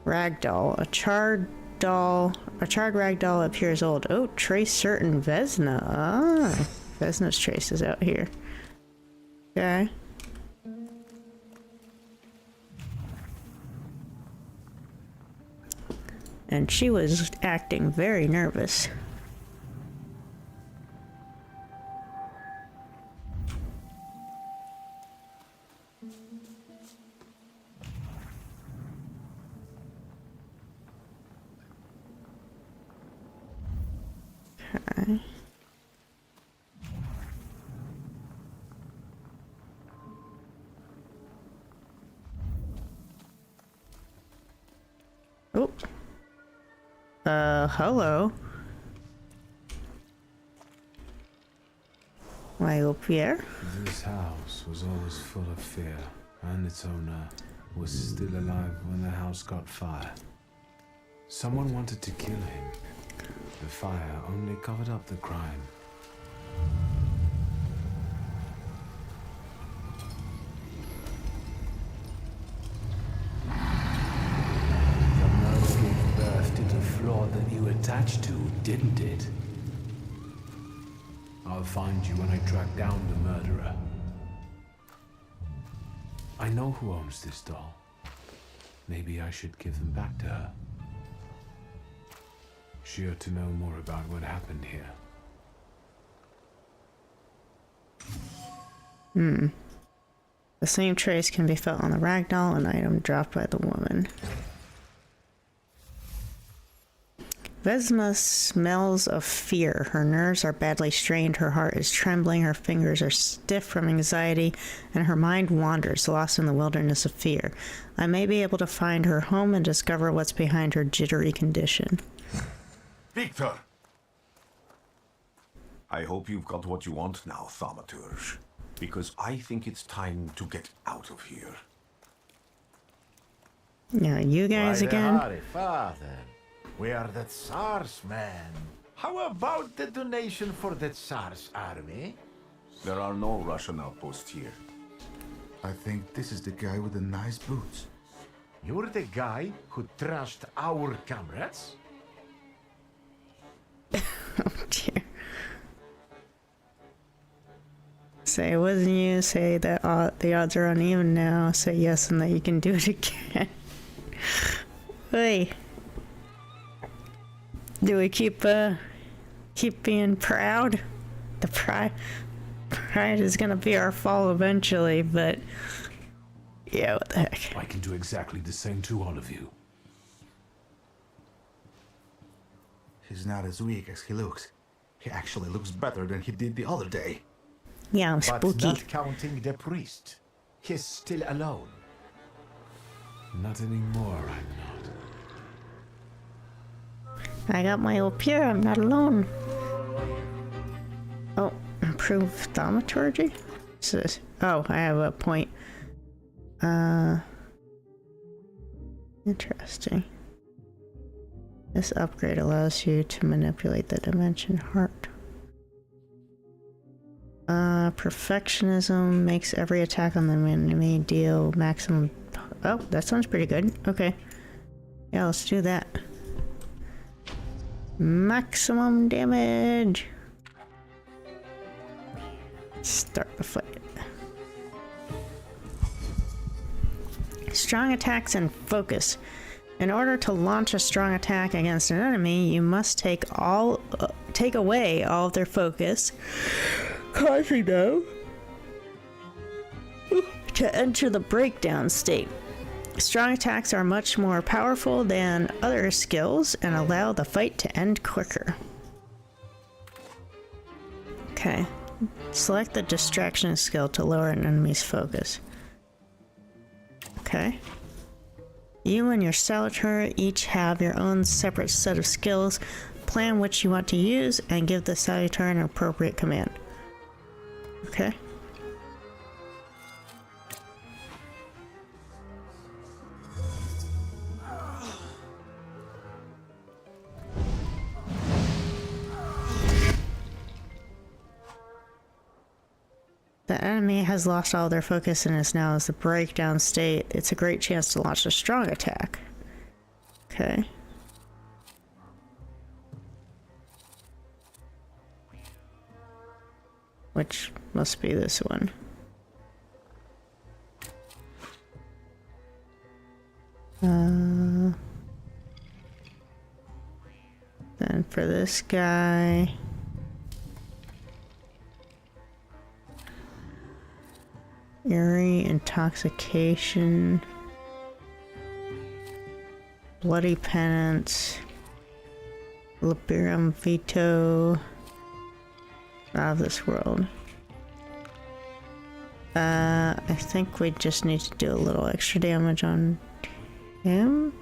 Ragdoll. A charred ragdoll appears old. Oh, trace certain Vesna. Ah, Vesna's trace is out here. Okay. And she was acting very nervous. Okay. Oh. Hello. Why, Pierre? This house was always full of fear, and its owner was still alive when the house caught fire. Someone wanted to kill him. The fire only covered up the crime. The murder gave birth to the flaw that you attached to, didn't it? I'll find you when I track down the murderer. I know who owns this doll. Maybe I should give them back to her. She ought to know more about what happened here. The same trace can be felt on the ragdoll, an item dropped by the woman. Vesma smells of fear. Her nerves are badly strained, her heart is trembling, her fingers are stiff from anxiety, and her mind wanders, lost in the wilderness of fear. I may be able to find her home and discover what's behind her jittery condition. Victor! I hope you've got what you want now, Thaumaturge. Because I think it's time to get out of here. Yeah, you guys again? Howdy, Father. We are the Tsar's men. How about the donation for the Tsar's army? There are no Russian outposts here. I think this is the guy with the nice boots. You're the guy who trashed our comrades? Oh dear. Say it wasn't you, say that the odds are uneven now, say yes and that you can do it again. Hey. Do we keep being proud? The Pride is gonna be our fall eventually, but yeah, what the heck. I can do exactly the same to all of you. He's not as weak as he looks. He actually looks better than he did the other day. Yeah, I'm But spooky. not counting the priest. He's still alone. Not anymore, I'm not. I got my Opera, I'm not alone. Oh, improve Thaumaturge? What's this? Oh, I have a point. Interesting. This upgrade allows you to manipulate the dimension heart. Perfectionism makes every attack on the enemy deal maximum. Oh, that sounds pretty good. Okay. Yeah, let's do that. Maximum damage. Start the fight. Strong attacks and focus. In order to launch a strong attack against an enemy, you must take away all of their focus, causing them to enter the breakdown state. Strong attacks are much more powerful than other skills and allow the fight to end quicker. Okay. Select the distraction skill to lower an enemy's focus. Okay. You and your Salvatore each have your own separate set of skills. Plan which you want to use and give the Salvatore an appropriate command. Okay. The enemy has lost all their focus and is now in the breakdown state. It's a great chance to launch a strong attack. Okay. Which must be this one. Then for this guy... Eerie intoxication, bloody penance, Liberum veto, out of this world. I think we just need to do a little extra damage on him.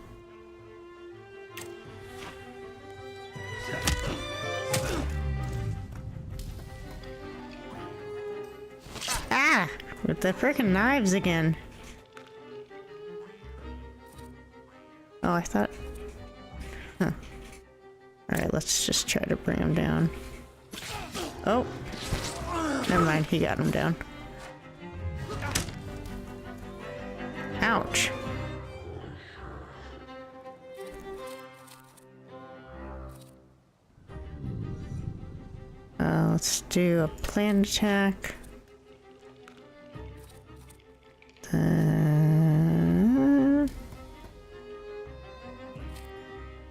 Ah! With the frickin' knives again. Oh, I thought... Huh. Alright, let's just try to bring him down. Oh! Never mind, he got him down. Ouch! Let's do a planned attack.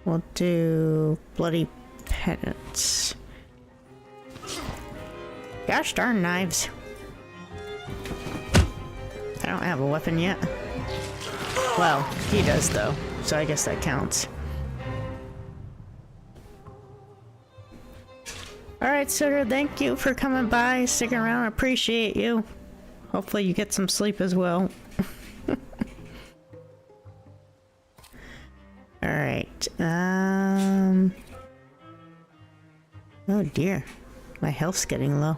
We'll do bloody penance. Gosh darn knives. I don't have a weapon yet. Well, he does though, so I guess that counts. Alright, Sugar, thank you for coming by, sticking around, I appreciate you. Hopefully you get some sleep as well. Alright, oh dear. My health's getting low.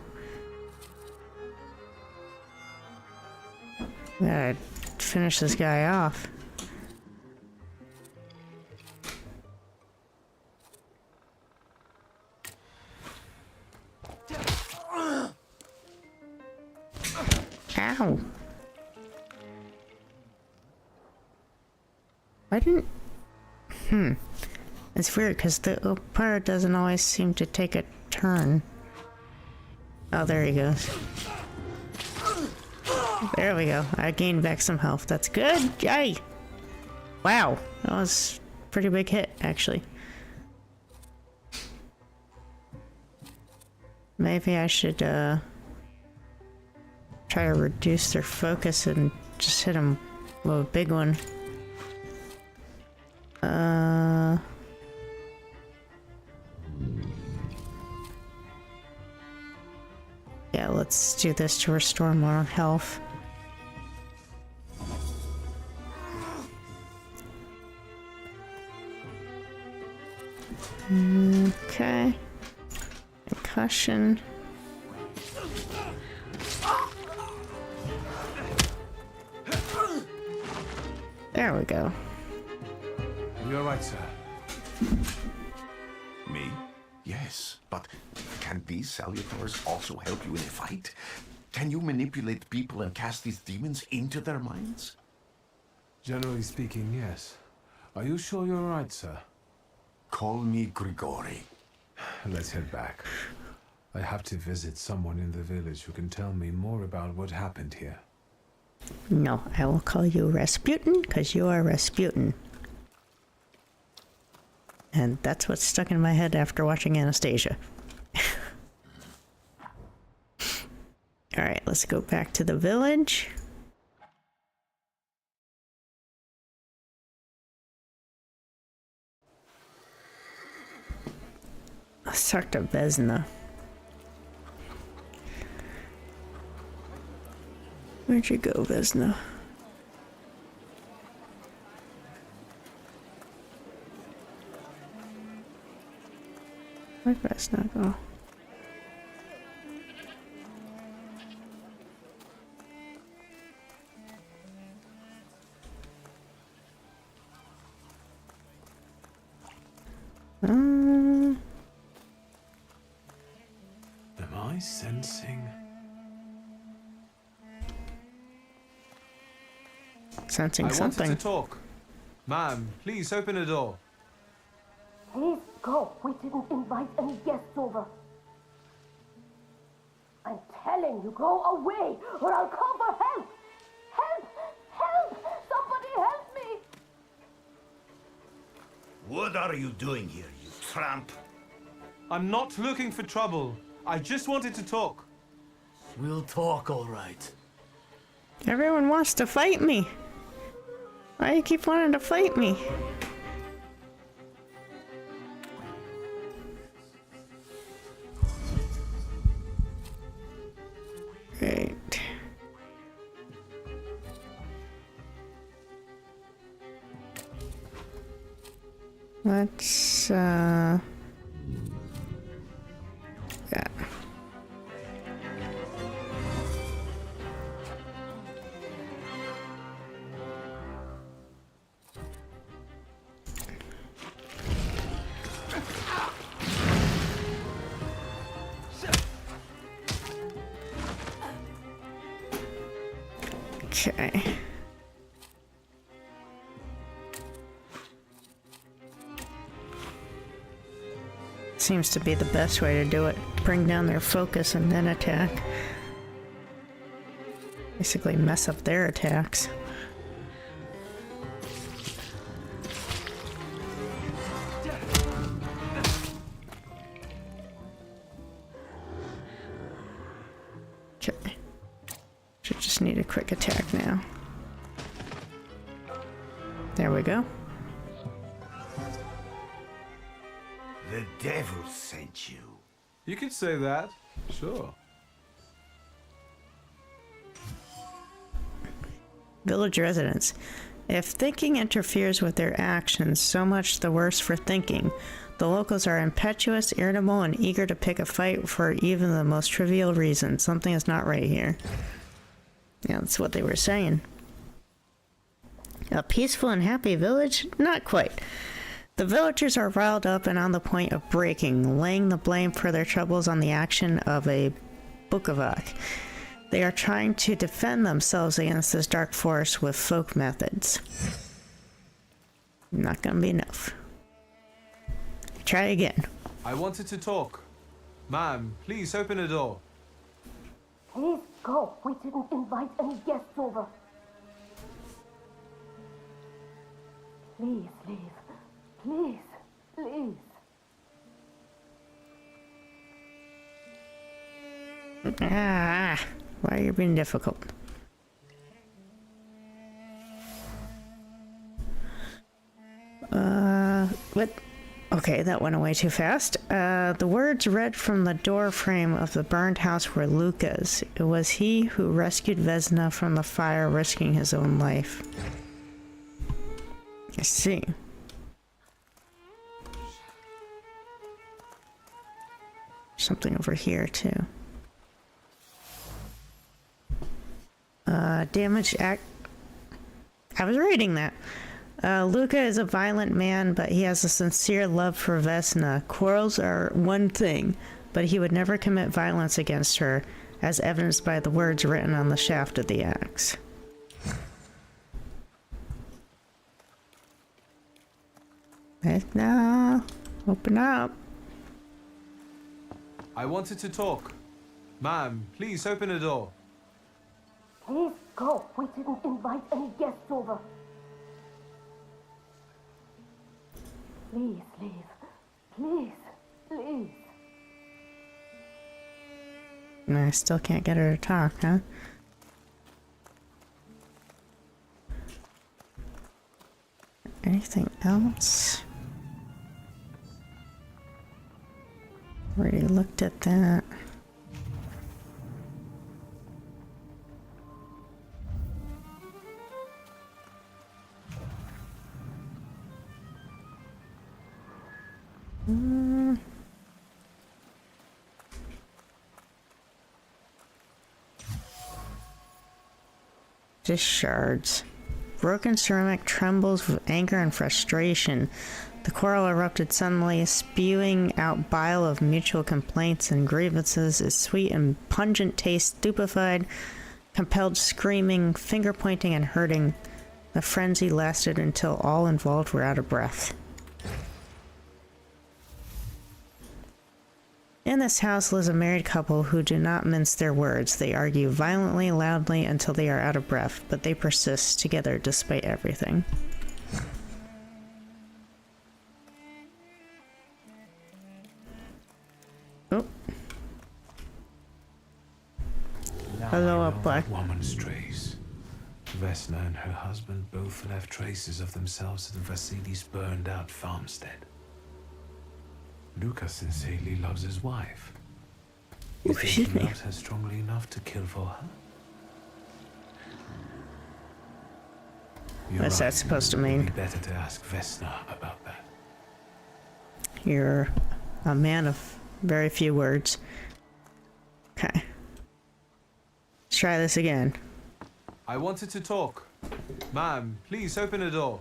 Gotta finish this guy off. Ow! I didn't... It's weird because the Opera doesn't always seem to take a turn. Oh, there he goes. There we go. I gained back some health. That's good. Yay! Wow. That was a pretty big hit, actually. Maybe I should, Try to reduce their focus and just hit them with a big one. Yeah, let's do this to restore more health. Okay. Concussion. There we go. You're right, sir. Me? Yes, but can these salutars also help you in a fight? Can you manipulate people and cast these demons into their minds? Generally speaking, yes. Are you sure you're right, sir? Call me Grigori. Let's head back. I have to visit someone in the village who can tell me more about what happened here. No, I will call you Rasputin, because you are Rasputin. And that's what's stuck in my head after watching Anastasia. Alright, let's go back to the village. Let's talk to Vesna. Where'd you go, Vesna? Where'd Vesna go? Am I sensing? Sensing something. I wanted to talk. Ma'am, please open the door. Please go. We didn't invite any guests over. I'm telling you, go away, or I'll call for help. Help! Help! Somebody help me! What are you doing here, you tramp? I'm not looking for trouble. I just wanted to talk. We'll talk, all right. Everyone wants to fight me. Why do you keep wanting to fight me? Right. Let's, yeah. Okay. Seems to be the best way to do it. Bring down their focus and then attack. Basically mess up their attacks. Okay. Should just need a quick attack now. There we go. The devil sent you. You could say that. Sure. Village residents. If thinking interferes with their actions, so much the worse for thinking. The locals are impetuous, irritable, and eager to pick a fight for even the most trivial reason. Something is not right here. Yeah, that's what they were saying. A peaceful and happy village? Not quite. The villagers are riled up and on the point of breaking, laying the blame for their troubles on the action of a Bukovac. They are trying to defend themselves against this dark force with folk methods. Not gonna be enough. Try again. I wanted to talk. Ma'am, please open the door. Please go. We didn't invite any guests over. Please leave. Please, please. Ah. Why are you being difficult? What? Okay, that went away too fast. The words read from the door frame of the burned house were Luca's. It was he who rescued Vesna from the fire, risking his own life. I see. Something over here, too. Damage act. I was reading that. Luca is a violent man, but he has a sincere love for Vesna. Quarrels are one thing, but he would never commit violence against her, as evidenced by the words written on the shaft of the axe. Vesna, open up. I wanted to talk. Ma'am, please open the door. Please go. We didn't invite any guests over. Please leave. Please, please. No, I still can't get her to talk, huh? Anything else? Already looked at that. Just shards. Broken ceramic trembles with anger and frustration. The quarrel erupted suddenly, spewing out bile of mutual complaints and grievances, its sweet and pungent taste stupefied, compelled screaming, finger pointing, and hurting. The frenzy lasted until all involved were out of breath. In this house lives a married couple who do not mince their words. They argue violently, loudly, until they are out of breath, but they persist together despite everything. Oh. Hello, up black. Woman's trace. Vesna and her husband both left traces of themselves at Vasily's burned out farmstead. Luca sincerely loves his wife. You think he loves her strongly enough to kill for her? What's that supposed to mean? It'd be better to ask Vesna about that. You're a man of very few words. Okay. Let's try this again. I wanted to talk. Ma'am, please open the door.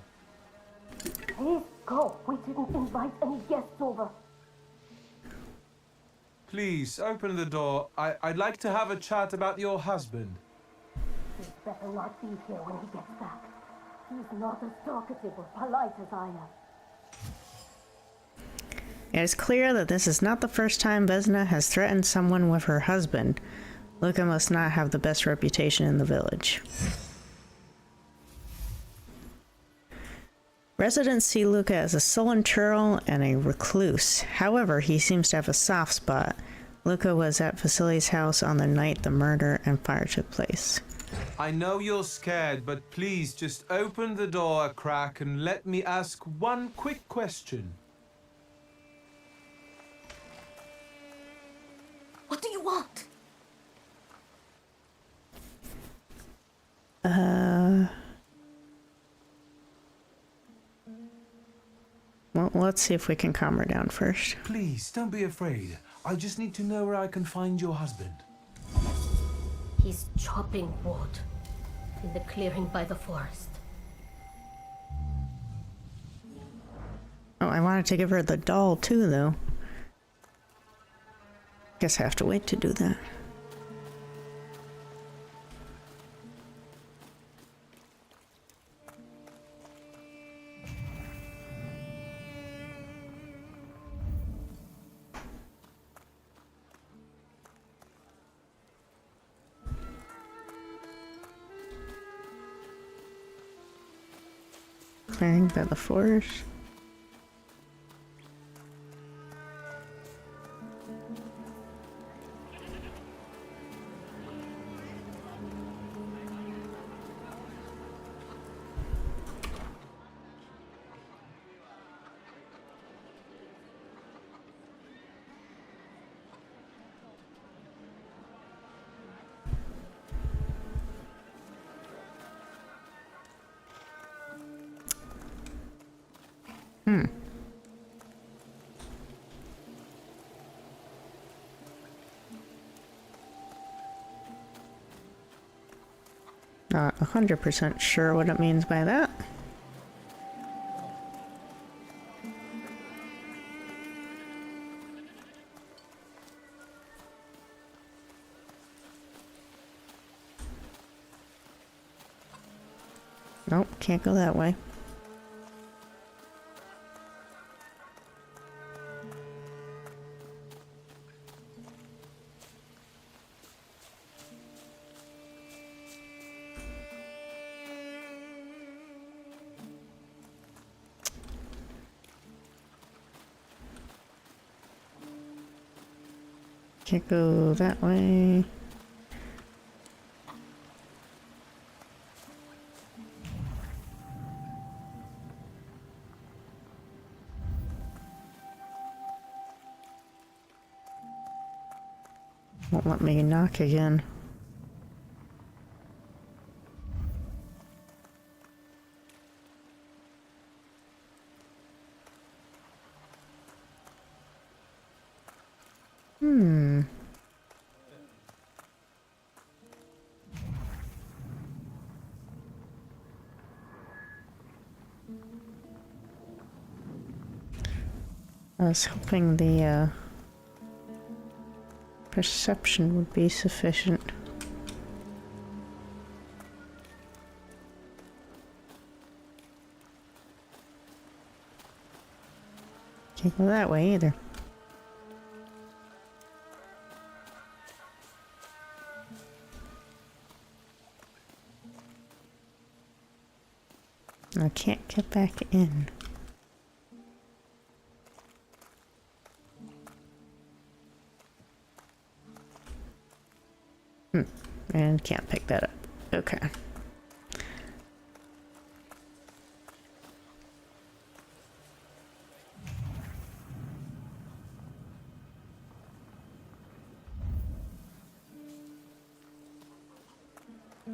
Please go. We didn't invite any guests over. Please open the door. I'd like to have a chat about your husband. He'd better not be here when he gets back. He's not as talkative or polite as I am. It is clear that this is not the first time Vesna has threatened someone with her husband. Luca must not have the best reputation in the village. Residents see Luca as a sullen churl and a recluse. However, he seems to have a soft spot. Luca was at Vasily's house on the night the murder and fire took place. I know you're scared, but please just open the door a crack and let me ask one quick question. What do you want? Well, let's see if we can calm her down first. Please, don't be afraid. I just need to know where I can find your husband. He's chopping wood in the clearing by the forest. Oh, I wanted to give her the doll too, though. Guess I have to wait to do that. Clearing by the forest. Not 100% sure what it means by that. Nope, can't go that way. Can't go that way. Won't let me knock again. I was hoping the perception would be sufficient. Can't go that way either. I can't get back in. And can't pick that up. Okay.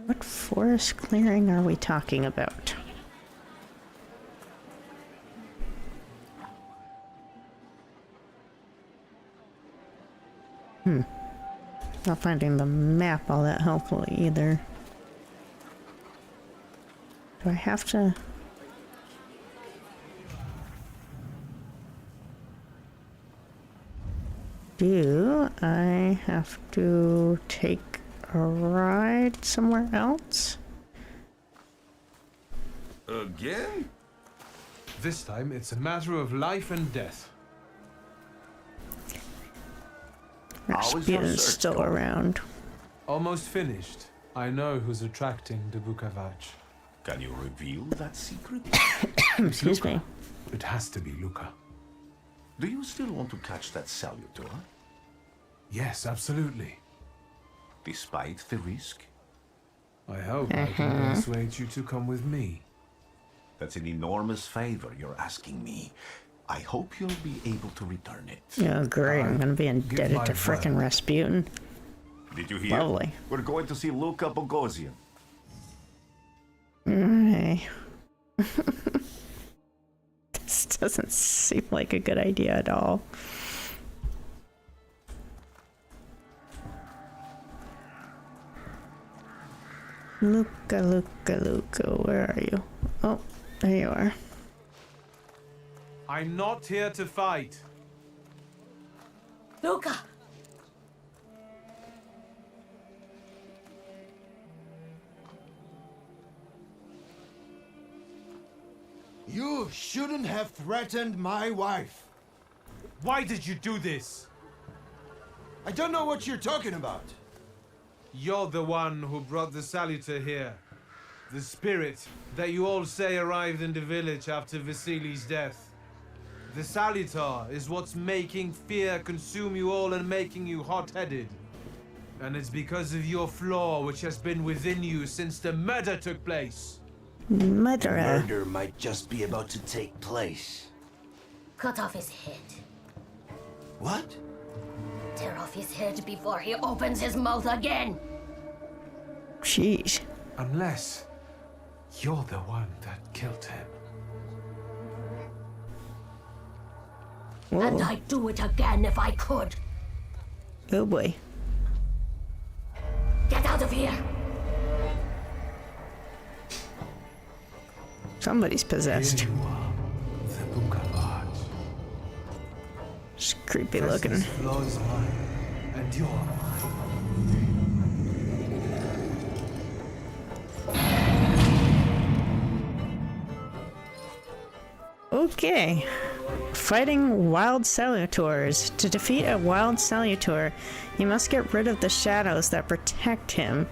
What forest clearing are we talking about? Not finding the map all that helpful either. Do I have to... Do I have to take a ride somewhere else? Again? This time it's a matter of life and death. Rasputin's still around. Almost finished. I know who's attracting the Bukavach. Can you reveal that secret? Excuse me. It has to be Luca. Do you still want to catch that Salutor? Yes, absolutely. Despite the risk? I hope I can persuade you to come with me. That's an enormous favor you're asking me. I hope you'll be able to return it. Oh, great. I'm gonna be indebted to frickin' Rasputin. Did you hear? Lovely. We're going to see Luca Bogosian. Okay. This doesn't seem like a good idea at all. Luca, Luca, Luca, where are you? Oh, there you are. I'm not here to fight. Luca! You shouldn't have threatened my wife. Why did you do this? I don't know what you're talking about. You're the one who brought the Salutor here. The spirit that you all say arrived in the village after Vasili's death. The Salutor is what's making fear consume you all and making you hot-headed. And it's because of your flaw which has been within you since the murder took place. Murderer. Murder might just be about to take place. Cut off his head. What? Tear off his head before he opens his mouth again. Jeez. Unless you're the one that killed him. And I'd do it again if I could. Oh boy. Get out of here! Somebody's possessed. Here you are, the book of art. It's creepy looking. This floor is mine, and you're mine. Okay. Fighting wild salutors. To defeat a wild salutor, you must get rid of the shadows that protect him.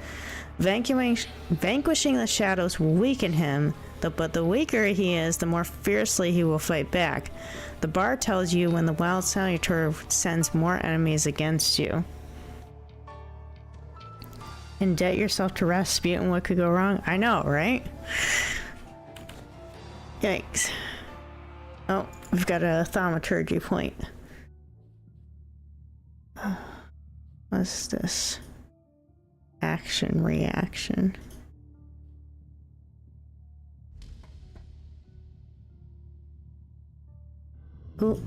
Vanquishing the shadows will weaken him, but the weaker he is, the more fiercely he will fight back. The bar tells you when the wild salutor sends more enemies against you. Indent yourself to Rasputin, what could go wrong? I know, right? Yikes. Oh, we've got a thaumaturgy point. What's this? Action, reaction. Ooh.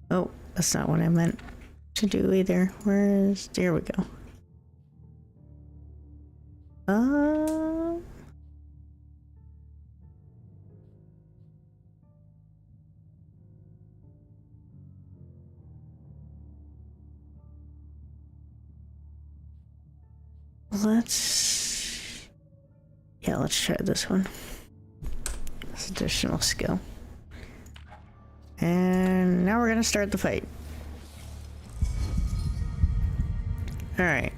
Oh, that's not what I meant to do either. There we go. Let's try this one. This additional skill. And now we're gonna start the fight. Alright.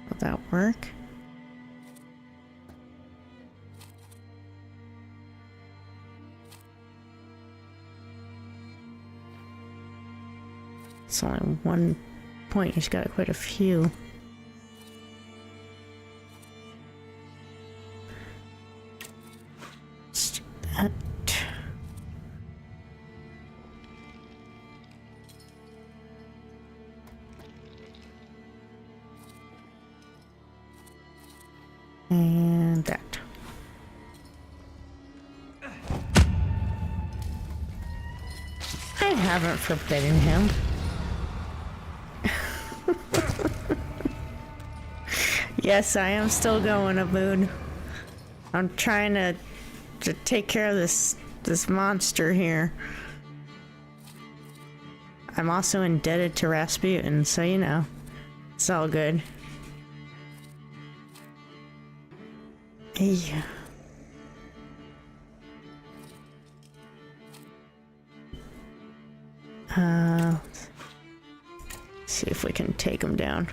Will that work? It's only one point, he's got quite a few. Let's do that. And that. I haven't forbidden him. Yes, I am still going, Abood. I'm trying to take care of this monster here. I'm also indebted to Rasputin, so you know, it's all good. Yeah. Let's see if we can take him down.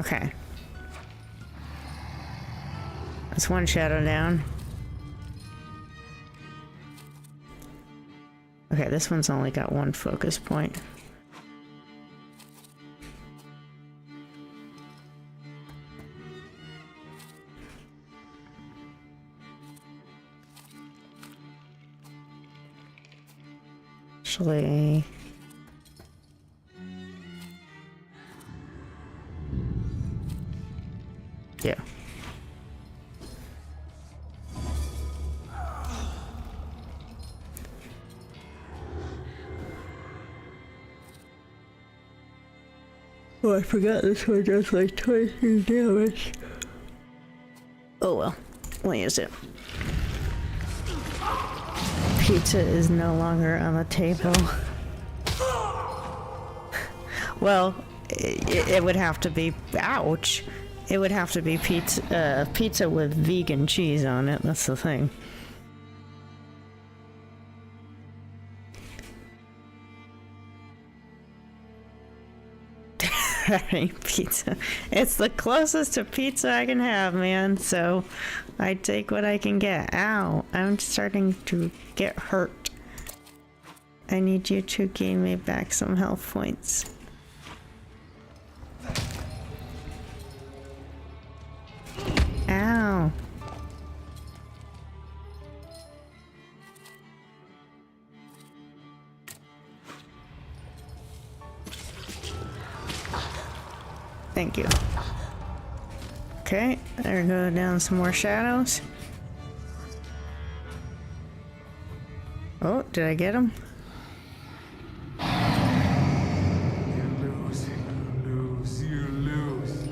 Okay. That's one shadow down. Okay, this one's only got one focus point. Actually... yeah. Oh, I forgot this one does like 23 damage. Oh well, we'll use it. Pizza is no longer on the table. Well, it would have to be, ouch. It would have to be pizza with vegan cheese on it, that's the thing. Alright, pizza. It's the closest to pizza I can have, man, so I take what I can get. Ow, I'm starting to get hurt. I need you to gain me back some health points. Ow. Thank you. Okay, there go down some more shadows. Oh, did I get him? You lose.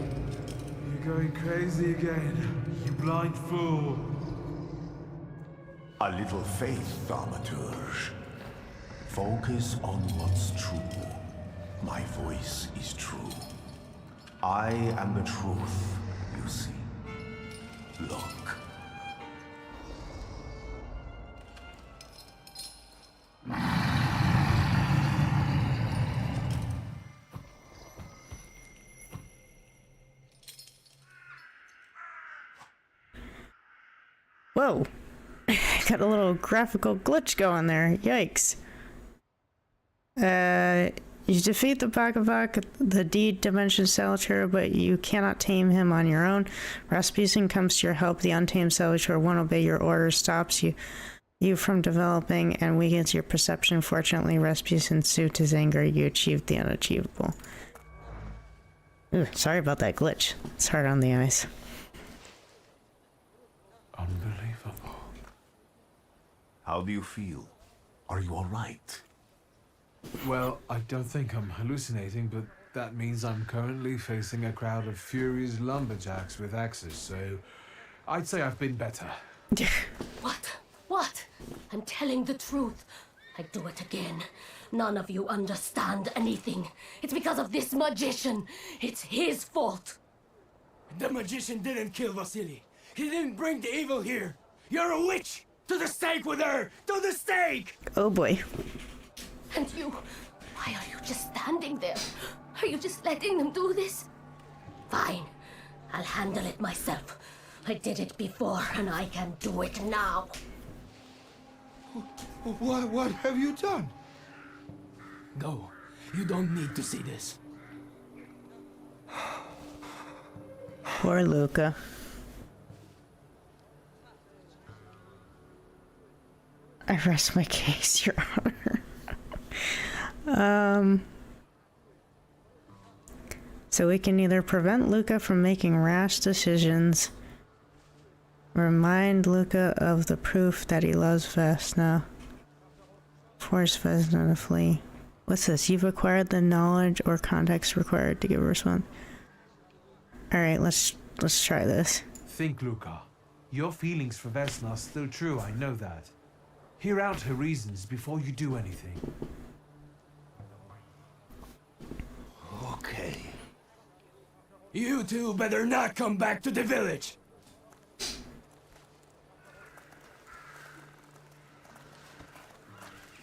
You're going crazy again, you blind fool. A little faith, Thaumaturge. Focus on what's true. My voice is true. I am the truth, you see. Look. Whoa. Got a little graphical glitch going there. Yikes. You defeat the Bakavak, the D-Dimension Saboteur, but you cannot tame him on your own. Rasputin comes to your help. The untamed Saboteur won't obey your orders, stops you from developing, and weakens your perception. Fortunately, Rasputin soothed his anger. You achieved the unachievable. Ooh, sorry about that glitch. It's hard on the eyes. Unbelievable. How do you feel? Are you all right? Well, I don't think I'm hallucinating, but that means I'm currently facing a crowd of furious lumberjacks with axes, so I'd say I've been better. What? What? I'm telling the truth. I do it again. None of you understand anything. It's because of this magician. It's his fault. The magician didn't kill Vasily. He didn't bring the evil here. You're a witch! To the stake with her! To the stake! Oh boy. And you, why are you just standing there? Are you just letting them do this? Fine, I'll handle it myself. I did it before and I can do it now. What have you done? Go. You don't need to see this. Poor Luca. I rest my case, Your Honor. So we can either prevent Luca from making rash decisions, remind Luca of the proof that he loves Vesna, force Vesna to flee. What's this? You've acquired the knowledge or context required to give a response. Alright, let's try this. Think, Luca. Your feelings for Vesna are still true, I know that. Hear out her reasons before you do anything. Okay. You two better not come back to the village.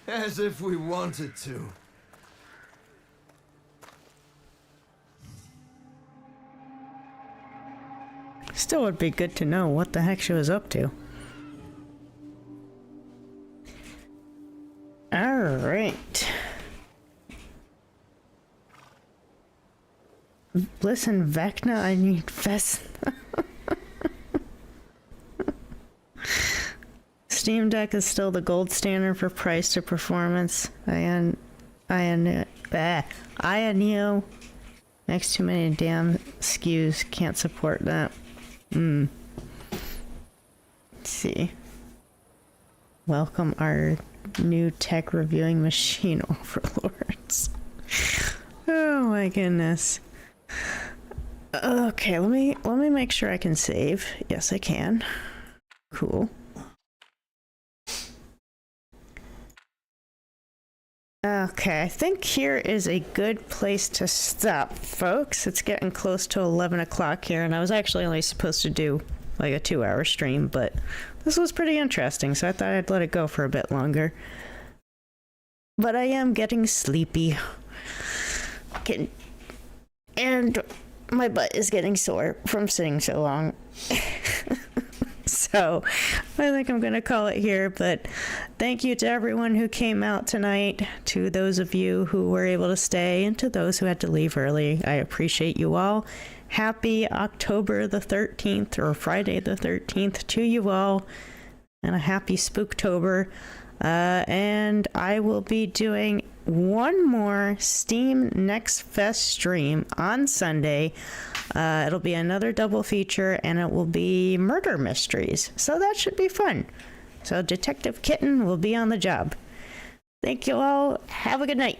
As if we wanted to. Still would be good to know what the heck she was up to. Alright. Listen, Vecna, I need Vesna. Steam Deck is still the gold standard for price to performance. Ioneo. Next too many damn SKUs, can't support that. Let's see. Welcome our new tech reviewing machine overlords. Oh my goodness. Okay, let me make sure I can save. Yes, I can. Cool. Okay, I think here is a good place to stop, folks. It's getting close to 11 o'clock here, and I was actually only supposed to do like a 2-hour stream, but this was pretty interesting, so I thought I'd let it go for a bit longer. But I am getting sleepy. And my butt is getting sore from sitting so long. So So I think I'm going to call it here. But thank you to everyone who came out tonight, to those of you who were able to stay, and to those who had to leave early. I appreciate you all. Happy October the 13th, or Friday the 13th to you all, and a happy Spooktober. And I will be doing one more Steam Next Fest stream on Sunday. It'll be another double feature, and it will be murder mysteries. So that should be fun. So Detective Kitten will be on the job. Thank you all. Have a good night.